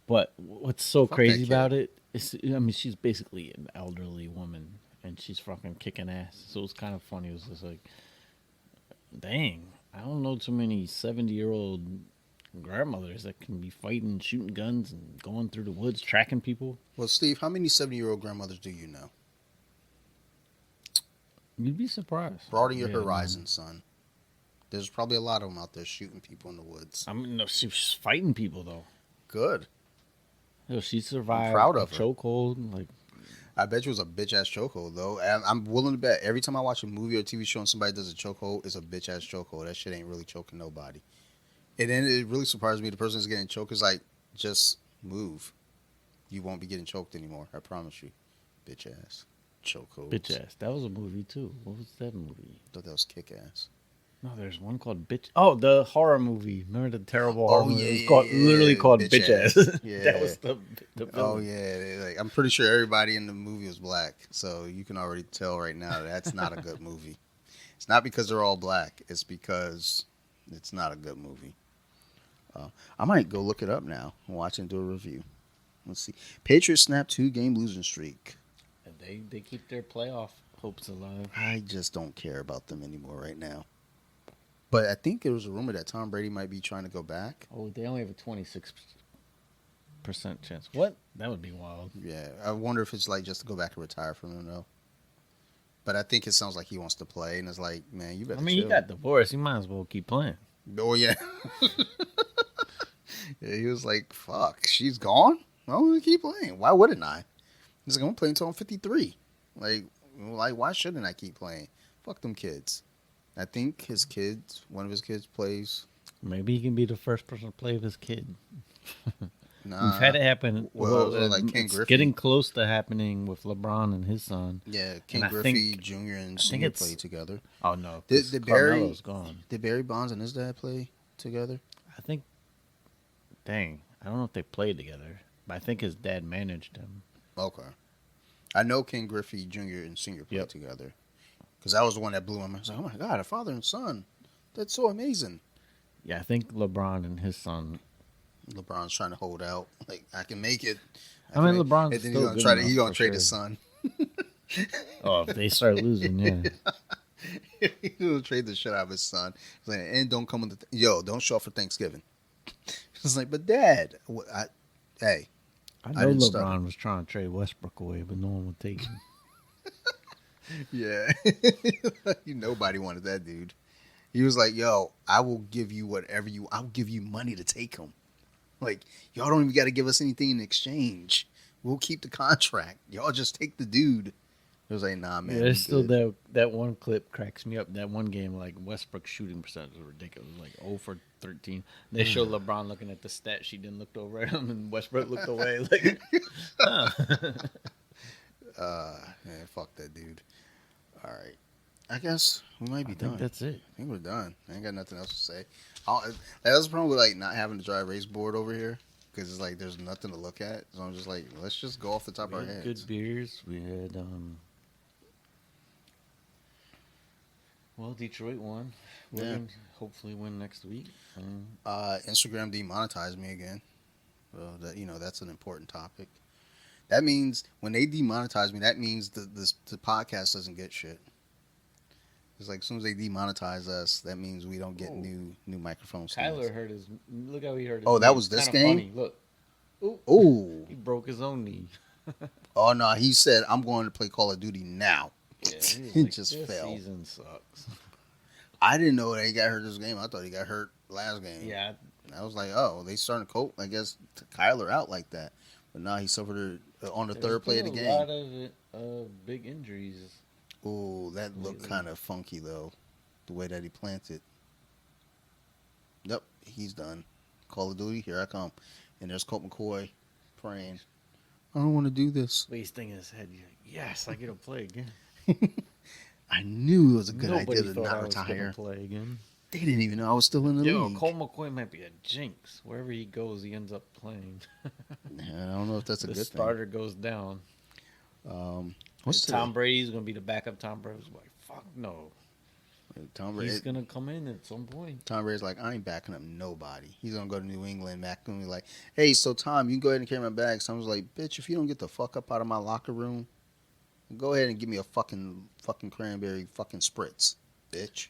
But what's so Fuck that crazy kid. about it is, I mean, she's basically an elderly woman, and she's fucking kicking ass. So it's kind of funny. It was just like, dang, I don't know too many 70-year-old grandmothers that can be fighting, shooting guns, and going through the woods, tracking people. Well, Steve, how many 70-year-old grandmothers do you know? You'd be surprised. Broaden your Yeah, horizon, son. There's probably a lot of them out there shooting people in the woods. I mean, no, she was fighting people though. Good. Yo, she survived proud a of her. chokehold. Like, I bet you it was a bitch ass chokehold though. And I'm willing to bet every time I watch a movie or TV show and somebody does a chokehold, it's a bitch ass chokehold. That shit ain't really choking nobody. And then it really surprised me. The person that's getting choked is like, just move. You won't be getting choked anymore. I promise you. Bitch ass chokehold. bitch ass. That was a movie too. What was that movie? Thought that was kick ass. No, there's one called Bitch. Oh, the horror movie. Remember the terrible horror Oh movie? yeah, It was yeah, called yeah, literally called bitch Bitch ass. Ass. Yeah. That was the Oh villain. yeah, like I'm pretty sure everybody in the movie was black, so you can already tell right now that's not a good movie. It's not because they're all black; it's because it's not a good movie. I might go look it up now and watch it and do a review. Let's see. Patriots snap 2-game losing streak. And they keep their playoff hopes alive. I just don't care about them anymore right now. But I think there was a rumor that Tom Brady might be trying to go back. Oh, they only have a 26. percent chance. What? That would be wild. Yeah, I wonder if it's like just to go back and retire from him though. But I think it sounds like he wants to play, and it's like, man, you I better mean, he chill. got divorced. He might as well keep playing. Oh yeah, yeah. He was like, "Fuck, she's gone. I'm gonna keep playing. Why wouldn't I?" He's like, "I'm gonna play until I'm 53. Like, why shouldn't I keep playing? Fuck them kids." I think one of his kids plays. Maybe he can be the first person to play with his kid. We've Nah, had it happen. well, Well, like Ken it's Griffey. getting close to happening with LeBron and his son. Yeah, And Ken I Griffey think, Jr. and I think Senior it's. played together. Oh no, Did because did Carmelo's Barry gone. did Barry Bonds and his dad play together? I think. Dang, I don't know if they played together, but I think his dad managed him. Okay, I know Ken Griffey Jr. and Senior played Yep. together because that was the one that blew him. I was like, oh my god, a father and son. That's so amazing. Yeah, I think LeBron and his son. LeBron's trying to hold out. Like I can make it. I mean, And LeBron's then still good enough he's gonna for trade sure. his son. Oh, if they start losing, yeah. He's gonna trade the shit out of his son. He's like, and don't come with don't show up for Thanksgiving. It's like, but Dad, hey, I I know didn't LeBron stutter. was trying to trade Westbrook away, but no one would take him. Yeah, nobody wanted that dude. He was like, yo, I will give you I'll give you money to take him. Like, y'all don't even got to give us anything in exchange. We'll keep the contract. Y'all just take the dude. It was like, nah, man. Yeah, we there's still good. that one clip cracks me up. That one game, like Westbrook's shooting percentage was ridiculous, like 0 for 13. They show LeBron looking at the stat sheet, then looked over at him, and Westbrook looked away. Like, huh. Man, fuck that dude. All right. I guess we might be I think done. that's it. I think we're done. I ain't got nothing else to say. That's the problem with like not having the dry erase board over here because it's like there's nothing to look at. So I'm just like, let's just go off the top We of our had heads. good beers. We had well, Detroit won. We're Yeah. gonna hopefully win next week. Instagram demonetized me again. Well, that's an important topic. That means when they demonetize me, that means the podcast doesn't get shit. It's like as soon as they demonetize us, that means we don't get Oh. new microphone stands. Tyler hurt his. Look how he hurt his. Oh, that knee. was It's this kinda game? Funny. Look, ooh, Oh, he broke his own knee. oh no! He said, "I'm going to play Call of Duty now." Yeah, he was He like, just this fell. season sucks. I didn't know that he got hurt this game. I thought he got hurt last game. Yeah, I was like, oh, they starting to cope. I guess to Kyler out like that, but now he suffered on the third play of the A game. lot of big injuries. Oh, that looked Lately. kind of funky though, the way that he planted. Yep, he's done. Call of Duty, here I come, and there's Colt McCoy praying. I don't want to do this. But he's thinking in his head, he's like, yes, I get to play again. I knew it was a good Nobody idea to thought not I was gonna retire. play again. They didn't even know I was still in the Yo, league. Colt McCoy might be a jinx. Wherever he goes, he ends up playing. I don't know if that's a The good starter goes down. thing. What's Tom today? Brady's gonna be the backup. Tom Brady's like, fuck no. Tom Brady. He's gonna come in at some point. Tom Brady's like, I ain't backing up nobody. He's gonna go to New England. Mac gonna be like, hey, so Tom, you can go ahead and carry my bags. Tom's like, bitch, if you don't get the fuck up out of my locker room, go ahead and give me a fucking cranberry fucking spritz, bitch.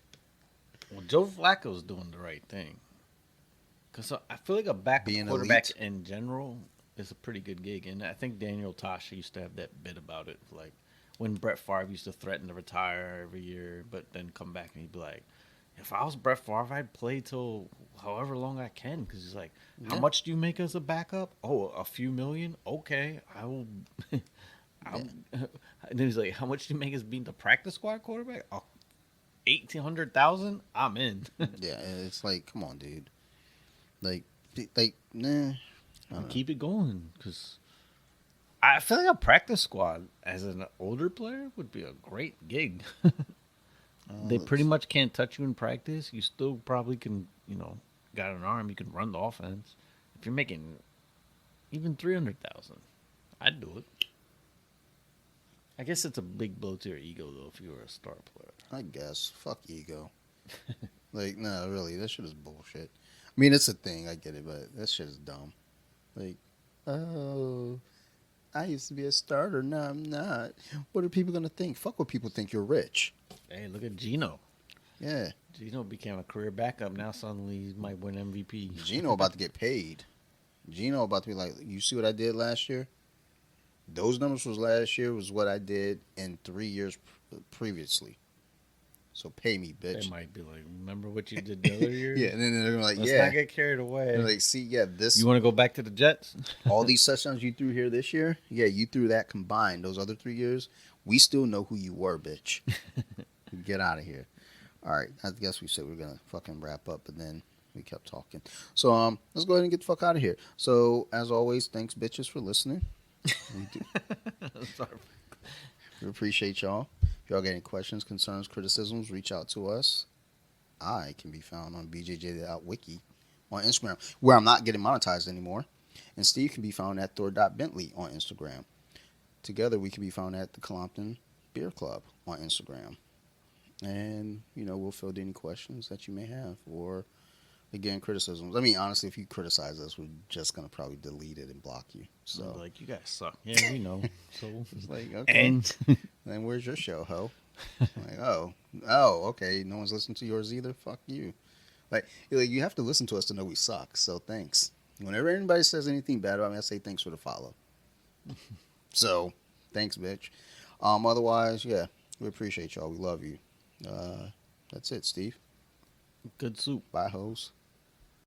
Well, Joe Flacco's doing the right thing. Because I feel like a backup Being quarterback elite. in general is a pretty good gig. And I think Daniel Tosh used to have that bit about it. Like when Brett Favre used to threaten to retire every year, but then come back and he'd be like, if I was Brett Favre, I'd play till however long I can. Because he's like, how Yeah. much do you make as a backup? Oh, a few million? Okay, I will. And then he's like, how much do you make as being the practice squad quarterback? Oh, 1,800,000? I'm in. Yeah, it's like, come on, dude. Like, nah. I don't know. Keep it going, because I feel like a practice squad as an older player would be a great gig. They pretty much can't touch you in practice. You still probably can, got an arm. You can run the offense. If you're making even 300,000, I'd do it. I guess it's a big blow to your ego though if you were a star player. I guess. Fuck ego. Like, no, really, that shit is bullshit. I mean, it's a thing, I get it, but that shit is dumb. Like, oh, I used to be a starter, now I'm not. What are people gonna think? Fuck what people think, you're rich. Hey, look at Gino. Yeah, Gino became a career backup. Now suddenly he might win MVP. Gino about to get paid. Gino about to be like, you see what I did last year? Those numbers was last year was what I did in 3 years previously. So pay me, They bitch. might be like, remember what you did the other year? Yeah, and then they're gonna be like, Let's yeah. not get carried They're away. like, see, yeah, You this want to go back to the Jets? all these touchdowns you threw here this year, yeah, you threw that combined. Those other 3 years, we still know who you were, bitch. Get out of here. All right, I guess we said we are gonna fucking wrap up, but then we kept talking. So let's go ahead and get the fuck out of here. So as always, thanks bitches for listening. We do. Sorry. We appreciate y'all. If y'all got any questions, concerns, criticisms, reach out to us. I can be found on bjj.wiki on Instagram, where I'm not getting monetized anymore. And Steve can be found at Thor.Bentley on Instagram. Together, we can be found at the Colompton Beer Club on Instagram. And, we'll field any questions that you may have or, again, criticisms. I mean, honestly, if you criticize us, we're just going to probably delete it and block you. So, Like, you guys suck. Yeah, we know. So it's like, okay. and Then where's your show, ho? Like, oh, okay. No one's listening to yours either. Fuck you. Like you have to listen to us to know we suck. So thanks. Whenever anybody says anything bad about me, I say thanks for the follow. So thanks, bitch. Otherwise, yeah, we appreciate y'all. We love you. That's it, Steve. good soup. Bye, hoes.